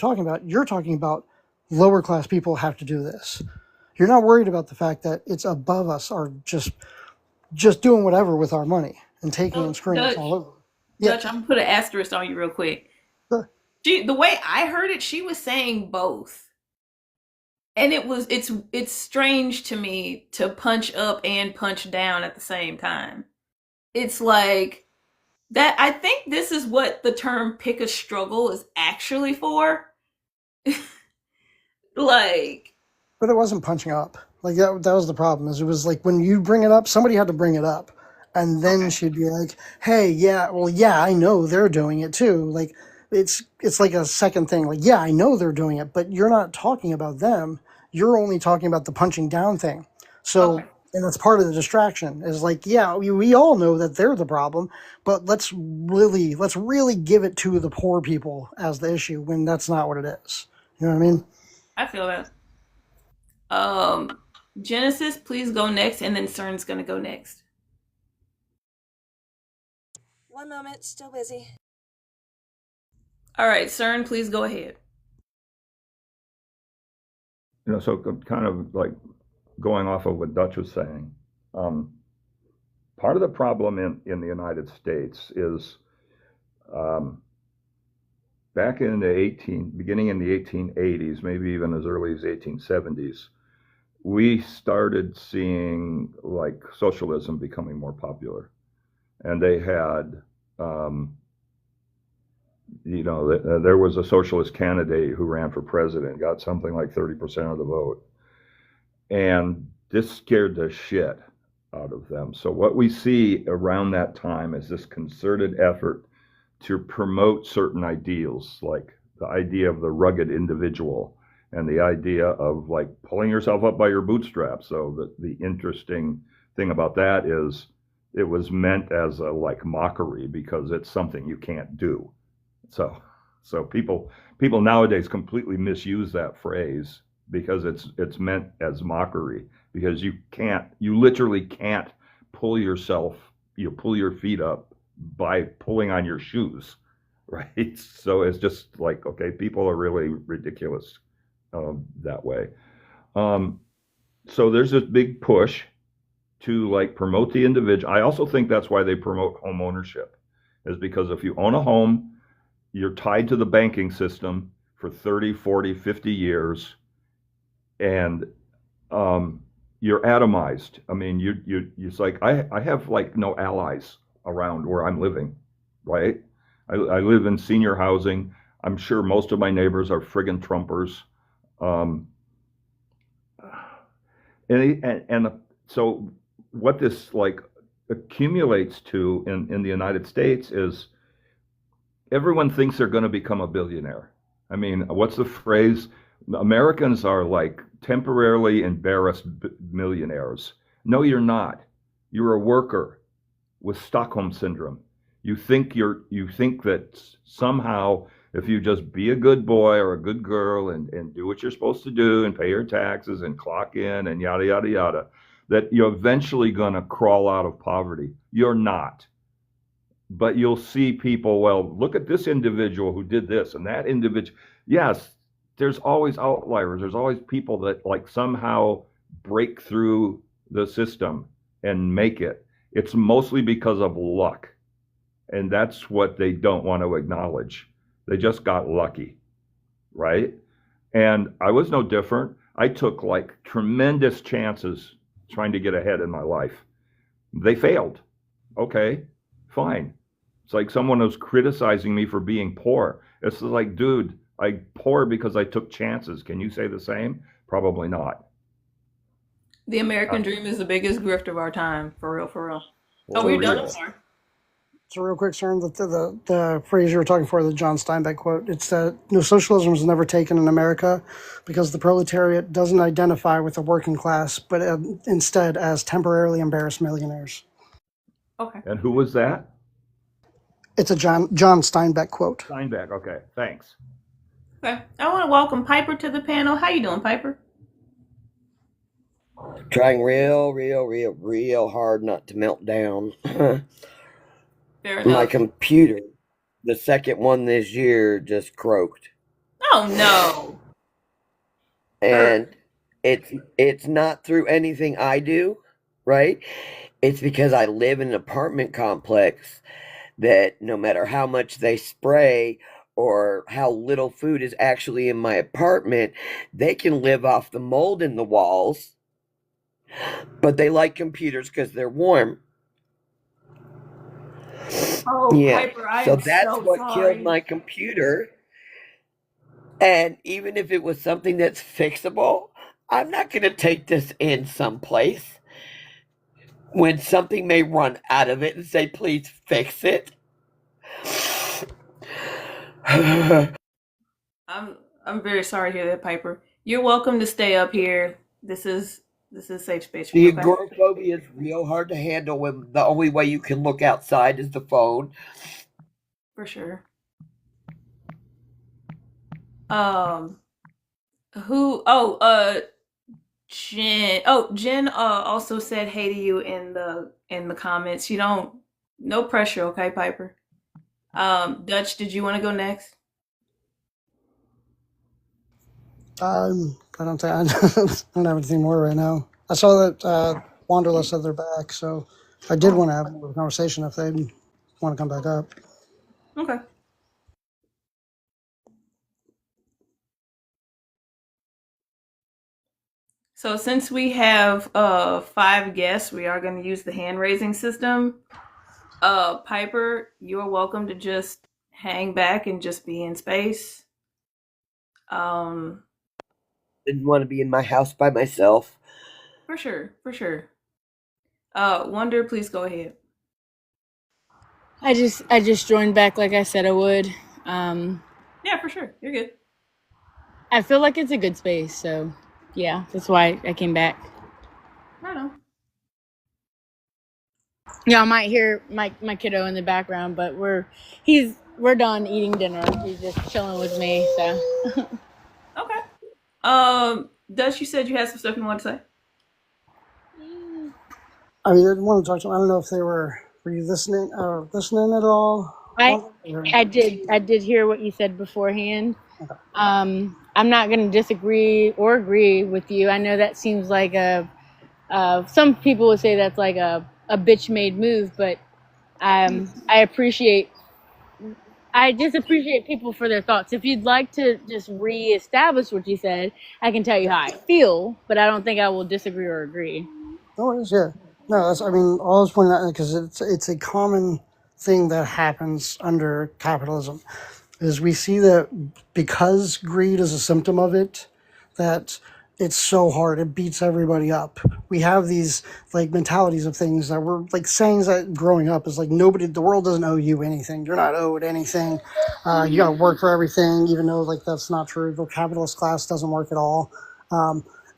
talking about lower class people have to do this. You're not worried about the fact that it's above us or just doing whatever with our money and taking and screwing us all over. Dutch, I'm gonna put an asterisk on you real quick. Sure. The way I heard it, she was saying both. And it's strange to me to punch up and punch down at the same time. It's like that. I think this is what the term pick a struggle is actually for. Like, but it wasn't punching up. Like that was the problem. Is it was like when you bring it up, somebody had to bring it up, And then Okay. she'd be like, "Hey, yeah, well, yeah, I know they're doing it too." Like it's like a second thing. Like, yeah, I know they're doing it, but you're not talking about them. You're only talking about the punching down thing. Okay. So, and that's part of the distraction. Is like, yeah, we all know that they're the problem, but let's really give it to the poor people as the issue when that's not what it is. You know what I mean? I feel that. Um, Genesis, please go next, and then CERN's gonna go next. One moment, still busy. All right, CERN, please go ahead. So kind of like going off of what Dutch was saying, part of the problem in the United States is um, back in beginning in the 1880s, maybe even as early as 1870s, we started seeing like socialism becoming more popular. And they had, there was a socialist candidate who ran for president, got something like 30% of the vote. And this scared the shit out of them. So what we see around that time is this concerted effort to promote certain ideals, like the idea of the rugged individual and the idea of like pulling yourself up by your bootstraps. So the interesting thing about that is it was meant as a like mockery because it's something you can't do. So people nowadays completely misuse that phrase because it's meant as mockery because you literally can't pull your feet up by pulling on your shoes, right? So it's just like, okay, people are really ridiculous that way. So there's this big push to like promote the individual. I also think that's why they promote home ownership, is because if you own a home, you're tied to the banking system for 30, 40, 50 years, and you're atomized. I mean, it's like I have like no allies around where I'm living, right? I live in senior housing. I'm sure most of my neighbors are friggin' Trumpers. Um, and so what this like accumulates to in the United States is everyone thinks they're going to become a billionaire. I mean, what's the phrase? Americans are like temporarily embarrassed millionaires. No, you're not. You're a worker with Stockholm syndrome. You think that somehow if you just be a good boy or a good girl and do what you're supposed to do and pay your taxes and clock in and yada yada yada, that you're eventually going to crawl out of poverty. You're not. But you'll see people, well, look at this individual who did this and that individual. Yes, there's always outliers. There's always people that like somehow break through the system and make it. It's mostly because of luck. And that's what they don't want to acknowledge. They just got lucky, right? And I was no different. I took like tremendous chances trying to get ahead in my life. They failed. Okay, fine. It's like someone was criticizing me for being poor. It's like, dude, I'm poor because I took chances. Can you say the same? Probably not. The American dream is the biggest grift of our time, for real, for real. Oh, For we're done. real. I'm sorry. So real quick, Søren, the phrase you were talking for, the John Steinbeck quote, it's that socialism was never taken in America because the proletariat doesn't identify with the working class, but instead as temporarily embarrassed millionaires. Okay. And who was that? It's a John Steinbeck quote. Steinbeck. Okay, thanks. Okay. I want to welcome Piper to the panel. How you doing, Piper? Trying real hard not to melt down. Fair My enough. computer, the second one this year, just croaked. Oh no. And it's not through anything I do, right? It's because I live in an apartment complex that no matter how much they spray or how little food is actually in my apartment, they can live off the mold in the walls. But they like computers because they're warm. Oh, Yeah. Piper, I So am that's so what killed sorry. my computer. And even if it was something that's fixable, I'm not going to take this in someplace. when something may run out of it and say, please fix it. I'm very sorry to hear that, Piper. You're welcome to stay up here. This is safe space for The you, okay? agoraphobia is real hard to handle when the only way you can look outside is the phone. For sure. Um who Jen also said hey to you in the comments. You don't, no pressure, okay, Piper? Dutch, did you want to go next? I don't think I don't have anything more right now. I saw that Wanderlust said they're back, so I did want to have more of a conversation if they want to come back up. Okay. So since we have 5 guests, we are going to use the hand raising system. Piper, you're welcome to just hang back and just be in space. Didn't want to be in my house by myself. For sure, for sure. Wonder, please go ahead. I just joined back like I said I would. Yeah, for sure. You're good. I feel like it's a good space, so yeah, that's why I came back. I know. Yeah, I might hear my kiddo in the background, but we're done eating dinner. He's just chilling with me, so. Okay. Dutch, you said you had some stuff you wanted to say. I mean, I want to talk to them. I don't know if they were you listening at all? I did hear what you said beforehand. Okay. I'm not going to disagree or agree with you. I know that seems like some people would say that's like a bitch made move, but I just appreciate people for their thoughts. If you'd like to just reestablish what you said, I can tell you how I feel, but I don't think I will disagree or agree. No worries, yeah. No, that's, I mean, all I was pointing out, because it's a common thing that happens under capitalism, is we see that because greed is a symptom of it, that it's so hard, it beats everybody up. We have these like mentalities of things that were like sayings that growing up is like the world doesn't owe you anything. You're not owed anything. You got to work for everything, even though like that's not true. The capitalist class doesn't work at all.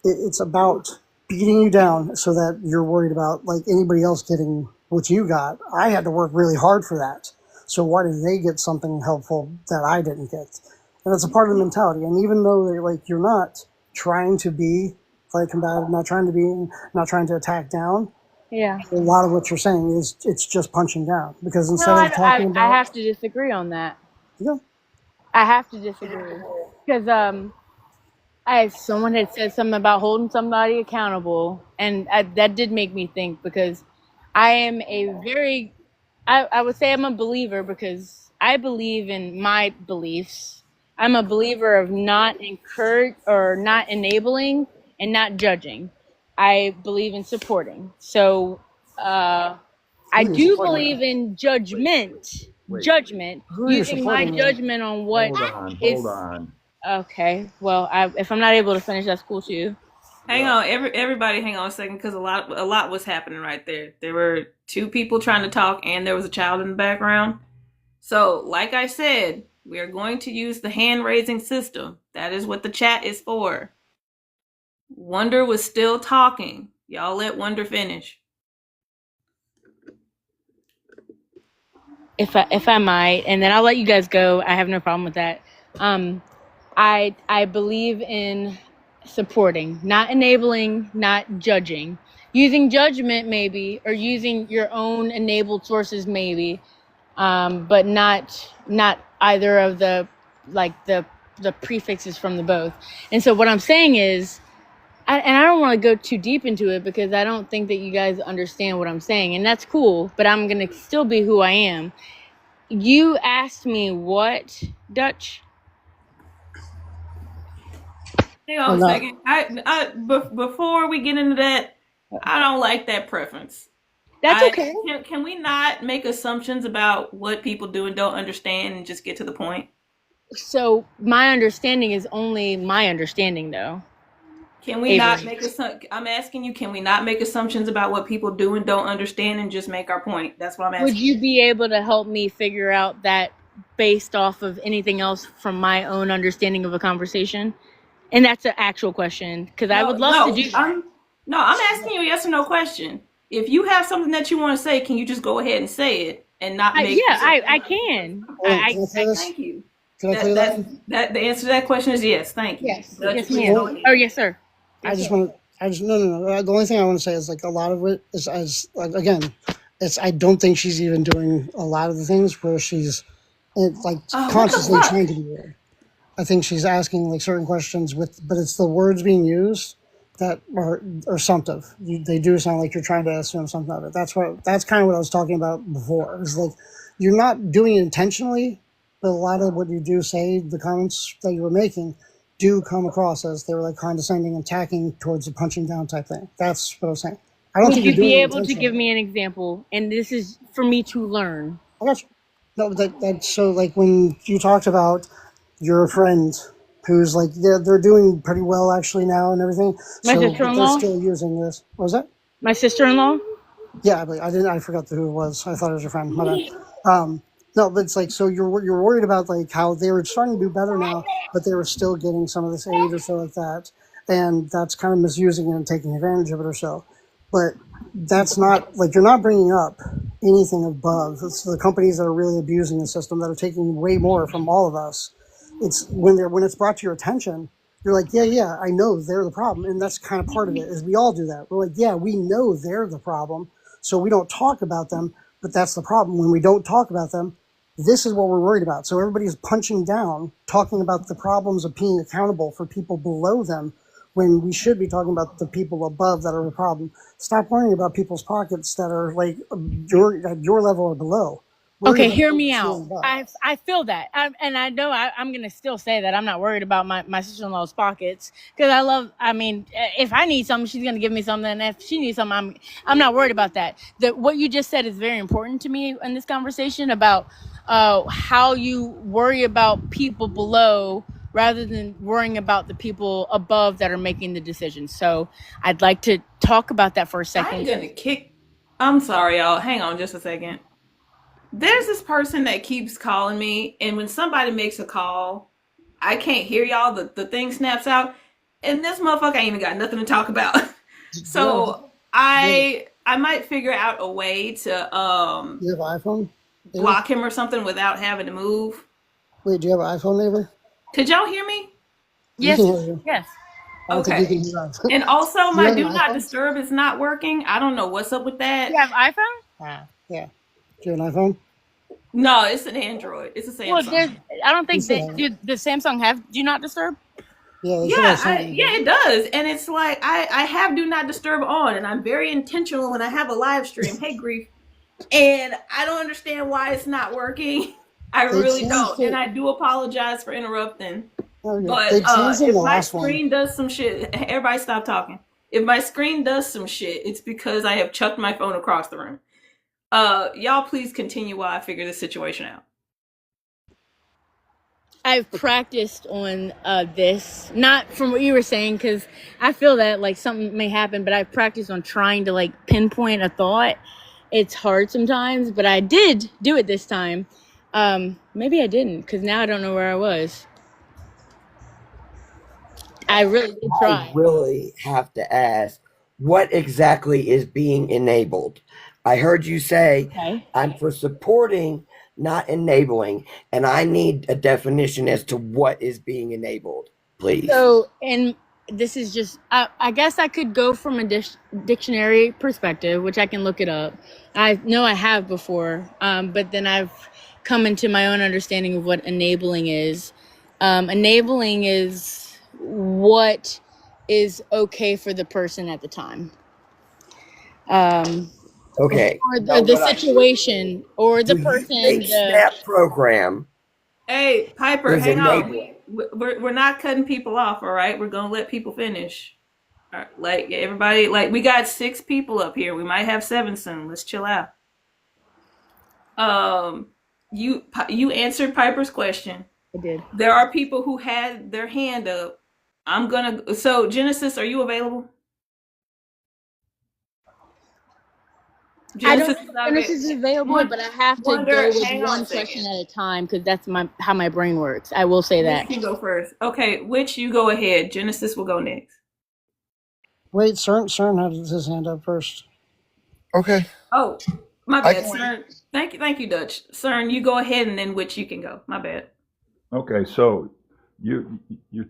It's about beating you down so that you're worried about like anybody else getting what you got. I had to work really hard for that. So why did they get something helpful that I didn't get? And that's a part of the mentality. And even though they're like, you're not trying to be like combative, not trying to attack down. Yeah. A lot of what you're saying is it's just punching down, because instead No, of talking I about, have to disagree on that. yeah, I have to disagree because someone had said something about holding somebody accountable, and that did make me think, because I am I would say I'm a believer because I believe in my beliefs. I'm a believer of not enabling and not judging. I believe in supporting. So I do believe in judgment. Judgment. who are you Using my supporting? judgment on what Hold on. Okay. Well, if I'm not able to finish, that's cool too. Hang on, everybody, hang on a second, because a lot was happening right there. There were 2 people trying to talk, and there was a child in the background. So, like I said, we are going to use the hand raising system. That is what the chat is for. Wonder was still talking. Y'all let Wonder finish. If I might, and then I'll let you guys go. I have no problem with that. I believe in supporting, not enabling, not judging. Using judgment maybe, or using your own enabled sources maybe, but not either of the prefixes from the both. And so what I'm saying is, and I don't want to go too deep into it because I don't think that you guys understand what I'm saying, and that's cool, but I'm going to still be who I am. You asked me what, Dutch? Hang on a second. Before we get into that, I don't like that preference. That's okay. Can we not make assumptions about what people do and don't understand and just get to the point? So my understanding is only my understanding, though. Can we not Avery. make I'm asking you, can we not make assumptions about what people do and don't understand and just make our point? That's what I'm Would asking. you be able to help me figure out that based off of anything else from my own understanding of a conversation? And that's an actual question because I No, would love to no, do that. I'm asking you a yes or no question. If you have something that you want to say, can you just go ahead and say it and not make Yeah, yourself? I can. Hold on, can I say this? Thank you. Can I clear that one? That the answer to that question is yes. Thank you. Yes, Judge, yes, please ma'am. go Well, ahead. Oh, yes, sir. I Yes, just sir. want to. I just no. The only thing I want to say is like a lot of it is as like again, it's I don't think she's even doing a lot of the things where she's like What the consciously fuck? trying to be weird. I think she's asking like certain questions but it's the words being used that are assumptive. They do sound like you're trying to assume something of it. That's kind of what I was talking about before. It's like you're not doing it intentionally, but a lot of what you do say, the comments that you were making, do come across as they were like condescending and tacking towards a punching down type thing. That's what I was saying. I don't Would think you're you be doing it able to give intentionally. me an example? And this is for me to learn. I got you. No, that's so like when you talked about your friend who's like they're doing pretty well actually now and everything. My So but they're sister-in-law. still using this. What was that? My sister-in-law. Yeah, but I didn't. I forgot who it was. I thought it was your friend. My bad. No, but it's like so you're worried about like how they were starting to do better now, but they were still getting some of this aid or so like that, and that's kind of misusing it and taking advantage of it or so. But that's not like you're not bringing up anything above. It's the companies that are really abusing the system that are taking way more from all of us. It's when it's brought to your attention, you're like, yeah, I know they're the problem, and that's kind of part of it. Is we all do that. We're like, yeah, we know they're the problem, so we don't talk about them. But that's the problem. When we don't talk about them, this is what we're worried about. So everybody's punching down, talking about the problems of being accountable for people below them, when we should be talking about the people above that are the problem. Stop worrying about people's pockets that are like at your level or below. Worry Okay, about hear what me you're out. feeling above. I feel that, and I know I'm gonna still say that I'm not worried about my sister-in-law's pockets because I love. I mean, if I need something, she's gonna give me something. And if she needs something, I'm not worried about that. What you just said is very important to me in this conversation about how you worry about people below rather than worrying about the people above that are making the decisions. So I'd like to talk about that for a I'm second. gonna kick. I'm sorry, y'all. Hang on just a second. There's this person that keeps calling me, and when somebody makes a call, I can't hear y'all. The thing snaps out, and this motherfucker ain't even got nothing to talk about. Do So you I might figure out a way to have an iPhone, Avery? block him or something without having to move. Wait, do you have an iPhone, Avery? Could y'all hear me? We can Yes, hear you. yes. I don't think you Okay. can hear us. And also, Do you my have an do not iPhone? disturb is not working. I don't know what's up with You that. have iPhone? Yeah. Do you have an iPhone? No, it's an Android. It's a Well, Samsung. I don't You think should that have it. the Samsung have Do Not Disturb. Yeah, they should Yeah, have something. yeah, it does. And it's like I have do not disturb on, and I'm very intentional when I have a live stream. Hey, grief. And I don't understand why it's not working. I They really changed don't. And it. I do apologize for interrupting. Oh, yeah. But They changed it in if the my last one. screen does some shit, everybody stop talking. If my screen does some shit, it's because I have chucked my phone across the room. Y'all please continue while I figure this situation out. I've practiced on this, not from what you were saying, because I feel that like something may happen, but I've practiced on trying to like pinpoint a thought. It's hard sometimes, but I did do it this time. Maybe I didn't, because now I don't know where I was. I really did I try. really have to ask, what exactly is being enabled? I heard you say, Okay. I'm for supporting, not enabling, and I need a definition as to what is being enabled, please. So, and this is just, I guess I could go from a dictionary perspective, which I can look it up. I know I have before, but then I've come into my own understanding of what enabling is. Enabling is what is okay for the person at the time. Okay. Or Now, the what I situation, or the do you person, think SNAP program Hey, Piper, is hang on. enabling? We're not cutting people off, all right? We're gonna let people finish. All right, like everybody, like we got 6 people up here. We might have 7 soon. Let's chill out. You answered Piper's question. I did. There are people who had their hand up So Genesis, are you available? I don't Genesis know is if not Genesis is available, One, but I have to Wonder, go with hang on a one question second. at a time because that's how my brain works. I will say Which that. can go first? Okay, which you go ahead. Genesis will go next. Wait, CERN had his hand up first. Okay. Oh, my I bad, can wait. CERN. Thank you, Dutch. CERN, you go ahead, and then which you can go. My bad. Okay, so you're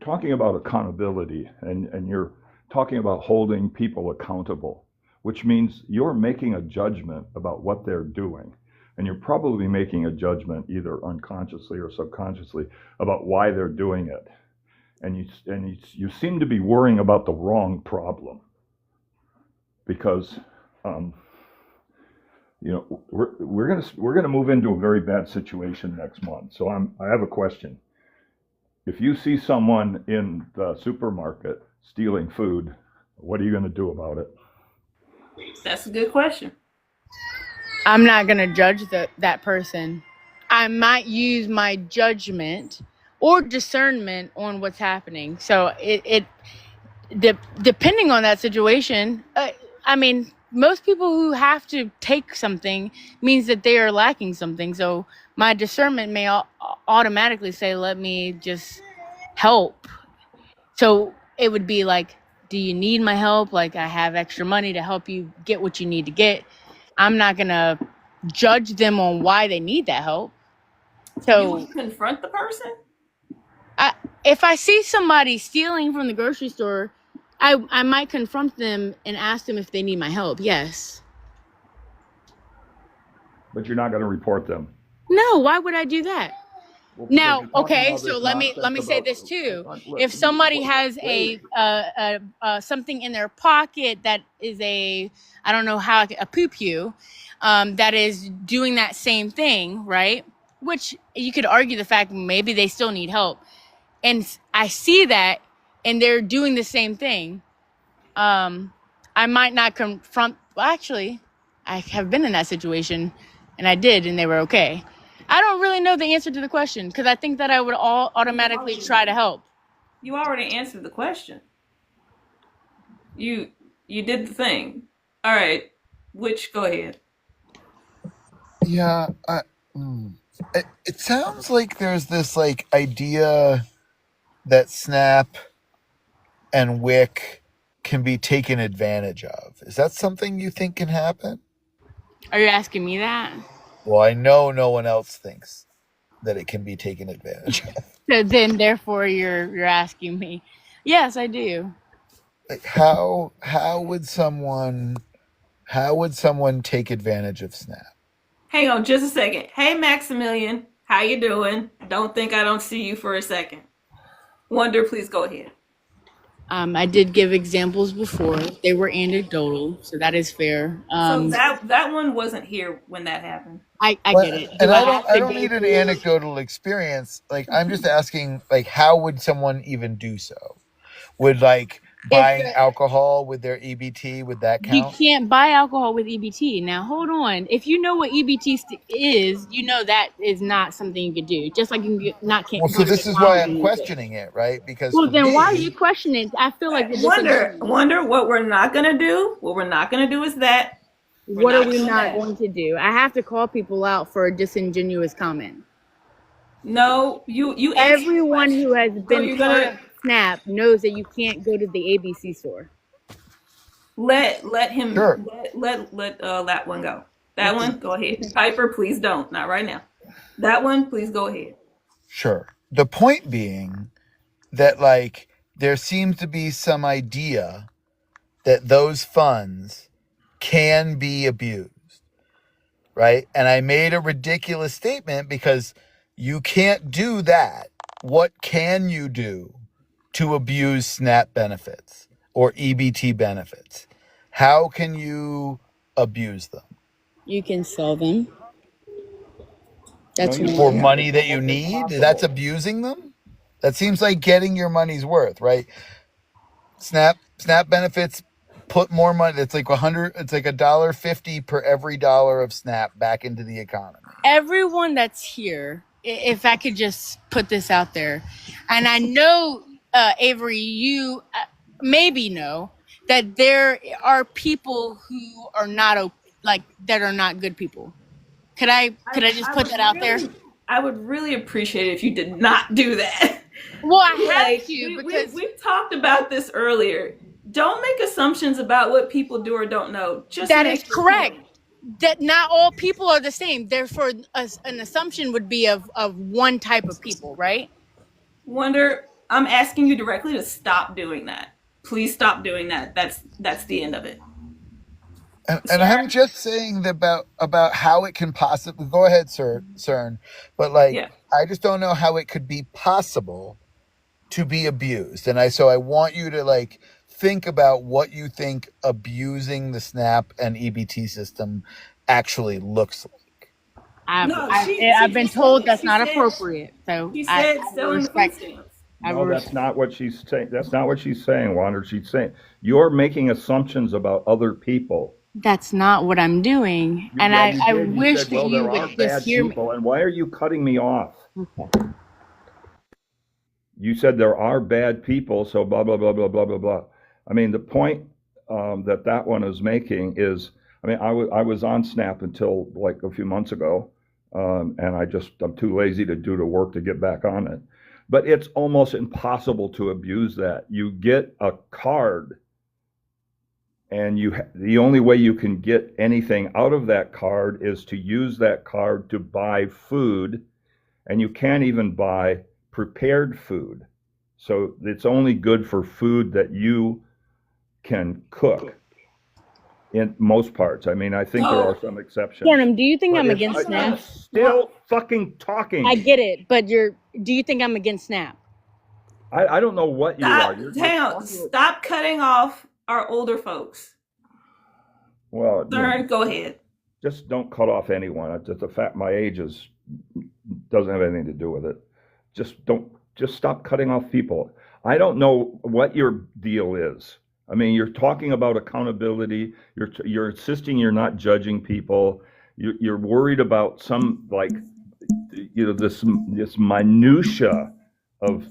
talking about accountability, and you're talking about holding people accountable, which means you're making a judgment about what they're doing. And you're probably making a judgment either unconsciously or subconsciously about why they're doing it. And you seem to be worrying about the wrong problem because we're gonna move into a very bad situation next month. So I have a question. If you see someone in the supermarket stealing food, what are you going to do about it? That's a good question. I'm not going to judge that person. I might use my judgment or discernment on what's happening. So depending on that situation, I mean, most people who have to take something means that they are lacking something. So my discernment may automatically say, let me just help. So it would be like, do you need my help? Like, I have extra money to help you get what you need to get. I'm not going to judge them on why they need that help. You So would confront the person? if I see somebody stealing from the grocery store, I might confront them and ask them if they need my help. Yes. But you're not going to report them. No, why would I do that? Well, Now, okay, so let me say about, this too. If somebody has something in their pocket that is I don't know how, a poo-poo, that is doing that same thing, right? Which you could argue the fact maybe they still need help. And I see that and they're doing the same thing. I might not confront, well, actually, I have been in that situation and I did, and they were okay. I don't really know the answer to the question because I think that I would automatically try to help. You already answered the question. You did the thing. All right. Which go ahead. Yeah. It sounds like there's this like idea that Snap and Wick can be taken advantage of. Is that something you think can happen? Are you asking me that? Well, I know no one else thinks that it can be taken advantage of. So then, therefore, you're asking me. Yes, I do. Like how would someone take advantage of Snap? Hang on just a second. Hey, Maximilian. How you doing? Don't think I don't see you for a second. Wonder, please go ahead. I did give examples before. They were anecdotal, so that is fair. So that one wasn't here when that happened. I get it. And Do I I have to don't go need an through? anecdotal experience. Like I'm just asking, like, how would someone even do so? Would like buying alcohol with their EBT, would that You count? can't buy alcohol with EBT. Now, hold on. If you know what EBT is, you know that is not something you could do. Just like you can't Well, so buy this is why McDonald's I'm and use it. questioning it, right? Because Well, for then why are you me, questioning? I feel like you're Wonder disingenuous. what we're not gonna do. What we're not gonna do is that. We're What are not we doing not that. going to do? I have to call people out for a disingenuous comment. No, you answered the Everyone question. who has So been you're part of gonna Snap knows that you can't go to the ABC store. let him sure. let that one go. That one, go ahead. Piper, please don't. Not right now. That one, please go ahead. Sure. The point being that like there seems to be some idea that those funds can be abused, right? And I made a ridiculous statement because you can't do that. What can you do to abuse SNAP benefits or EBT benefits? How can you abuse them? You can sell them. That's For one. money that you need? That's abusing them? That seems like getting your money's worth, right? Snap benefits put more money. It's like it's like $1.50 per every dollar of Snap back into the economy. Everyone that's here, if I could just put this out there, and I know Avery, you maybe know that there are people who are not like that are not good people. Could I just put that out there? I would really appreciate it if you did not do that. Well, I have Like, to because we've talked about this earlier. Don't make assumptions about what people do or don't know. Just that make is your correct. point. That not all people are the same. Therefore, an assumption would be of one type of people, right? Wonder, I'm asking you directly to stop doing that. Please stop doing that. That's the end of it. And I'm just saying about how it can possibly go ahead, sir, CERN, but like Yeah. I just don't know how it could be possible to be abused. And I want you to like think about what you think abusing the SNAP and EBT system actually looks like. I've been told that's not appropriate. So She said selling the food stamps. No, that's not what she's saying. That's not what she's saying, Wander. She's saying you're making assumptions about other people. That's not what I'm doing. And I wish that you would just hear me. And why are you cutting me off? Okay. You said there are bad people, so blah, blah, blah, blah, blah, blah, blah. I mean, the point that one is making is, I mean, I was on Snap until like a few months ago, and I'm too lazy to do the work to get back on it. But it's almost impossible to abuse that. You get a card, and the only way you can get anything out of that card is to use that card to buy food, and you can't even buy prepared food. So it's only good for food that you can cook in most parts. I mean, I think there are some exceptions. Burnham, do you think I'm against SNAP? I'm still fucking talking. I get it, but do you think I'm against SNAP? I don't know what you are. Stop cutting off our older folks. Well, CERN, go ahead. Just don't cut off anyone. It's just the fact my age doesn't have anything to do with it. Just stop cutting off people. I don't know what your deal is. I mean, you're talking about accountability. You're insisting you're not judging people. You're worried about some this minutia of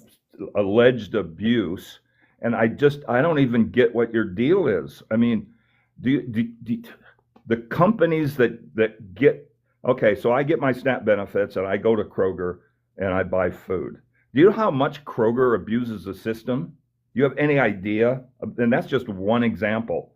alleged abuse, and I don't even get what your deal is. I mean, the companies that get okay, so I get my SNAP benefits and I go to Kroger and I buy food. Do you know how much Kroger abuses the system? Do you have any idea? And that's just one example.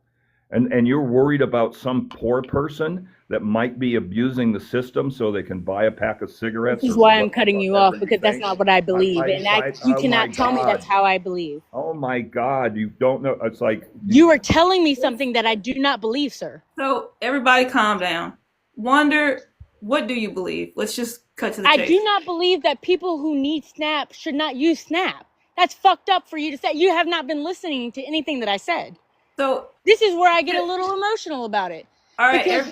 And you're worried about some poor person that might be abusing the system so they can buy a pack of cigarettes. This is why I'm cutting you off, because that's not what I believe. You cannot tell me that's how I believe. Oh my God, you don't know. It's like you are telling me something that I do not believe, sir. So everybody calm down. Wonder, what do you believe? Let's just cut to the chase. I do not believe that people who need SNAP should not use SNAP. That's fucked up for you to say. You have not been listening to anything that I said. So this is where I get a little emotional about it. All right,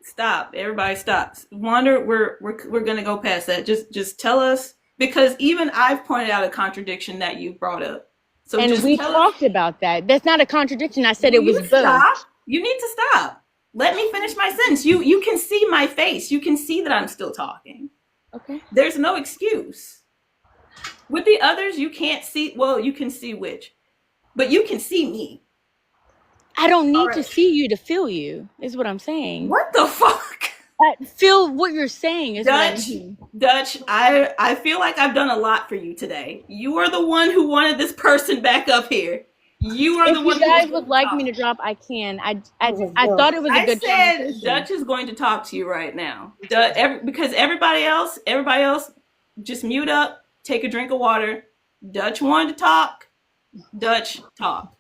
stop. Everybody stops. Wonder, we're gonna go past that. Just tell us, because even I've pointed out a contradiction that you brought up. So and we talked about that. That's not a contradiction. I said it was both. You need to stop. Let me finish my sentence. You can see my face. You can see that I'm still talking. Okay. There's no excuse. With the others, you can't see. Well, you can see which, but you can see me. I don't need to see you to feel you, is what I'm saying. What the fuck? Feel what you're saying is Dutch, I feel like I've done a lot for you today. You are the one who wanted this person back up here. You are the one. If you guys would like me to drop, I can. I thought it was a good conversation. Dutch is going to talk to you right now. Because everybody else, just mute up, take a drink of water. Dutch wanted to talk. Dutch, talk.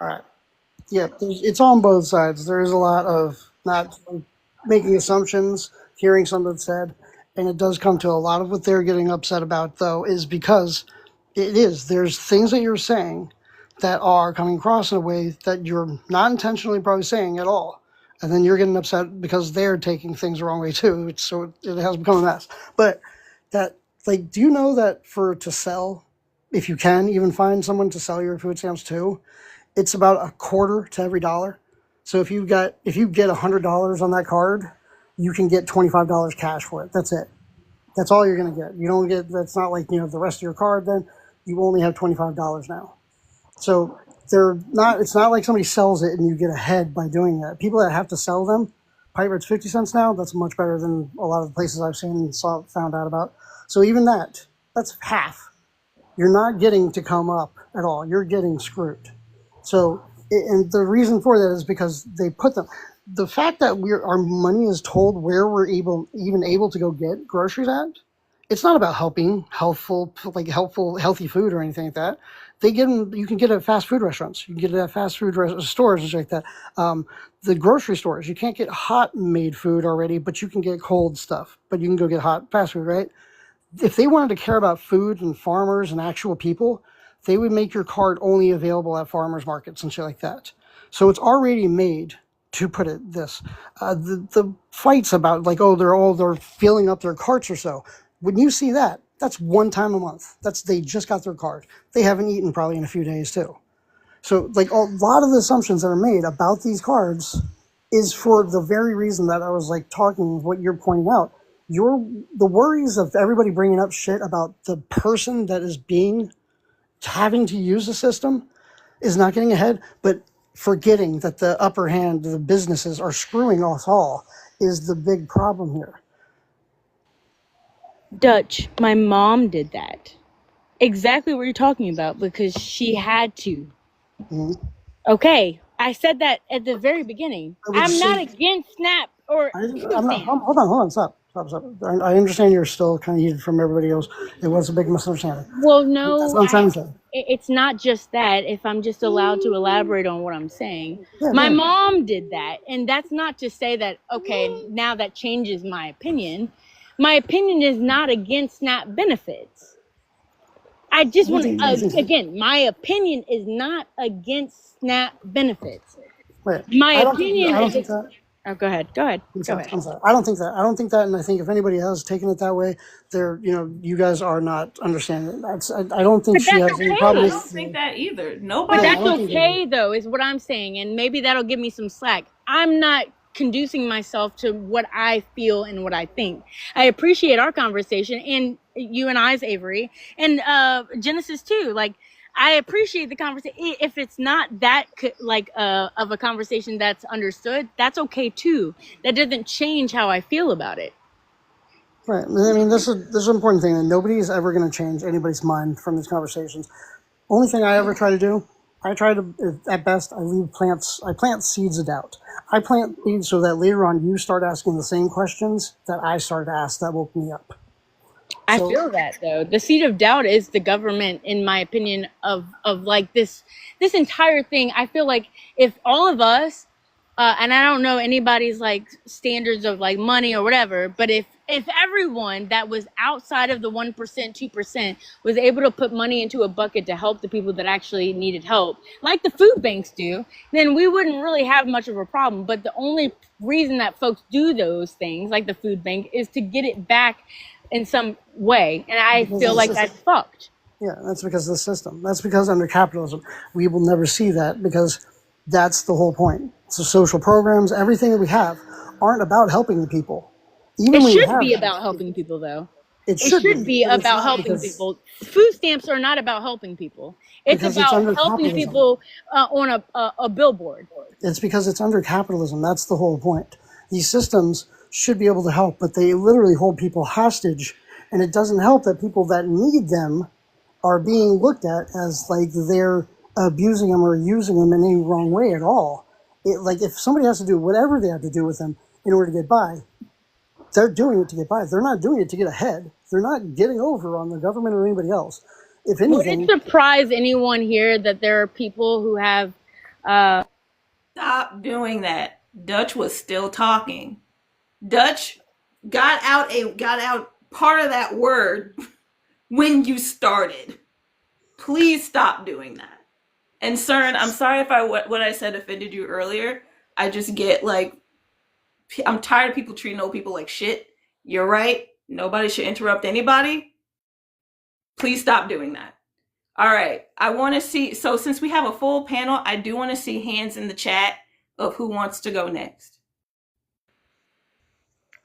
All right. Yeah, it's on both sides. There is a lot of not making assumptions, hearing something said, and it does come to a lot of what they're getting upset about, though, is because there's things that you're saying that are coming across in a way that you're not intentionally probably saying at all. And then you're getting upset because they're taking things the wrong way, too. So it has become a mess. But that, like, do you know that to sell, if you can even find someone to sell your food stamps to, it's about a quarter to every dollar. So if you get $100 on that card, you can get $25 cash for it. That's it. That's all you're going to get. You don't get, that's not like, the rest of your card then. you only have $25 now. So they're not. It's not like somebody sells it and you get ahead by doing that. People that have to sell them, pipe rate's 50 cents now. That's much better than a lot of the places I've seen and found out about. So even that's half. You're not getting to come up at all. You're getting screwed. So, and the reason for that is because they put them. The fact that our money is told where we're even able to go get groceries at, it's not about helping healthy food or anything like that. They get them. You can get it at fast food restaurants. You can get it at fast food stores and shit like that. The grocery stores, you can't get hot made food already, but you can get cold stuff. But you can go get hot fast food, right? If they wanted to care about food and farmers and actual people, they would make your card only available at farmers markets and shit like that. So it's already made to put it this. The fights about they're filling up their carts or so. When you see that, that's one time a month. They just got their card. They haven't eaten probably in a few days too. So like a lot of the assumptions that are made about these cards is for the very reason that I was like talking what you're pointing out. The worries of everybody bringing up shit about the person that is having to use the system is not getting ahead, but forgetting that the upper hand, the businesses are screwing us all is the big problem here. Dutch, my mom did that. Exactly what you're talking about, because she had to. Mm-hmm. Okay, I said that at the very beginning. I'm not against SNAP or food stamps. Hold on, stop. I understand you're still kind of heated from everybody else. It was a big misunderstanding. Well, That's no, what I'm trying to say. it's not just that. If I'm just allowed to elaborate on what I'm saying, Yeah, my mom did that, and that's not to say that, okay, now that changes my opinion. My opinion is not against SNAP benefits. I just want to, again, my opinion is not against SNAP benefits. Right. My I don't opinion think that. Oh, go ahead. I'm sorry. I don't think that, and I think if anybody has taken it that way, you guys are not understanding. I don't think she has any problem I with. don't think that either. But Nobody. that's okay, though, is what I'm saying, and maybe that'll give me some slack. I'm not conducing myself to what I feel and what I think. I appreciate our conversation, and you and I's, Avery, and Genesis too. Like, I appreciate the conversation. If it's not that of a conversation that's understood, that's okay too. That doesn't change how I feel about it. Right. I mean, this is an important thing, that nobody's ever going to change anybody's mind from these conversations. Only thing I ever try to do, at best, I plant seeds of doubt. I plant seeds so that later on you start asking the same questions that I started to ask that woke me up. I feel that, though. The seed of doubt is the government, in my opinion, of like this entire thing. I feel like if all of us, and I don't know anybody's like standards of like money or whatever, but if everyone that was outside of the 1%, 2% was able to put money into a bucket to help the people that actually needed help, like the food banks do, then we wouldn't really have much of a problem. But the only reason that folks do those things, like the food bank, is to get it back in some way, and I feel like that's fucked. Yeah, that's because of the system. That's because under capitalism, we will never see that, because that's the whole point. So social programs, everything that we have, aren't about helping the people. It should be about helping people, though. It should be about helping people. Food stamps are not about helping people. It's about helping people on a billboard. It's because it's under capitalism. That's the whole point. These systems should be able to help, but they literally hold people hostage, and it doesn't help that people that need them are being looked at as like they're abusing them or using them in any wrong way at all. Like if somebody has to do whatever they have to do with them in order to get by, they're doing it to get by. They're not doing it to get ahead. They're not getting over on the government or anybody else. If anything, would it surprise anyone here that there are people who have Stop doing that. Dutch was still talking. Dutch got out part of that word when you started. Please stop doing that. And CERN, I'm sorry if what I said offended you earlier. I just get like, I'm tired of people treating old people like shit. You're right. Nobody should interrupt anybody. Please stop doing that. All right. I want to see, so since we have a full panel, I do want to see hands in the chat of who wants to go next.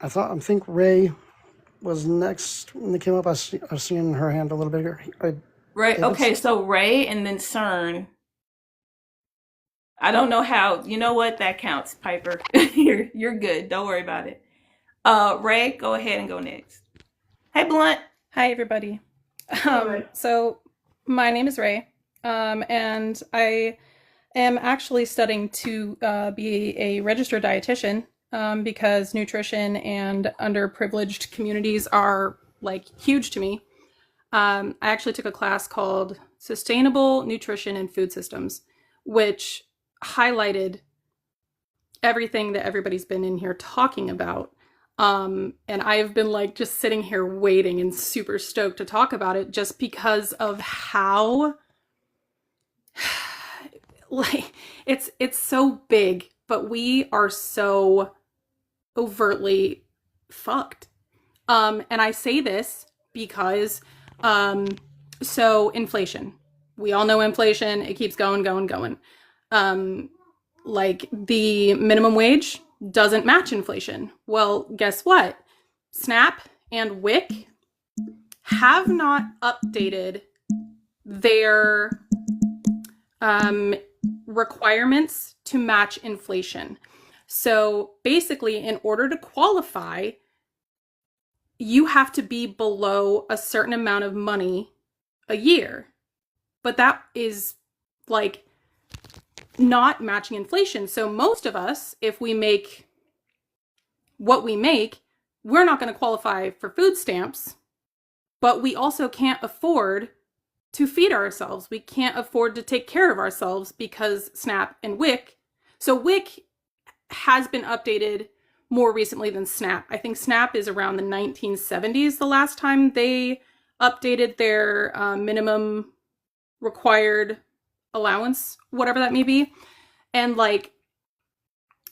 I think Ray was next when they came up. I was seeing her hand a little bit here. Right. If Okay. it's So Ray and then CERN. I don't know how. You know what? That counts, Piper. You're good. Don't worry about it. Ray, go ahead and go next. Hey, Blunt. Hi, everybody. Ray. So, my name is Ray, and I am actually studying to be a registered dietitian because nutrition and underprivileged communities are like huge to me. I actually took a class called Sustainable Nutrition and Food Systems, which highlighted everything that everybody's been in here talking about. And I've been like just sitting here waiting and super stoked to talk about it just because of how like it's so big, but we are so overtly fucked. And I say this because so inflation. We all know inflation, it keeps going, going, going. Like the minimum wage doesn't match inflation. Well, guess what? SNAP and WIC have not updated their requirements to match inflation. So basically, in order to qualify, you have to be below a certain amount of money a year. But that is like not matching inflation. So most of us, if we make what we make, we're not going to qualify for food stamps, but we also can't afford to feed ourselves. We can't afford to take care of ourselves because SNAP and WIC. So WIC has been updated more recently than SNAP. I think SNAP is around the 1970s, the last time they updated their minimum required allowance, whatever that may be. And like,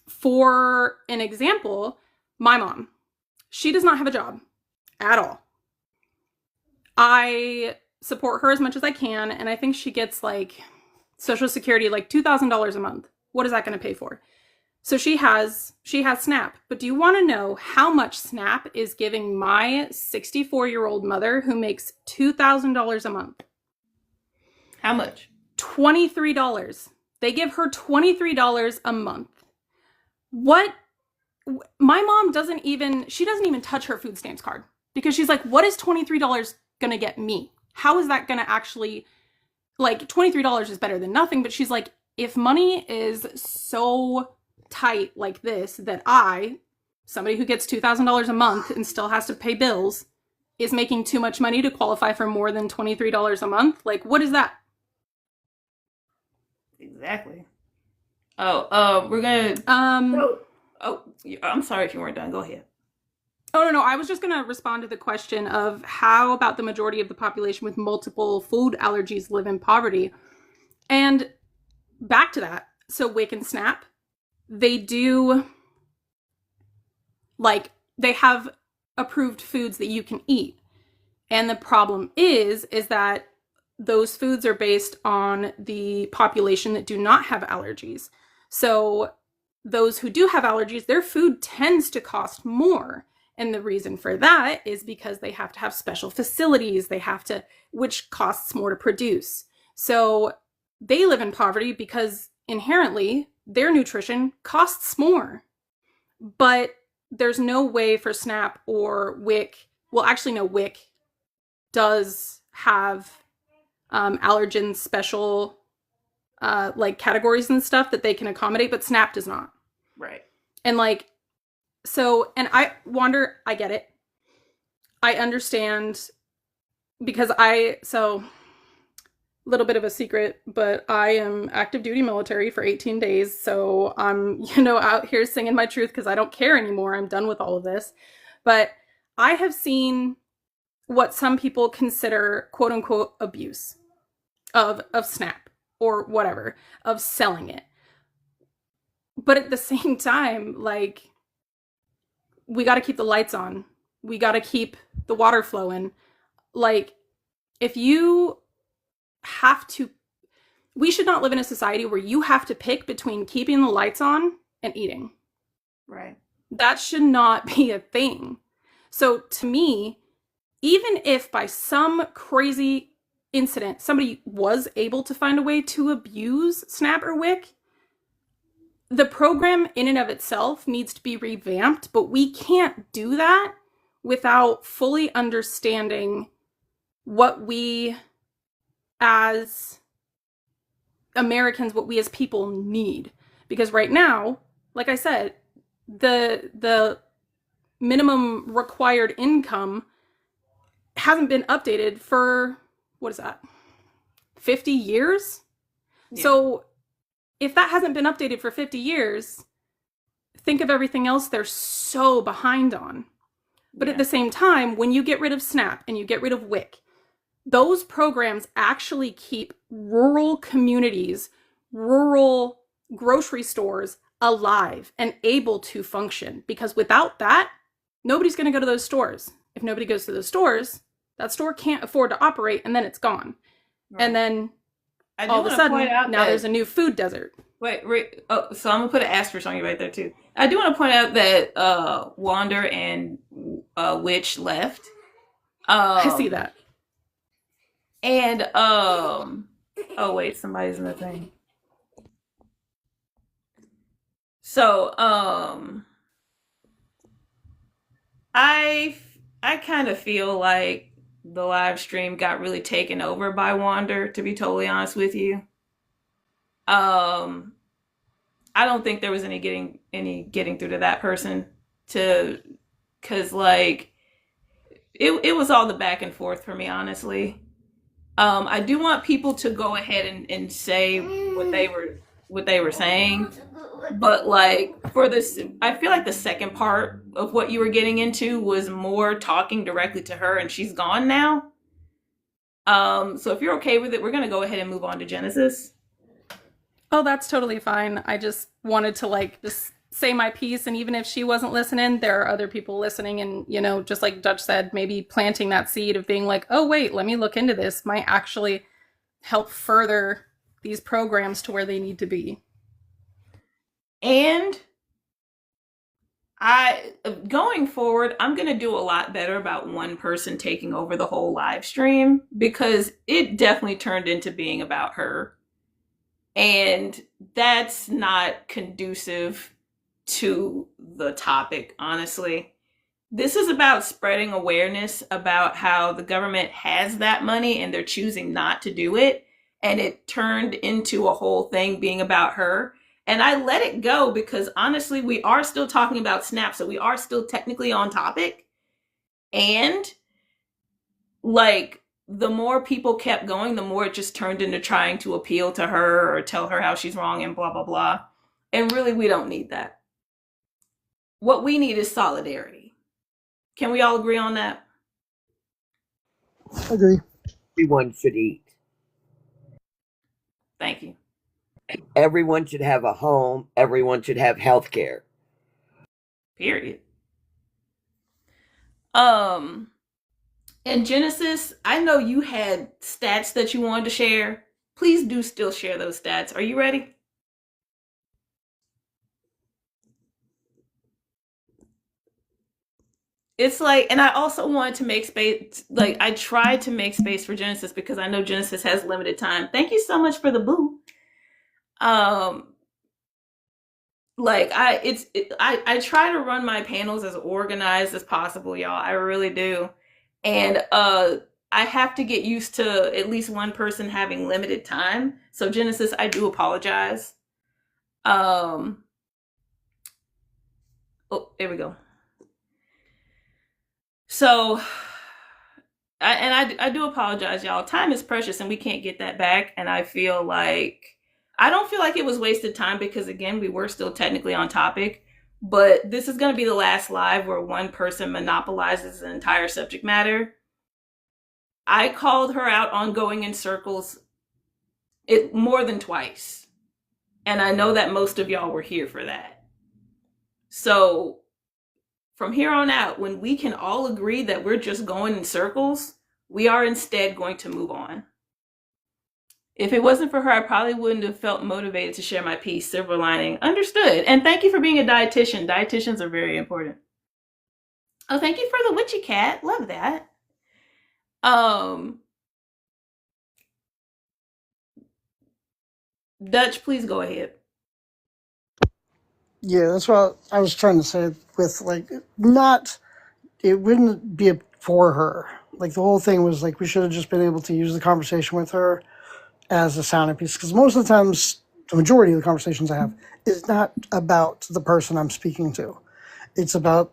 for an example, my mom, she does not have a job at all. I support her as much as I can, and I think she gets like Social Security, like $2,000 a month. What is that going to pay for? So she has SNAP. But do you want to know how much SNAP is giving my 64-year-old mother who makes $2,000 a month? How much? $23. They give her $23 a month. What? My mom doesn't even touch her food stamps card because she's like, what is $23 going to get me? How is that going to actually, like, $23 is better than nothing, but she's like, if money is so tight like this, that somebody who gets $2,000 a month and still has to pay bills, is making too much money to qualify for more than $23 a month, like, what is that? Exactly. We're gonna. I'm sorry if you weren't done. Go ahead. Oh, no, I was just going to respond to the question of how about the majority of the population with multiple food allergies live in poverty? And back to that. So WIC and SNAP, they do, like, they have approved foods that you can eat. And the problem is that those foods are based on the population that do not have allergies. So those who do have allergies, their food tends to cost more. And the reason for that is because they have to have special facilities, which costs more to produce. So they live in poverty because inherently their nutrition costs more. But there's no way for SNAP or WIC, well, actually no, WIC does have allergen special like categories and stuff that they can accommodate, but SNAP does not. Right. And like, so, and I get it. I understand because little bit of a secret, but I am active duty military for 18 days. So I'm, out here singing my truth because I don't care anymore. I'm done with all of this. But I have seen what some people consider quote unquote abuse of SNAP or whatever, of selling it. But at the same time, like, we got to keep the lights on. We got to keep the water flowing. Like, if you have to, we should not live in a society where you have to pick between keeping the lights on and eating. Right. That should not be a thing. So to me, even if by some crazy incident, somebody was able to find a way to abuse SNAP or WIC, the program in and of itself needs to be revamped, but we can't do that without fully understanding what we as Americans, what we as people need. Because right now, like I said, the minimum required income hasn't been updated for, what is that, 50 years? Yeah. So if that hasn't been updated for 50 years, think of everything else they're so behind on. But at the same time, when you get rid of SNAP and you get rid of WIC, those programs actually keep rural communities, rural grocery stores alive and able to function. Because without that, nobody's going to go to those stores. If nobody goes to those stores, that store can't afford to operate, and then it's gone. Right. And then all of a sudden, now there's a new food desert. Wait. Oh, so I'm going to put an asterisk on you right there, too. I do want to point out that Wander and Witch left. I see that. And, oh, wait, somebody's in the thing. So, I kind of feel like the live stream got really taken over by Wander, to be totally honest with you. I don't think there was any getting through to that person cause like it was all the back and forth for me, honestly. I do want people to go ahead and say what they were saying, but like for this, I feel like the second part of what you were getting into was more talking directly to her, and she's gone now. So if you're okay with it, we're gonna go ahead and move on to Genesis. Oh, that's totally fine. I just wanted to just say my piece, and even if she wasn't listening, there are other people listening, and just like Dutch said, maybe planting that seed of being like, oh wait, let me look into this, might actually help further these programs to where they need to be. And going forward, I'm gonna do a lot better about one person taking over the whole live stream, because it definitely turned into being about her, and that's not conducive to the topic, honestly. This is about spreading awareness about how the government has that money and they're choosing not to do it. And it turned into a whole thing being about her. And I let it go because honestly, we are still talking about SNAP. So we are still technically on topic. And like the more people kept going, the more it just turned into trying to appeal to her or tell her how she's wrong and blah, blah, blah. And really, we don't need that. What we need is solidarity. Can we all agree on that? Agree. Everyone should eat. Thank you. Everyone should have a home. Everyone should have health care. Period. In Genesis, I know you had stats that you wanted to share. Please do still share those stats. Are you ready? It's like, and I also wanted to make space, like I tried to make space for Genesis because I know Genesis has limited time. Thank you so much for the boo. Like I try to run my panels as organized as possible, y'all. I really do. And I have to get used to at least one person having limited time. So Genesis, I do apologize. Oh, there we go. So, I do apologize, y'all. Time is precious and we can't get that back. And I don't feel like it was wasted time because, again, we were still technically on topic. But this is going to be the last live where one person monopolizes the entire subject matter. I called her out on going in circles more than twice. And I know that most of y'all were here for that. So from here on out, when we can all agree that we're just going in circles, we are instead going to move on. If it wasn't for her, I probably wouldn't have felt motivated to share my piece. Silver lining. Understood. And thank you for being a dietitian. Dietitians are very important. Oh, thank you for the witchy cat. Love that. Dutch, please go ahead. Yeah, that's what I was trying to say with like not it wouldn't be for her. Like the whole thing was like we should have just been able to use the conversation with her as a sounding piece because most of the times the majority of the conversations I have is not about the person I'm speaking to. It's about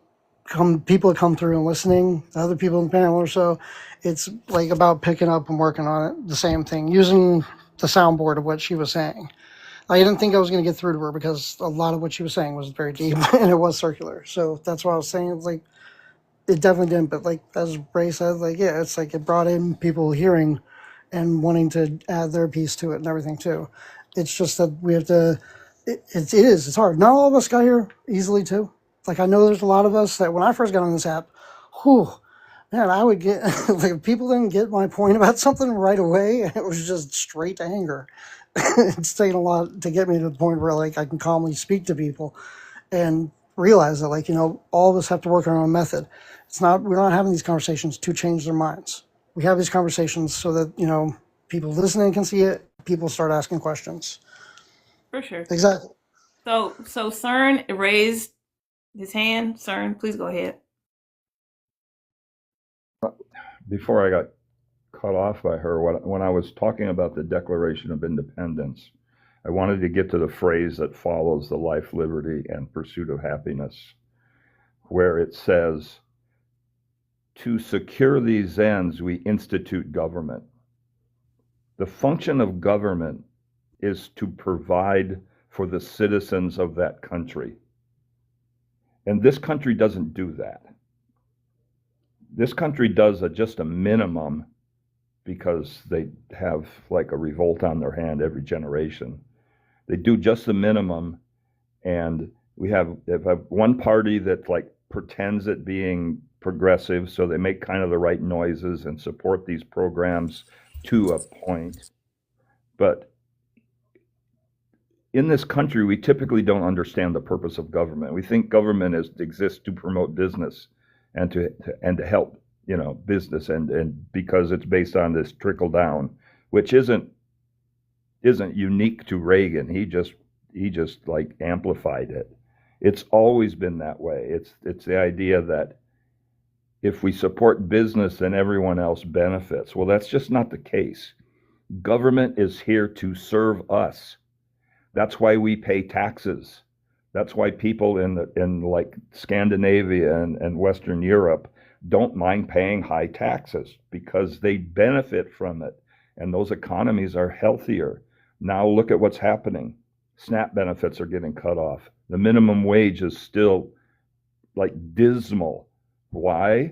people that come through and listening, the other people in the panel or so. It's like about picking up and working on it. The same thing, using the soundboard of what she was saying. I didn't think I was going to get through to her because a lot of what she was saying was very deep and it was circular. So that's why I was saying it's like it definitely didn't. But like as Ray said, like yeah, it's like it brought in people hearing and wanting to add their piece to it and everything too. It's just that we have to. It's hard. Not all of us got here easily too. Like I know there's a lot of us that when I first got on this app, whew, man, I would get like if people didn't get my point about something right away. It was just straight anger. It's taken a lot to get me to the point where like I can calmly speak to people and realize that like all of us have to work on our own method. It's not we're not having these conversations to change their minds. We have these conversations so that people listening can see it. People start asking questions. For sure. Exactly. So CERN raised his hand. CERN, please go ahead. Before I got cut off by her, when I was talking about the Declaration of Independence, I wanted to get to the phrase that follows the life, liberty, and pursuit of happiness, where it says, to secure these ends, we institute government. The function of government is to provide for the citizens of that country. And this country doesn't do that. This country does just a minimum because they have like a revolt on their hand every generation. They do just the minimum, and we have one party that like pretends at being progressive, so they make kind of the right noises and support these programs to a point. But in this country, we typically don't understand the purpose of government. We think government exists to promote business and to help business, and because it's based on this trickle down, which isn't unique to Reagan. He just like amplified it. It's always been that way. It's the idea that if we support business, then everyone else benefits. Well, that's just not the case. Government is here to serve us. That's why we pay taxes. That's why people in like Scandinavia and Western Europe don't mind paying high taxes because they benefit from it, and those economies are healthier. Now look at what's happening. SNAP benefits are getting cut off. The minimum wage is still like dismal. Why?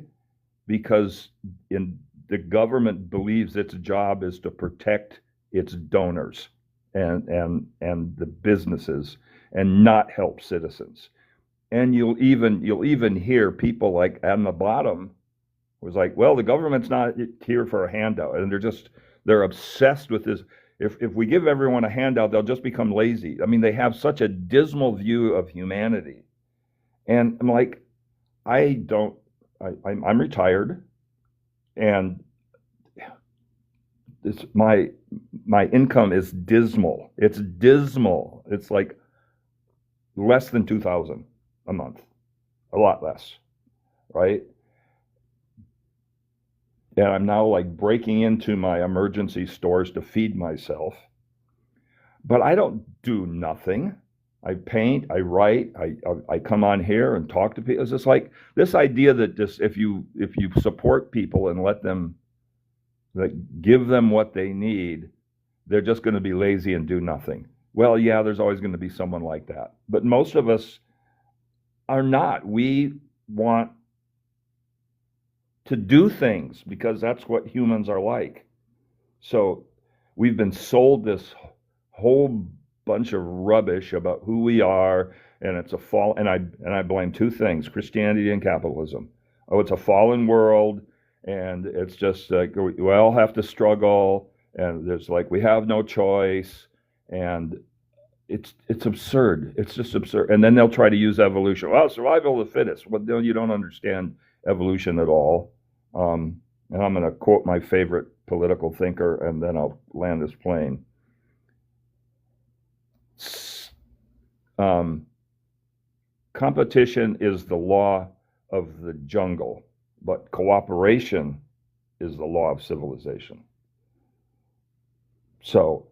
Because the government believes its job is to protect its donors and the businesses and not help citizens. And you'll even hear people like on the bottom was like, well, the government's not here for a handout, and they're obsessed with this. If we give everyone a handout, they'll just become lazy. I mean, they have such a dismal view of humanity. And I'm like, I'm retired, and it's my income is dismal. It's dismal. It's like less than $2,000 a month, a lot less, right? And I'm now like breaking into my emergency stores to feed myself. But I don't do nothing. I paint, I write, I come on here and talk to people. It's just like this idea that just if you support people and let them, like, give them what they need, they're just going to be lazy and do nothing. Well, yeah, there's always going to be someone like that. But most of us are not. We want to do things because that's what humans are like. So we've been sold this whole bunch of rubbish about who we are, and it's a fall. And I blame two things: Christianity and capitalism. Oh, it's a fallen world, and it's just like we all have to struggle, and there's like we have no choice, and it's absurd. It's just absurd. And then they'll try to use evolution. Well, survival of the fittest. Well, no, you don't understand evolution at all. And I'm going to quote my favorite political thinker, and then I'll land this plane. competition is the law of the jungle, but cooperation is the law of civilization. So,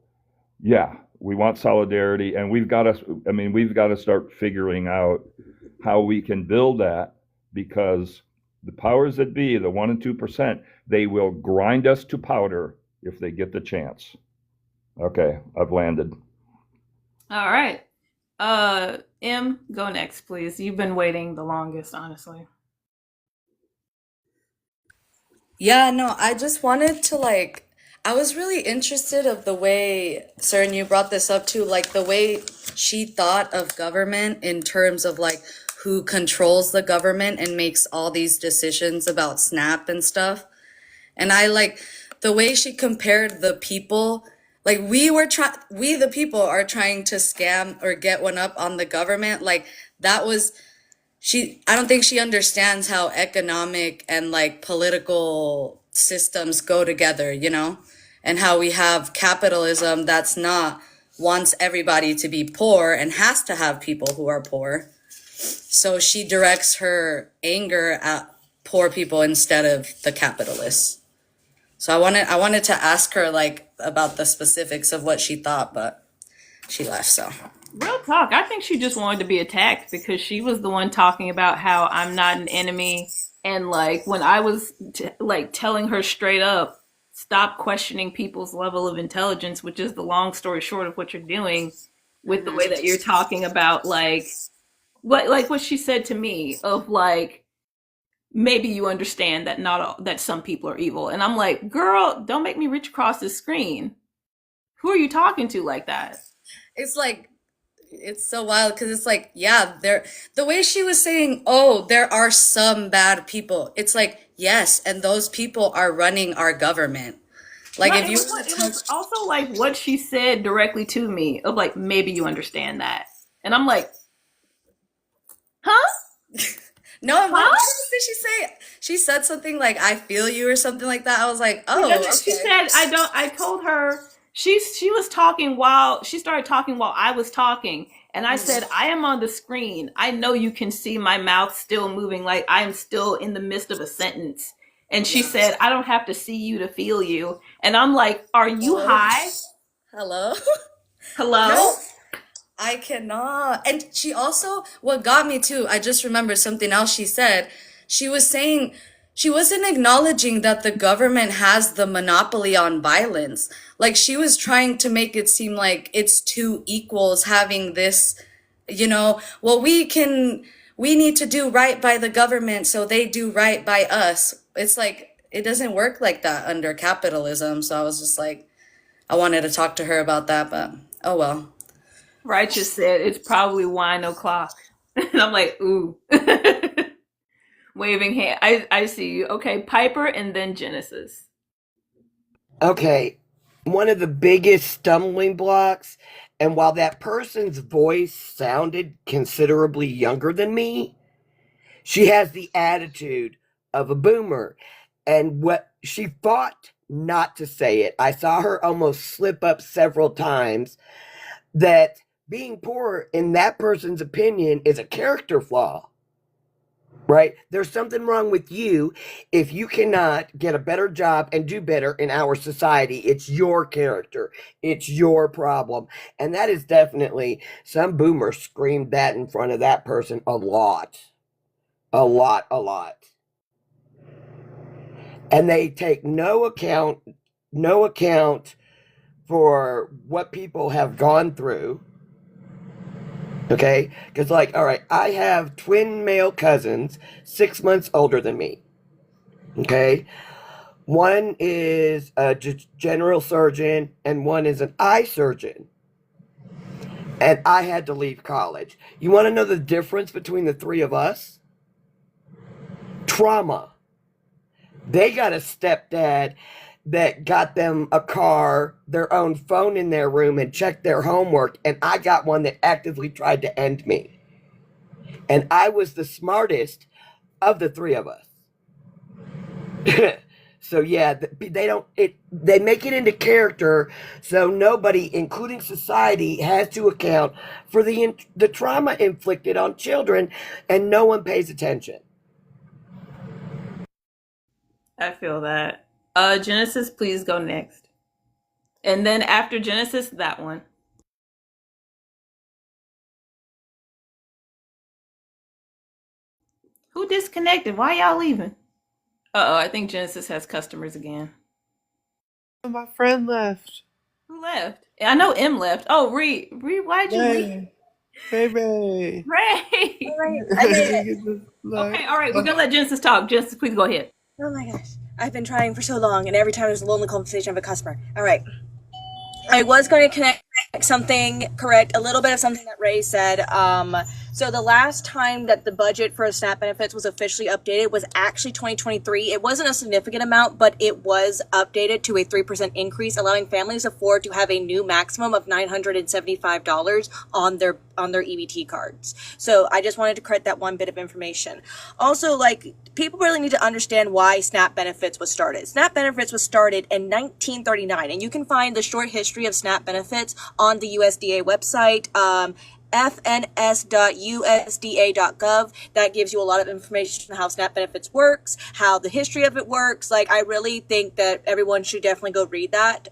yeah, we want solidarity, and we've got to start figuring out how we can build that, because the powers that be, the 1% and 2%, they will grind us to powder if they get the chance. Okay, I've landed. All right. M, go next, please. You've been waiting the longest, honestly. Yeah, no, I just wanted to I was really interested of the way, sir, and you brought this up too, like the way she thought of government in terms of like who controls the government and makes all these decisions about SNAP and stuff. And I like the way she compared the people, like we the people are trying to scam or get one up on the government. Like that was I don't think she understands how economic and like political systems go together, you know, and how we have capitalism that's not wants everybody to be poor and has to have people who are poor. So she directs her anger at poor people instead of the capitalists. So I wanted to ask her like about the specifics of what she thought, but she left, so. Real talk. I think she just wanted to be attacked because she was the one talking about how I'm not an enemy. And like when I was telling her straight up, stop questioning people's level of intelligence, which is the long story short of what you're doing with the way that you're talking about what she said to me of like, maybe you understand that not all, that some people are evil. And I'm like, girl, don't make me reach across the screen. Who are you talking to like that? It's like, it's so wild because it's like, yeah, the way she was saying, oh, there are some bad people. It's like, yes, and those people are running our government. Like Right, if you want to it was also like what she said directly to me of like, maybe you understand that. And I'm like, huh? no, what did she say? She said something like, I feel you or something like that. I was like, oh, okay. She said, I told her, she was talking while, she started talking while I was talking. And I said, I am on the screen. I know you can see my mouth still moving, like I am still in the midst of a sentence. And she said, I don't have to see you to feel you. And I'm like, are you high? Hello? Hello? No, I cannot. And she also, what got me too, I just remembered something else she said. She was saying, she wasn't acknowledging that the government has the monopoly on violence. Like she was trying to make it seem like it's two equals having this, you know, well, we need to do right by the government so they do right by us. It's like, it doesn't work like that under capitalism. So I was just like, I wanted to talk to her about that, but oh well. Righteous said, it's probably wine o'clock. And I'm like, ooh. Waving hand. I see you. Okay, Piper and then Genesis. Okay, one of the biggest stumbling blocks, and while that person's voice sounded considerably younger than me, she has the attitude of a boomer. And what she fought not to say it, I saw her almost slip up several times, that being poor, in that person's opinion, is a character flaw. Right? There's something wrong with you if you cannot get a better job and do better in our society. It's your character. It's your problem. And that is definitely, some boomer screamed that in front of that person a lot. A lot, a lot. And they take no account for what people have gone through. Okay? Because, like, all right, I have twin male cousins, 6 months older than me. Okay? One is a general surgeon, and one is an eye surgeon. And I had to leave college. You want to know the difference between the three of us? Trauma. They got a stepdad that got them a car, their own phone in their room, and checked their homework, and I got one that actively tried to end me. And I was the smartest of the three of us. So yeah, they make it into character, so nobody, including society, has to account for the trauma inflicted on children, and no one pays attention. I feel that. Genesis, please go next. And then after Genesis, that one. Who disconnected? Why y'all leaving? Uh-oh, I think Genesis has customers again. My friend left. Who left? I know M left. Oh, Ree, why'd you leave? Ray. Ray. Ray. All right, I made it. Okay, all right, we're gonna let Genesis talk. Genesis, please go ahead. Oh my gosh. I've been trying for so long, and every time there's a lonely conversation of a customer. All right. I was going to connect correct a little bit of something that Ray said. So the last time that the budget for SNAP benefits was officially updated was actually 2023. It wasn't a significant amount, but it was updated to a 3% increase, allowing families afford to have a new maximum of $975 on their EBT cards. So I just wanted to correct that one bit of information. Also, like, people really need to understand why SNAP benefits was started. SNAP benefits was started in 1939, and you can find the short history of SNAP benefits on the USDA website. fns.usda.gov. That gives you a lot of information on how SNAP benefits works, how the history of it works. Like, I really think that everyone should definitely go read that.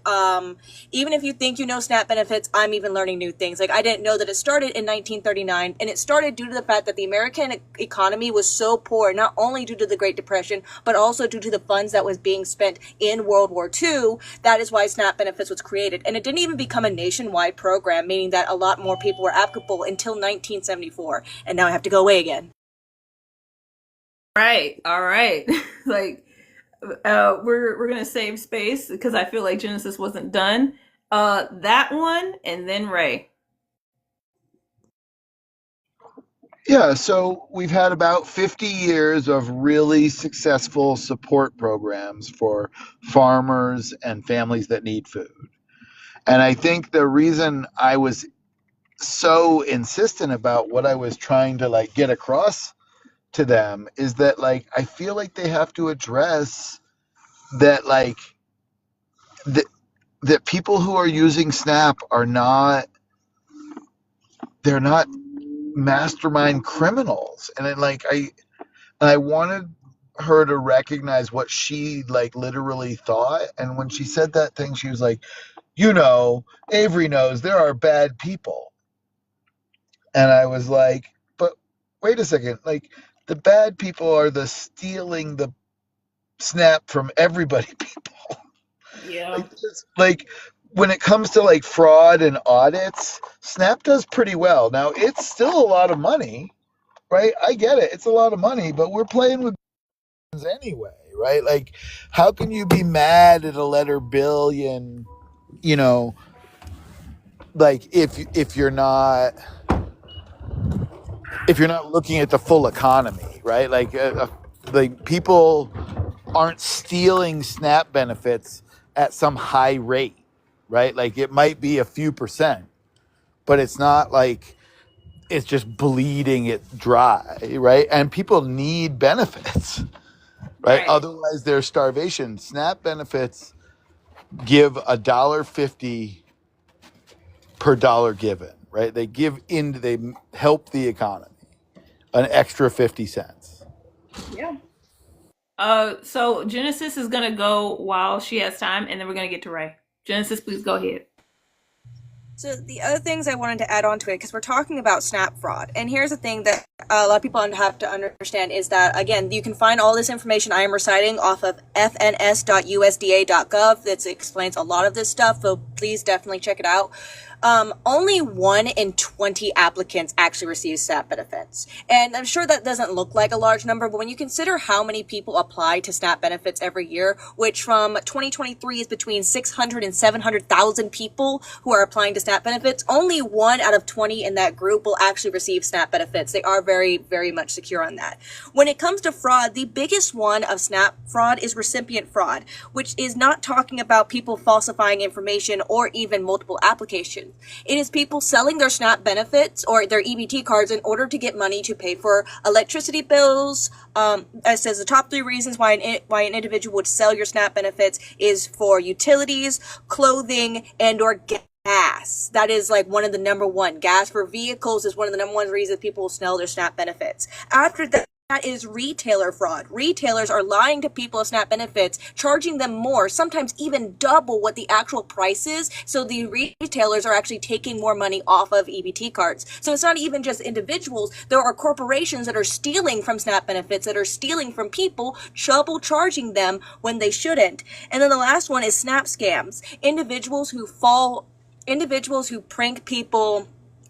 Even if you think you know SNAP benefits, I'm even learning new things. Like, I didn't know that it started in 1939, and it started due to the fact that the American economy was so poor, not only due to the Great Depression, but also due to the funds that was being spent in World War II. That is why SNAP benefits was created. And it didn't even become a nationwide program, meaning that a lot more people were applicable until 1974, and now I have to go away again. Right, all right. Like, we're gonna save space because I feel like Genesis wasn't done. That one, and then Ray. Yeah, so we've had about 50 years of really successful support programs for farmers and families that need food. And I think the reason I was so insistent about what I was trying to like get across to them is that like I feel like they have to address that like that people who are using SNAP are not they're not mastermind criminals. And then like I wanted her to recognize what she like literally thought. And when she said that thing, she was like, Avery knows there are bad people. And I was like, but wait a second, like the bad people are the stealing the SNAP from everybody people. Yeah. Like when it comes to like fraud and audits, SNAP does pretty well. Now it's still a lot of money, right? I get it. It's a lot of money, but we're playing with anyway, right? Like how can you be mad at a letter billion, like if you're not looking at the full economy, right? Like people aren't stealing SNAP benefits at some high rate, right? Like it might be a few percent, but it's not like it's just bleeding it dry, right? And people need benefits, right? Otherwise there's starvation. SNAP benefits give $1.50 per dollar given, right? They help the economy an extra 50 cents. Yeah. So Genesis is gonna go while she has time, and then we're gonna get to Ray. Genesis, please go ahead. So the other things I wanted to add on to it, because we're talking about SNAP fraud, and here's the thing that a lot of people have to understand is that, again, you can find all this information I am reciting off of fns.usda.gov. That explains a lot of this stuff, so please definitely check it out. Only 1 in 20 applicants actually receive SNAP benefits. And I'm sure that doesn't look like a large number, but when you consider how many people apply to SNAP benefits every year, which from 2023 is between 600 and 700,000 people who are applying to SNAP benefits, only 1 out of 20 in that group will actually receive SNAP benefits. They are very, very much secure on that. When it comes to fraud, the biggest one of SNAP fraud is recipient fraud, which is not talking about people falsifying information or even multiple applications. corporations. It is people selling their SNAP benefits or their EBT cards in order to get money to pay for electricity bills. It says the top 3 reasons why an individual would sell your SNAP benefits is for utilities, clothing, and or gas. That is like one of the number one. Gas for vehicles is one of the number one reasons people will sell their SNAP benefits. After that is retailer fraud. Retailers are lying to people of SNAP benefits, charging them more, sometimes even double what the actual price is. So the retailers are actually taking more money off of EBT cards. So it's not even just individuals. There are corporations that are stealing from SNAP benefits, that are stealing from people, double charging them when they shouldn't. And then the last one is SNAP scams. Individuals who prank people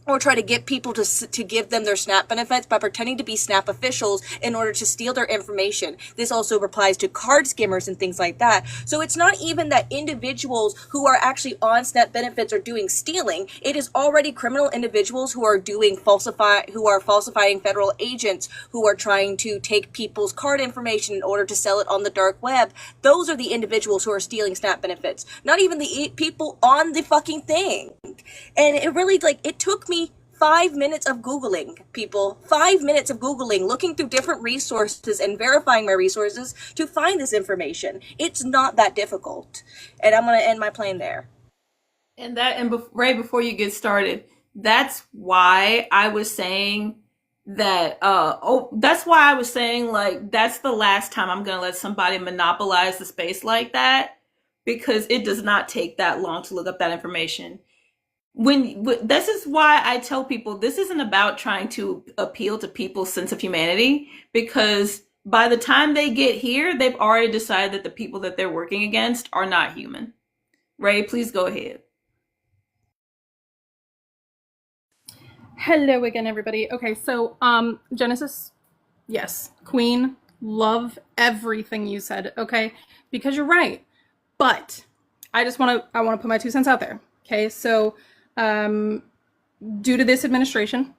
or try to get people to give them their SNAP benefits by pretending to be SNAP officials in order to steal their information. This also applies to card skimmers and things like that. So it's not even that individuals who are actually on SNAP benefits are doing stealing. It is already criminal individuals who are falsifying federal agents, who are trying to take people's card information in order to sell it on the dark web. Those are the individuals who are stealing SNAP benefits, not even the people on the fucking thing. And it really, it took me 5 minutes of Googling, people. 5 minutes of Googling, looking through different resources and verifying my resources to find this information. It's not that difficult. And I'm going to end my plane there. And right before you get started, that's why I was saying that, that's why I was saying, that's the last time I'm going to let somebody monopolize the space like that, because it does not take that long to look up that information. This is why I tell people this isn't about trying to appeal to people's sense of humanity, because by the time they get here, they've already decided that the people that they're working against are not human. Ray, please go ahead. Hello again, everybody. Okay, so Genesis, yes, Queen, love everything you said. Okay, because you're right, but I want to put my 2 cents out there. Okay, so due to this administration,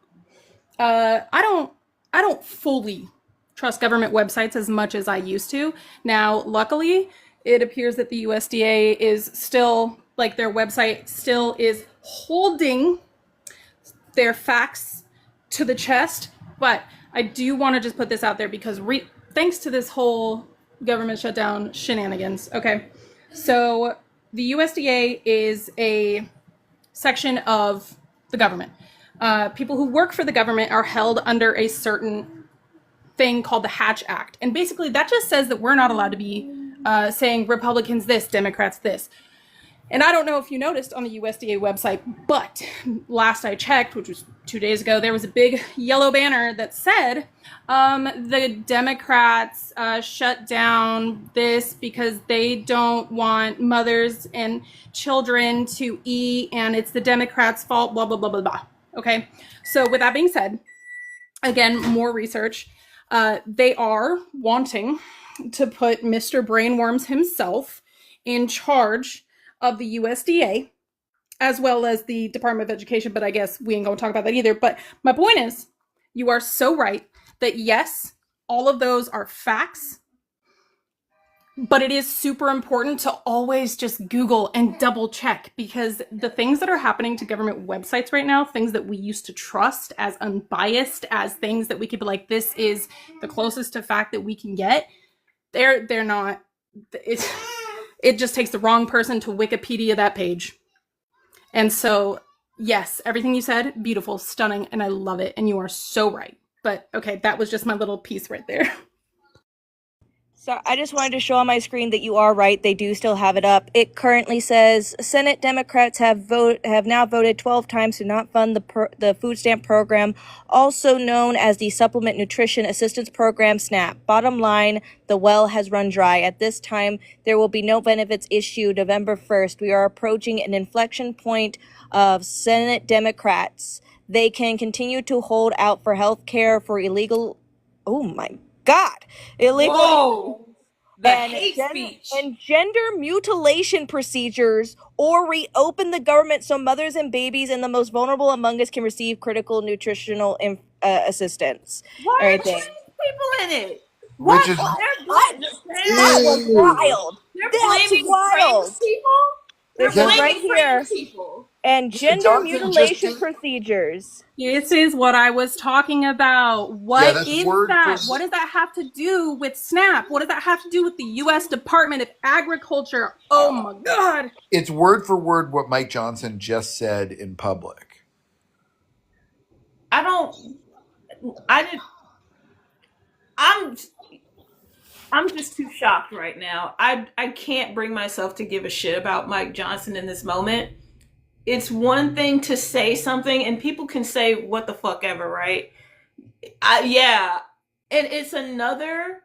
I don't fully trust government websites as much as I used to. Now, luckily, it appears that the USDA is still, their website still is holding their facts to the chest, but I do want to just put this out there because thanks to this whole government shutdown shenanigans, okay, so the USDA is a section of the government. People who work for the government are held under a certain thing called the Hatch Act. And basically that just says that we're not allowed to be saying Republicans this, Democrats this. And I don't know if you noticed on the USDA website, but last I checked, which was 2 days ago, there was a big yellow banner that said the Democrats shut down this because they don't want mothers and children to eat, and it's the Democrats' fault, blah, blah, blah, blah, blah. Okay, so with that being said, again, more research. They are wanting to put Mr. Brainworms himself in charge of the USDA, as well as the Department of Education, but I guess we ain't gonna talk about that either. But my point is, you are so right that yes, all of those are facts, but it is super important to always just Google and double check, because the things that are happening to government websites right now, things that we used to trust as unbiased, as things that we could be like, this is the closest to fact that we can get, they're not. It just takes the wrong person to Wikipedia that page. And so, yes, everything you said, beautiful, stunning, and I love it. And you are so right. But okay, that was just my little piece right there. So I just wanted to show on my screen that you are right. They do still have it up. It currently says Senate Democrats have now voted 12 times to not fund the food stamp program, also known as the Supplement Nutrition Assistance Program, SNAP. Bottom line, the well has run dry. At this time, there will be no benefits issued November 1st. We are approaching an inflection point of Senate Democrats. They can continue to hold out for health care for illegal... Oh, my God. Illegal... Whoa! The hate speech. And gender mutilation procedures, or reopen the government so mothers and babies and the most vulnerable among us can receive critical nutritional assistance. Why are there people in it? Which is That was wild. They're That's blaming wild. trans people? They're This is blaming right here. trans people. and Mr. gender Johnson just mutilation did. procedures. This is what I was talking about. Yeah, What that's is word for that? What does that have to do with SNAP? What does that have to do with the U.S. Department of Agriculture? Oh my God. it's word for word what Mike Johnson just said in public. I don't. I didn't. I'm. I'm just too shocked right now. I can't bring myself to give a shit about Mike Johnson in this moment. It's one thing to say something, and people can say what the fuck ever, right? Yeah, and it's another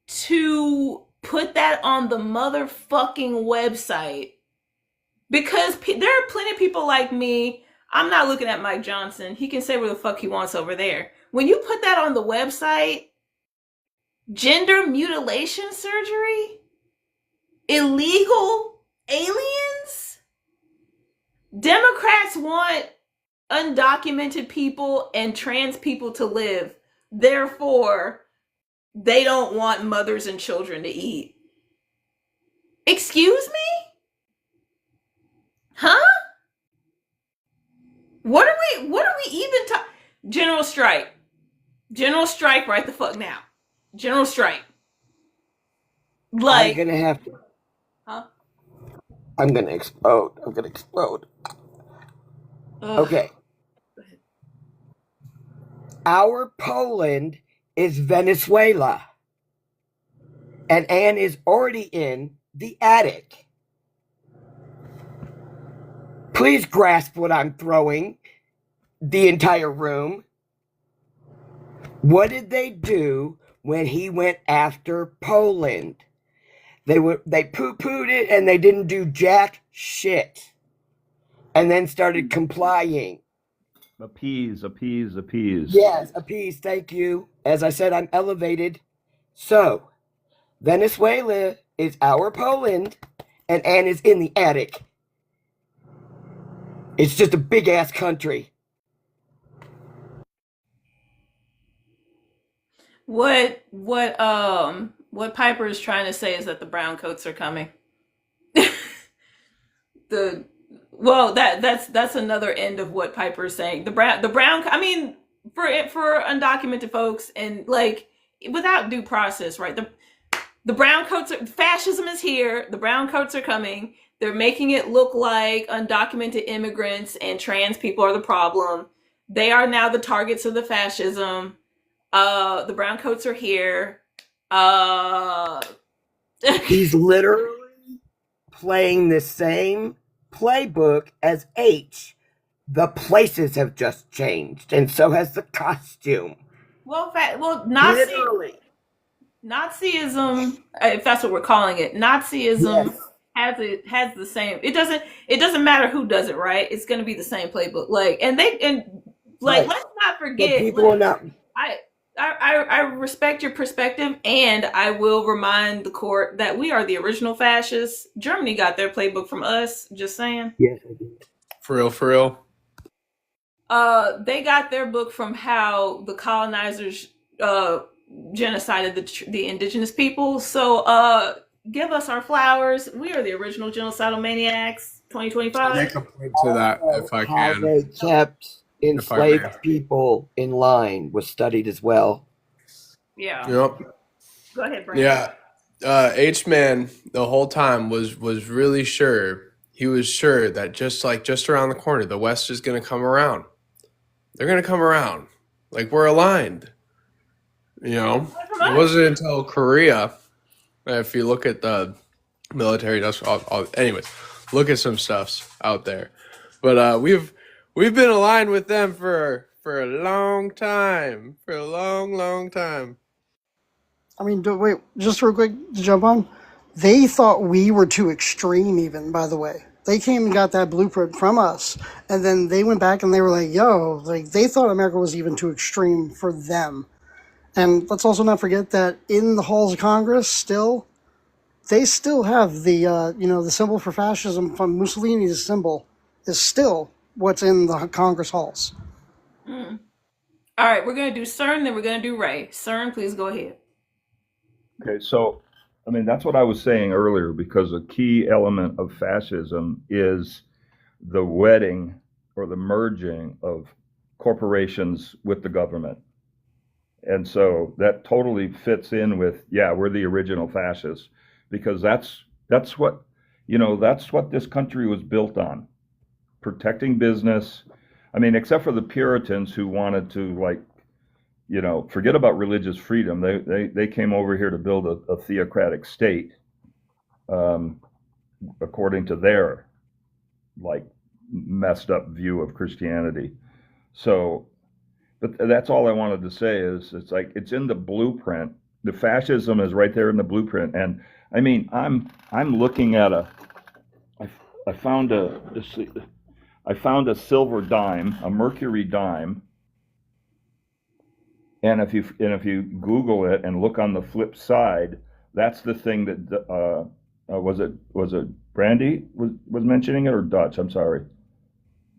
to put that on the motherfucking website because there are plenty of people like me. I'm not looking at Mike Johnson. He can say where the fuck he wants over there. When you put that on the website, gender mutilation surgery, illegal aliens, Democrats want undocumented people and trans people to live. Therefore, they don't want mothers and children to eat. Excuse me? Huh? What are we even talking? General strike. General strike right the fuck now. General strike. I'm Like, gonna have to. huh? I'm gonna explode. I'm gonna explode. Ugh. Okay. Our Poland is Venezuela. And Anne is already in the attic. Please grasp what I'm throwing. The entire room. What did they do when he went after Poland? They poo-pooed it and they didn't do jack shit. And then started complying. Appease. Yes, appease, thank you. As I said, I'm elevated. So, Venezuela is our Poland, and Anne is in the attic. It's just a big-ass country. What Piper is trying to say is that the brown coats are coming. the well, that's another end of what Piper is saying. The brown. I mean, for undocumented folks and like without due process, right? The brown coats are fascism is here. The brown coats are coming. They're making it look like undocumented immigrants and trans people are the problem. They are now the targets of the fascism. The brown coats are here. He's literally playing the same playbook as H. The places have just changed, and so has the costume. well, Literally. Nazism, if that's what we're calling it, Nazism Yes. has the same. It doesn't matter who does it, right? It's going to be the same playbook. Like, Right. let's not But forget. people are not. I respect your perspective, and I will remind the court that we are the original fascists. Germany got their playbook from us. Just saying. Yes, I did. For real, for real. They got their book from how the colonizers genocided the indigenous people. So give us our flowers. We are the original genocidal maniacs. 2025. Make a point to that if I How can. they kept If I may. enslaved people in line was studied as well. Yeah. Yep. Go ahead, Brandon. Yeah. H-Man the whole time was really sure. He was sure that just around the corner, the West is going to come around. They're going to come around. Like, we're aligned. You know? It wasn't until Korea, if you look at the military, anyways, look at some stuffs out there. But we've been aligned with them for a long time. For a long, long time. I mean, wait, just real quick to jump on. They thought we were too extreme, even, by the way. They came and got that blueprint from us, and then they went back and they were like, yo, like, they thought America was even too extreme for them. And let's also not forget that in the halls of Congress, still, they still have the, the symbol for fascism from Mussolini's symbol is still what's in the Congress halls. All right, we're going to do CERN, then we're going to do Ray. CERN, please go ahead. Okay, so I mean that's what I was saying earlier, because a key element of fascism is the wedding or the merging of corporations with the government. And so that totally fits in with, yeah, we're the original fascists, because that's what, that's what this country was built on, protecting business. I mean, except for the Puritans who wanted to, like, forget about religious freedom. They came over here to build a theocratic state, according to their, like, messed up view of Christianity. So, but that's all I wanted to say is it's like it's in the blueprint. The fascism is right there in the blueprint. And I mean, I'm looking at I found a silver dime, a mercury dime. And if you Google it and look on the flip side, that's the thing that was it Brandy was mentioning it, or Dutch? I'm sorry.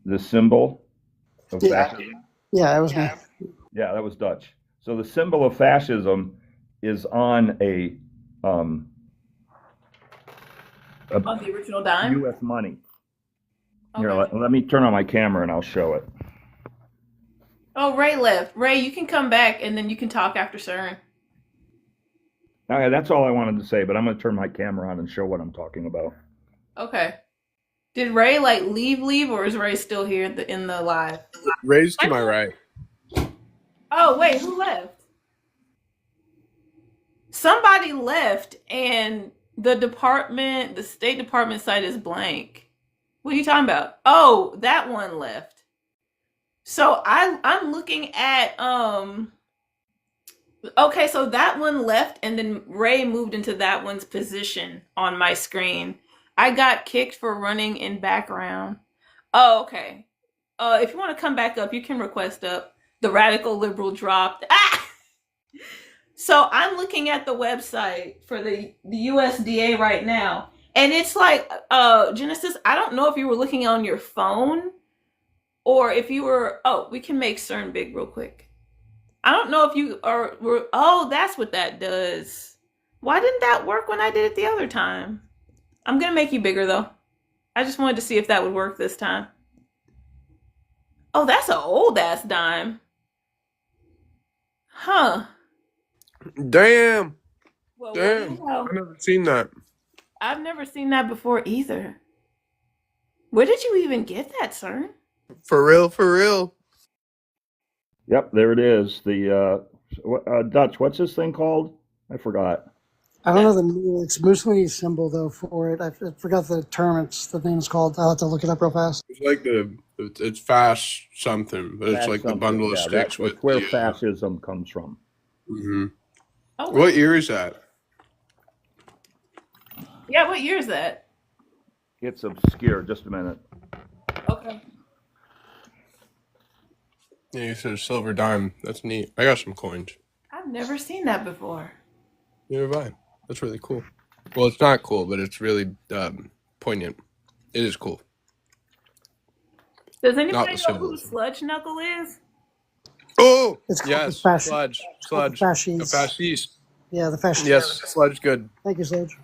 The symbol of fascism. Yeah, it was me. Yeah, that was Dutch. So the symbol of fascism is on On the original dime? U.S. money. Okay. Here, let me turn on my camera and I'll show it. Oh, Ray left. Ray, you can come back and then you can talk after CERN. Okay, that's all I wanted to say, but I'm going to turn my camera on and show what I'm talking about. Okay. Did Ray leave, or is Ray still here in the live? Ray's to my right. Oh, wait, who left? Somebody left, and the State Department site is blank. What are you talking about? Oh, that one left. So I'm looking at okay, so that one left, and then Ray moved into that one's position on my screen. I got kicked for running in background. Oh, okay. If you want to come back up, you can request up. The radical liberal dropped. Ah! So I'm looking at the website for the USDA right now, and it's like, Genesis, I don't know if you were looking on your phone or if you were. Oh, we can make CERN big real quick. I don't know if you were. Oh, that's what that does. Why didn't that work when I did it the other time? I'm gonna make you bigger though. I just wanted to see if that would work this time. Oh, that's an old ass dime. Huh. Damn. Well, Damn. I've never seen that. I've never seen that before either. Where did you even get that, sir? For real, for real. Yep, there it is. The Dutch, what's this thing called? I forgot. I don't know it's Mussolini's symbol though for it. I forgot the term. The name is called. I'll have to look it up real fast. It's like it's fast something, but it's like the bundle of sticks with where fascism comes from. Mm-hmm. Oh, what year is that? Yeah, what year is that? It's obscure. Just a minute. Okay. Yeah, you said a silver dime. That's neat. I got some coins. I've never seen that before. Neither have I. That's really cool. Well, it's not cool, but it's really poignant. It is cool. Does anybody know who Sludge Knuckle is? Oh, yes, Sludge. The fascist. Yeah, the fascist. Yes, Sludge, good. Thank you, Sludge.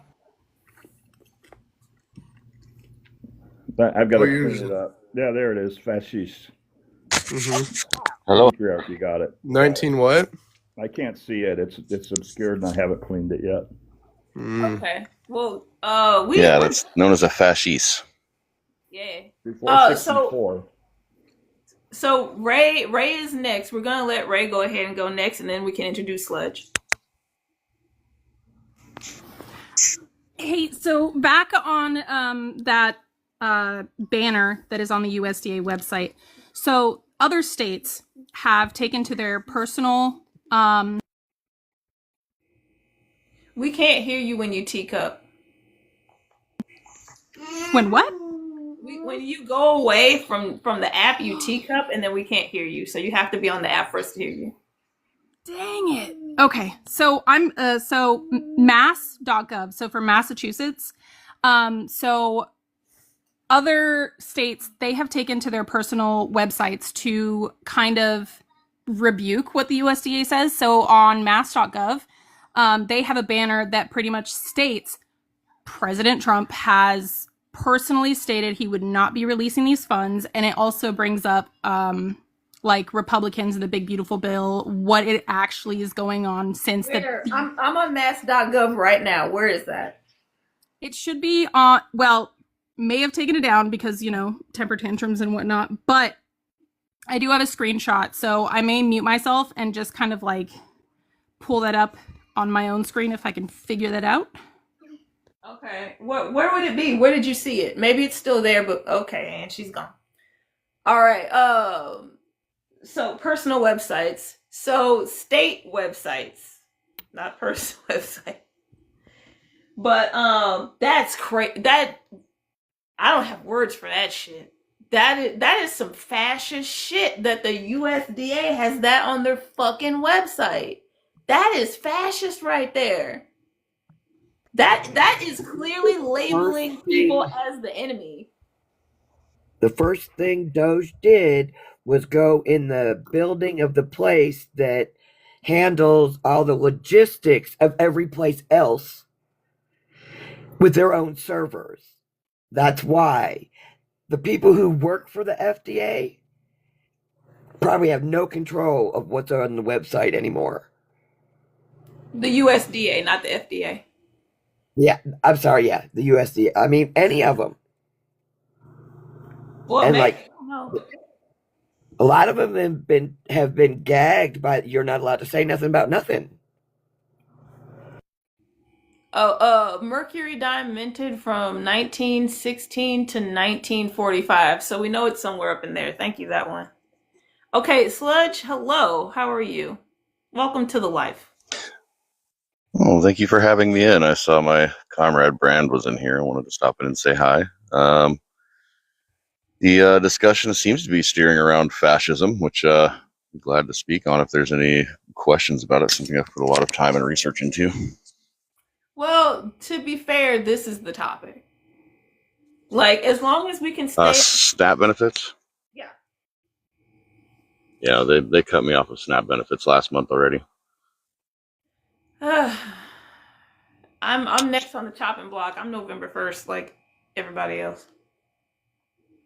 I've got to clean it up. Yeah, there it is. Fascist. Mm-hmm. Hello. You got it. 19 what? I can't see it. It's obscured, and I haven't cleaned it yet. Okay. Well, that's known as a fascist. Yeah. Before 64. So Ray is next. We're gonna let Ray go ahead and go next, and then we can introduce Sludge. Hey, so back on that banner that is on the USDA website. So other states have taken to their personal. We can't hear you when you teacup. When what? When you go away from the app, you teacup, and then we can't hear you. So you have to be on the app for us to hear you. Dang it. Okay, so I'm so mass.gov. So for Massachusetts, so other states, they have taken to their personal websites to kind of rebuke what the USDA says. So on mass.gov, they have a banner that pretty much states President Trump has personally stated he would not be releasing these funds, and it also brings up like Republicans and the big beautiful bill, what it actually is going on since I'm on mass.gov right now. Where is that? It should be on, well, may have taken it down because, temper tantrums and whatnot, but I do have a screenshot, so I may mute myself and just kind of like pull that up on my own screen if I can figure that out. Okay. Where would it be? Where did you see it? Maybe it's still there, but okay, and she's gone. All right. So personal websites. So state websites, not personal website. But that's crazy. That I don't have words for that shit. That is some fascist shit that the USDA has that on their fucking website. That is fascist right there. That is clearly labeling people as the enemy. The first thing Doge did was go in the building of the place that handles all the logistics of every place else with their own servers. That's why the people who work for the FDA probably have no control of what's on the website anymore. The USDA, not the FDA. Yeah, I'm sorry. Yeah, the USDA. I mean, any of them. Well, and maybe, like, I don't know. a lot of them have been gagged by you're not allowed to say nothing about nothing. Mercury dime minted from 1916 to 1945. So we know it's somewhere up in there. Thank you, that one. Okay, Sludge, hello. How are you? Welcome to the life. Well, thank you for having me in. I saw my comrade Brand was in here. I wanted to stop in and say hi. The discussion seems to be steering around fascism, which I'm glad to speak on if there's any questions about it, something I've put a lot of time and research into. Well, to be fair, this is the topic. Like, as long as we can stay... SNAP benefits? Yeah. Yeah, they cut me off of SNAP benefits last month already. I'm next on the chopping block. I'm November 1st, like everybody else.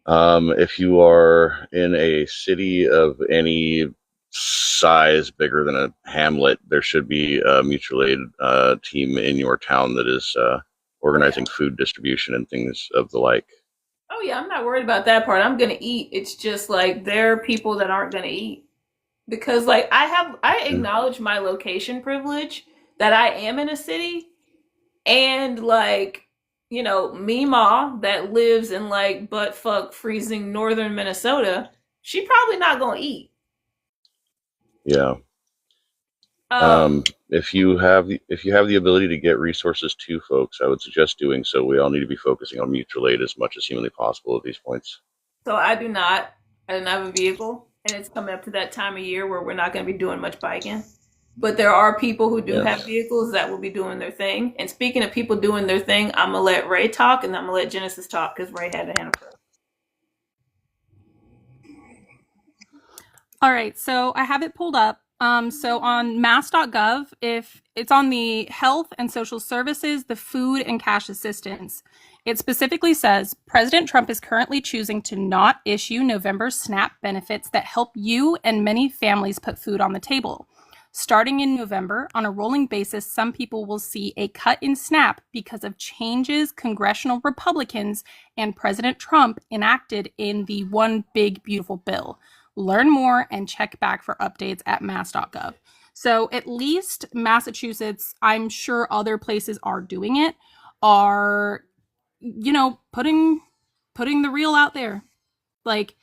If you are in a city of any size bigger than a hamlet, there should be a mutual aid team in your town that is organizing food distribution and things of the like. Oh yeah, I'm not worried about that part. I'm gonna eat. It's just like there are people that aren't gonna eat because like I acknowledge my location privilege that I am in a city, and like Meemaw that lives in like buttfuck freezing northern Minnesota, she probably not gonna eat. Yeah. If you have the ability to get resources to folks, I would suggest doing so. We all need to be focusing on mutual aid as much as humanly possible at these points. So I do not have a vehicle, and it's coming up to that time of year where we're not going to be doing much biking. But there are people who do have vehicles that will be doing their thing. And speaking of people doing their thing, I'm gonna let Ray talk, and I'm gonna let Genesis talk because Ray had a hand up first. All right, so I have it pulled up. So on mass.gov, if it's on the health and social services, the food and cash assistance, it specifically says President Trump is currently choosing to not issue November SNAP benefits that help you and many families put food on the table. Starting in November, on a rolling basis, some people will see a cut in SNAP because of changes congressional Republicans and President Trump enacted in the One Big Beautiful Bill. Learn more and check back for updates at mass.gov. So at least Massachusetts, I'm sure other places are doing it, are, putting the real out there. Like,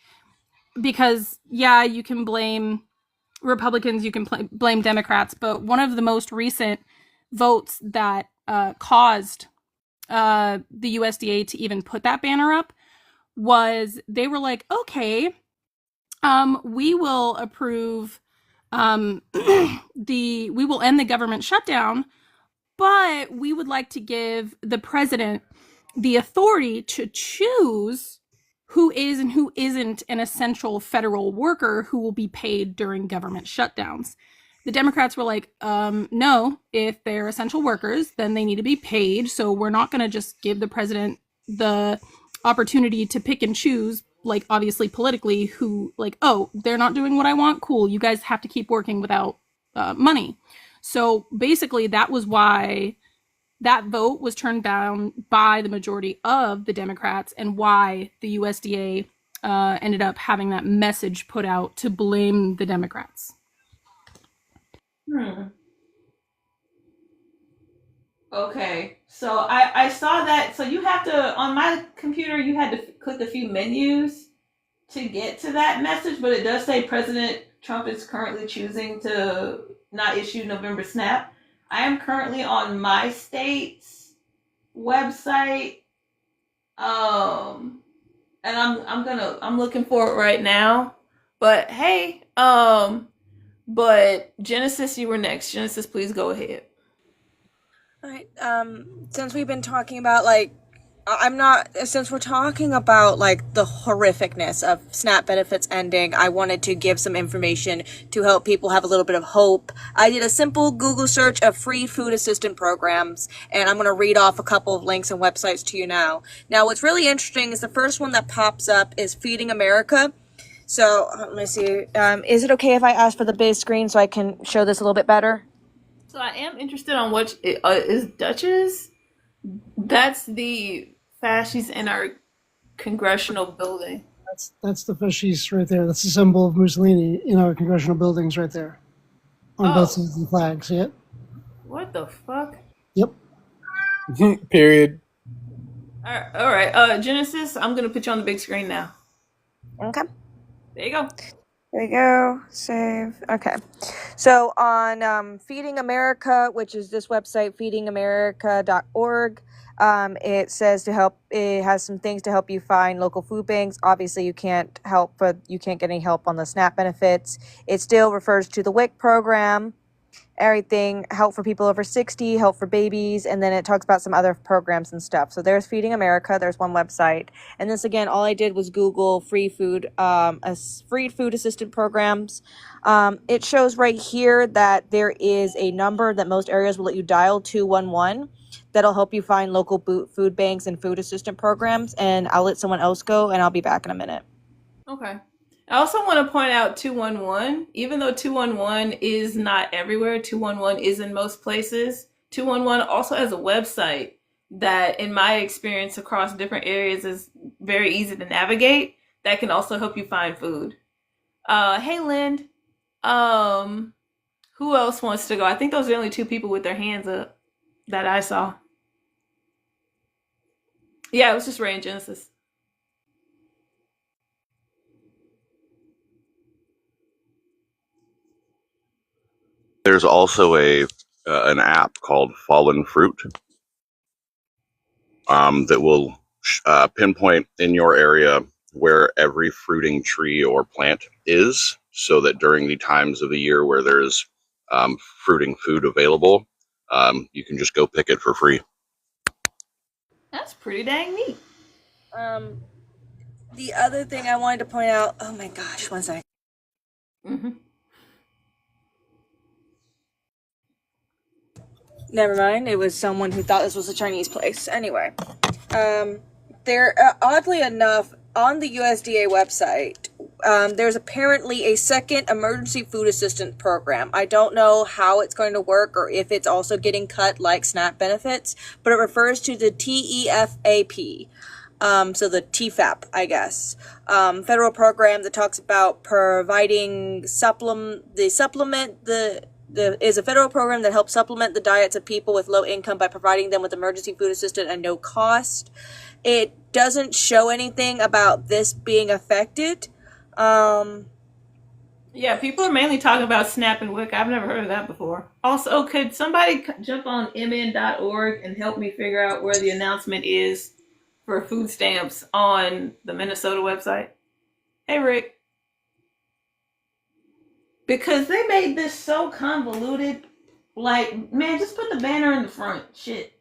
because, yeah, you can blame Republicans, you can blame Democrats, but one of the most recent votes that caused the USDA to even put that banner up was they were like, okay, we will approve we will end the government shutdown, but we would like to give the president the authority to choose who is and who isn't an essential federal worker who will be paid during government shutdowns. The Democrats were like, no, if they're essential workers, then they need to be paid. So we're not going to just give the president the opportunity to pick and choose, like obviously politically, who like, oh, they're not doing what I want, cool, you guys have to keep working without money. So basically that was why that vote was turned down by the majority of the Democrats, and why the USDA ended up having that message put out to blame the Democrats. Okay, so I saw that. So you have to, on my computer, you had to click a few menus to get to that message, but it does say President Trump is currently choosing to not issue November SNAP. I am currently on my state's website, and I'm looking for it right now. But hey, but Genesis, you were next. Genesis, please go ahead. All right. Since we've been talking about like, I'm not. Since we're talking about like the horrificness of SNAP benefits ending, I wanted to give some information to help people have a little bit of hope. I did a simple Google search of free food assistance programs, and I'm going to read off a couple of links and websites to you now. Now, what's really interesting is the first one that pops up is Feeding America. So let me see. Is it okay if I ask for the big screen so I can show this a little bit better? So I am interested on what is Duchess. That's the fascists in our congressional building. That's the fascist right there. That's the symbol of Mussolini in our congressional buildings right there, on both sides of the flag. See it? What the fuck? Yep. Period. All right. Genesis, I'm gonna put you on the big screen now. Okay. There you go. There you go. Save. Okay. So on Feeding America, which is this website, feedingamerica.org, it says to help. It has some things to help you find local food banks. Obviously, you can't help, but you can't get any help on the SNAP benefits. It still refers to the WIC program. Everything, help for people over 60, help for babies, and then it talks about some other programs and stuff. So there's Feeding America, there's one website. And this again, all I did was Google free food assistant programs. It shows right here that there is a number that most areas will let you dial, 211, that'll help you find local food banks and food assistant programs. And I'll let someone else go, and I'll be back in a minute. Okay. I also want to point out 211. Even though 211 is not everywhere, 211 is in most places. 211 also has a website that, in my experience across different areas, is very easy to navigate. That can also help you find food. Hey, Lind. Who else wants to go? I think those are the only two people with their hands up that I saw. Yeah, it was just Ray and Genesis. There's also an app called Fallen Fruit that will pinpoint in your area where every fruiting tree or plant is, so that during the times of the year where there's fruiting food available, you can just go pick it for free. That's pretty dang neat. The other thing I wanted to point out. Oh my gosh, one second. Never mind. It was someone who thought this was a Chinese place. Anyway, there, oddly enough, on the USDA website, there's apparently a second emergency food assistance program. I don't know how it's going to work or if it's also getting cut like SNAP benefits, but it refers to the TEFAP. So the TFAP, I guess, federal program that talks about providing is a federal program that helps supplement the diets of people with low income by providing them with emergency food assistance at no cost. It doesn't show anything about this being affected. Yeah, people are mainly talking about SNAP and WIC. I've never heard of that before. Also, could somebody jump on mn.org and help me figure out where the announcement is for food stamps on the Minnesota website? Hey, Rick. Because they made this so convoluted. Like, man, just put the banner in the front. Shit.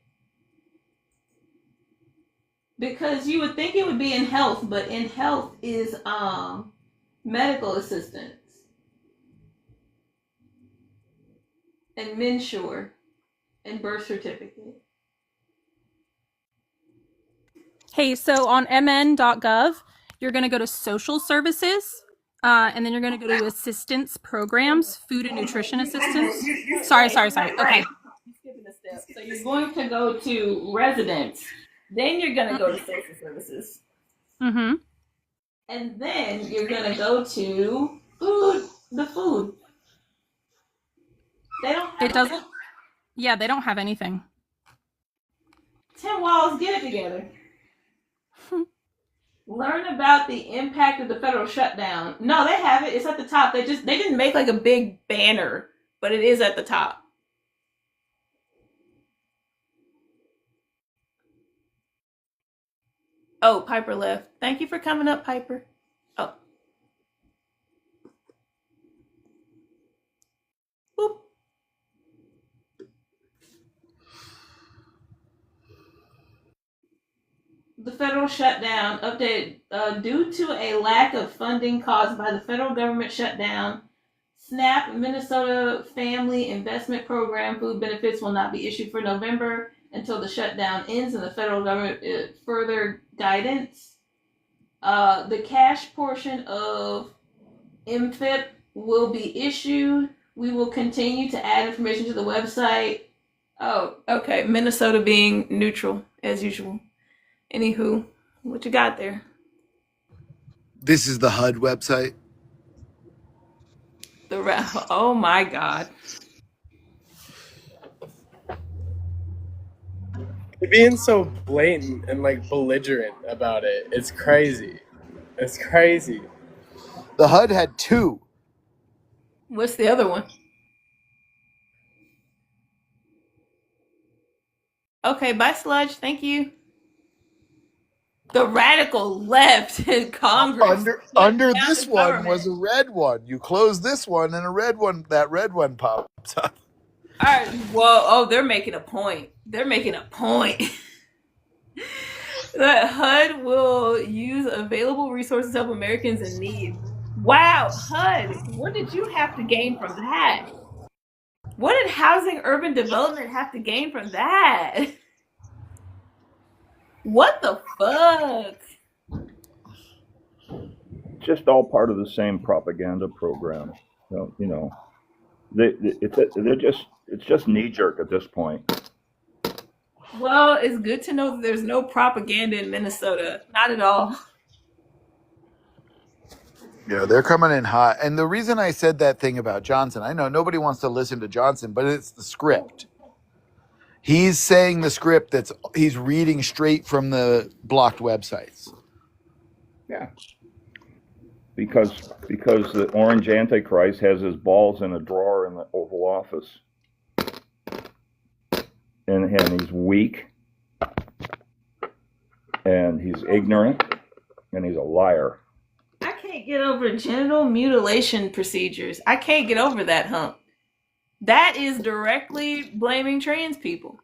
Because you would think it would be in health, but in health is medical assistance and mensure and birth certificate. Hey, so on mn.gov, you're going to go to social services, and then you're going to go to assistance programs, food and nutrition assistance. Sorry. Okay. You're skipping a step. So you're going to go to residents, then you're going to go to social services, Mm-hmm. and then you're going to go to food. The food. They don't have It doesn't. Yeah, they don't have anything. Tim Walls. Get it together. Learn about the impact of the federal shutdown. No, they have it. It's at the top. They didn't make like a big banner, but it is at the top. Oh, Piper left. Thank you for coming up, Piper. Oh. Boop. The federal shutdown update due to a lack of funding caused by the federal government shutdown. SNAP Minnesota Family Investment Program food benefits will not be issued for November until the shutdown ends and the federal government further guidance. The cash portion of MFIP will be issued. We will continue to add information to the website. Oh, okay. Minnesota being neutral as usual. Anywho, what you got there? This is the HUD website. Oh my God. You're being so blatant and like belligerent about it. It's crazy. It's crazy. The HUD had two. What's the other one? Okay, bye, Sludge. Thank you. The radical left in Congress. Under this one was a red one. You close this one and that red one pops up. All right. Whoa. Oh, they're making a point. The HUD will use available resources to help Americans in need. Wow, HUD, what did you have to gain from that? What did housing urban development have to gain from that? What the fuck? Just all part of the same propaganda program. So, it's just knee jerk at this point. Well, it's good to know that there's no propaganda in Minnesota. Not at all. Yeah, they're coming in hot. And the reason I said that thing about Johnson, I know nobody wants to listen to Johnson, but it's the script. He's saying the script he's reading straight from the blocked websites. Yeah. Because the orange antichrist has his balls in a drawer in the Oval Office. And he's weak. And he's ignorant. And he's a liar. I can't get over genital mutilation procedures. I can't get over that hump. That is directly blaming trans people.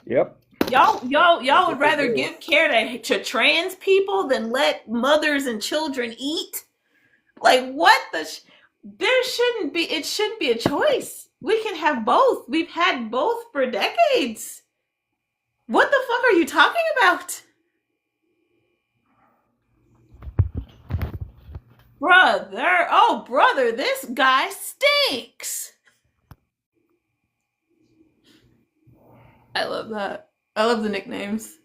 Yep. Y'all would rather give care to trans people than let mothers and children eat? Like, what there shouldn't be, it shouldn't be a choice. We can have both. We've had both for decades. What the fuck are you talking about? Brother, this guy stinks. I love that. I love the nicknames.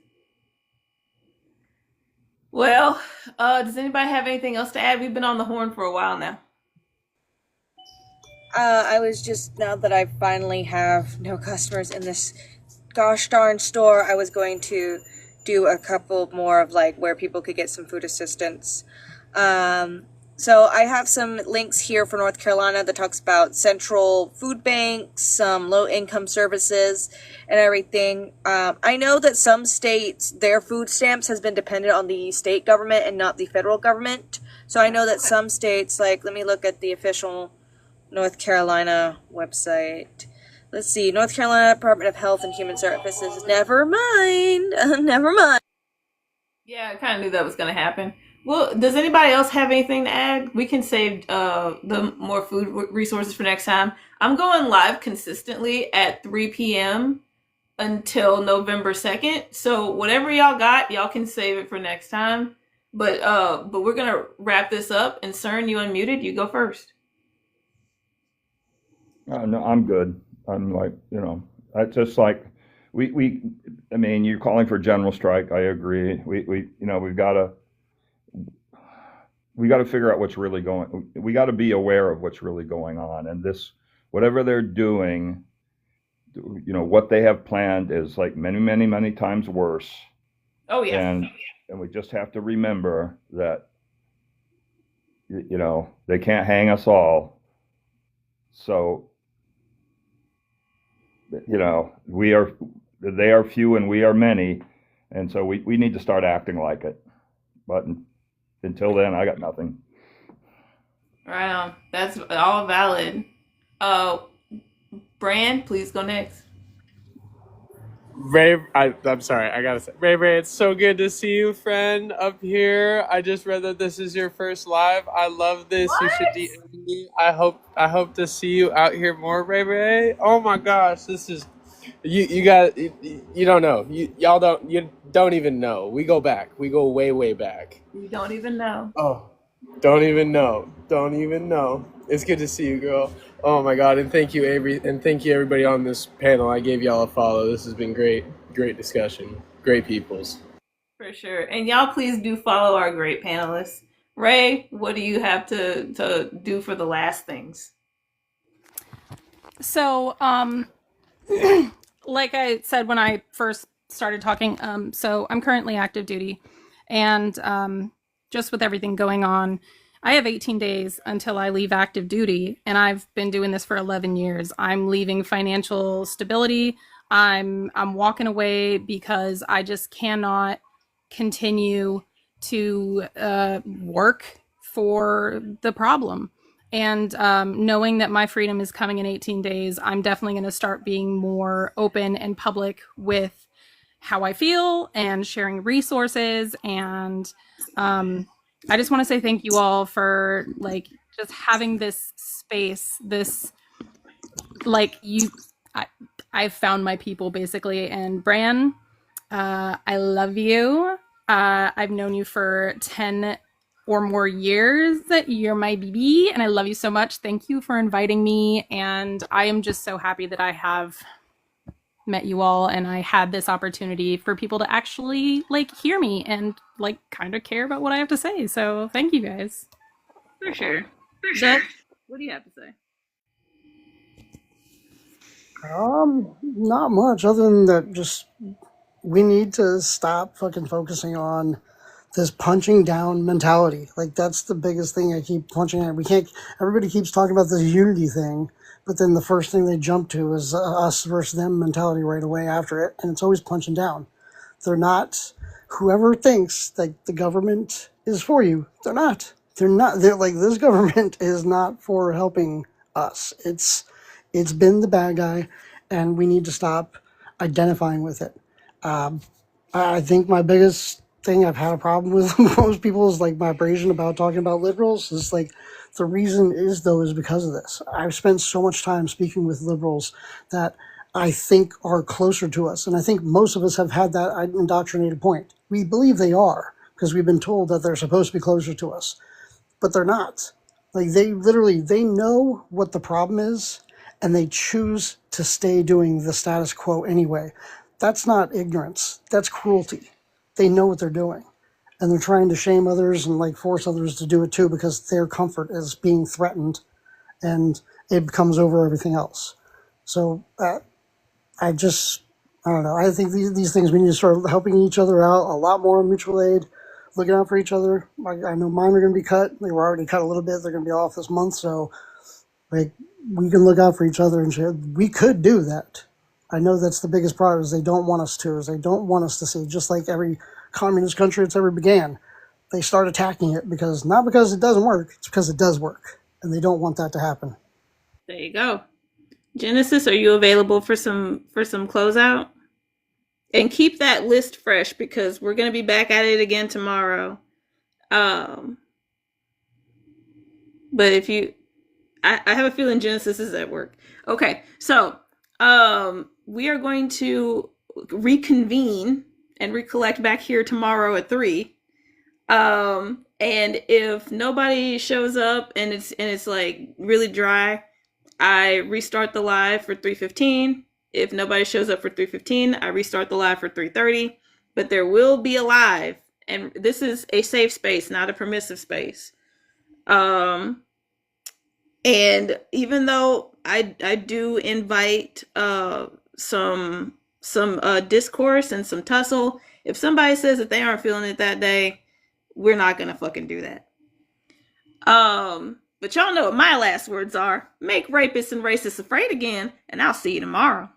Well, does anybody have anything else to add? We've been on the horn for a while now. I was just, now that I finally have no customers in this gosh darn store, I was going to do a couple more of like where people could get some food assistance. So I have some links here for North Carolina that talks about central food banks, some low-income services, and everything. I know that some states, their food stamps has been dependent on the state government and not the federal government. So I know that some states, like, let me look at the official North Carolina website. Let's see, North Carolina Department of Health and Human Services. Never mind. Yeah, I kind of knew that was going to happen. Well, does anybody else have anything to add? We can save the more food resources for next time. I'm going live consistently at 3 p.m. until November 2nd. So whatever y'all got, y'all can save it for next time. But we're gonna wrap this up. And CERN, you unmuted. You go first. No, I'm good. I'm like, I just like I mean, you're calling for general strike. I agree. We got to figure out what's really going. We got to be aware of what's really going on, and this, whatever they're doing, what they have planned is like many, many, many times worse. Oh yeah. And we just have to remember that, they can't hang us all. So, they are few and we are many. And so we need to start acting like it. But until then, I got nothing. Right on. That's all valid. Brand, please go next. Ray, I'm sorry, I gotta say, Ray, it's so good to see you, friend, up here. I just read that this is your first live. I love this. What? You should DM me. I hope to see you out here more, Ray. Oh my gosh, this is you got you don't know. You don't even know. We go back. We go way back. You don't even know. Oh, don't even know. Don't even know. It's good to see you, girl. Oh my God, and thank you, Avery, and thank you everybody on this panel. I gave y'all a follow. This has been great discussion. Great peoples. For sure. And y'all please do follow our great panelists. Ray, what do you have to do for the last things? So, like I said when I first started talking, so I'm currently active duty, and just with everything going on, I have 18 days until I leave active duty, and I've been doing this for 11 years. I'm leaving financial stability. I'm walking away because I just cannot continue to work for the problem. And knowing that my freedom is coming in 18 days, I'm definitely going to start being more open and public with how I feel and sharing resources. And I just want to say thank you all for like just having this space, this like I've found my people basically. And Bran, I love you. I've known you for 10 or more years. You're my BB, and I love you so much. Thank you for inviting me. And I am just so happy that I have met you all and I had this opportunity for people to actually like hear me and like kind of care about what I have to say. So thank you guys. For sure. Dutch, what do you have to say? Not much other than that. Just we need to stop fucking focusing on this punching down mentality. Like that's the biggest thing I keep punching at. We can't. Everybody keeps talking about this unity thing, but then the first thing they jump to is us versus them mentality right away after it, and it's always punching down. They're not. Whoever thinks that the government is for you, they're not. They're not. They're like this government is not for helping us. It's been the bad guy, and we need to stop identifying with it. I think my biggest thing I've had a problem with most people is like my abrasion about talking about liberals. Is like the reason is though is because of this. I've spent so much time speaking with liberals that I think are closer to us, and I think most of us have had that indoctrinated point. We believe they are because we've been told that they're supposed to be closer to us, but they're not. Like they know what the problem is, and they choose to stay doing the status quo anyway. That's not ignorance. That's cruelty. They know what they're doing. And they're trying to shame others and like force others to do it too because their comfort is being threatened and it becomes over everything else. So I don't know. I think these things we need to start helping each other out a lot more, mutual aid, looking out for each other. I know mine are going to be cut. They were already cut a little bit. They're going to be off this month. So like we can look out for each other and shit. We could do that. I know that's the biggest problem is they don't want us to, is they don't want us to see, just like every communist country that's ever began. They start attacking it because, not because it doesn't work, it's because it does work. And they don't want that to happen. There you go. Genesis, are you available for some closeout? And keep that list fresh because we're gonna be back at it again tomorrow. But if you I have a feeling Genesis is at work. Okay, so We are going to reconvene and recollect back here tomorrow at 3. And if nobody shows up and it's like really dry, I restart the live for 3:15. If nobody shows up for 3:15, I restart the live for 3:30. But there will be a live, and this is a safe space, not a permissive space. And even though I do invite some discourse and some tussle, if somebody says that they aren't feeling it that day, we're not gonna fucking do that. But y'all know what my last words are. Make rapists and racists afraid again, and I'll see you tomorrow.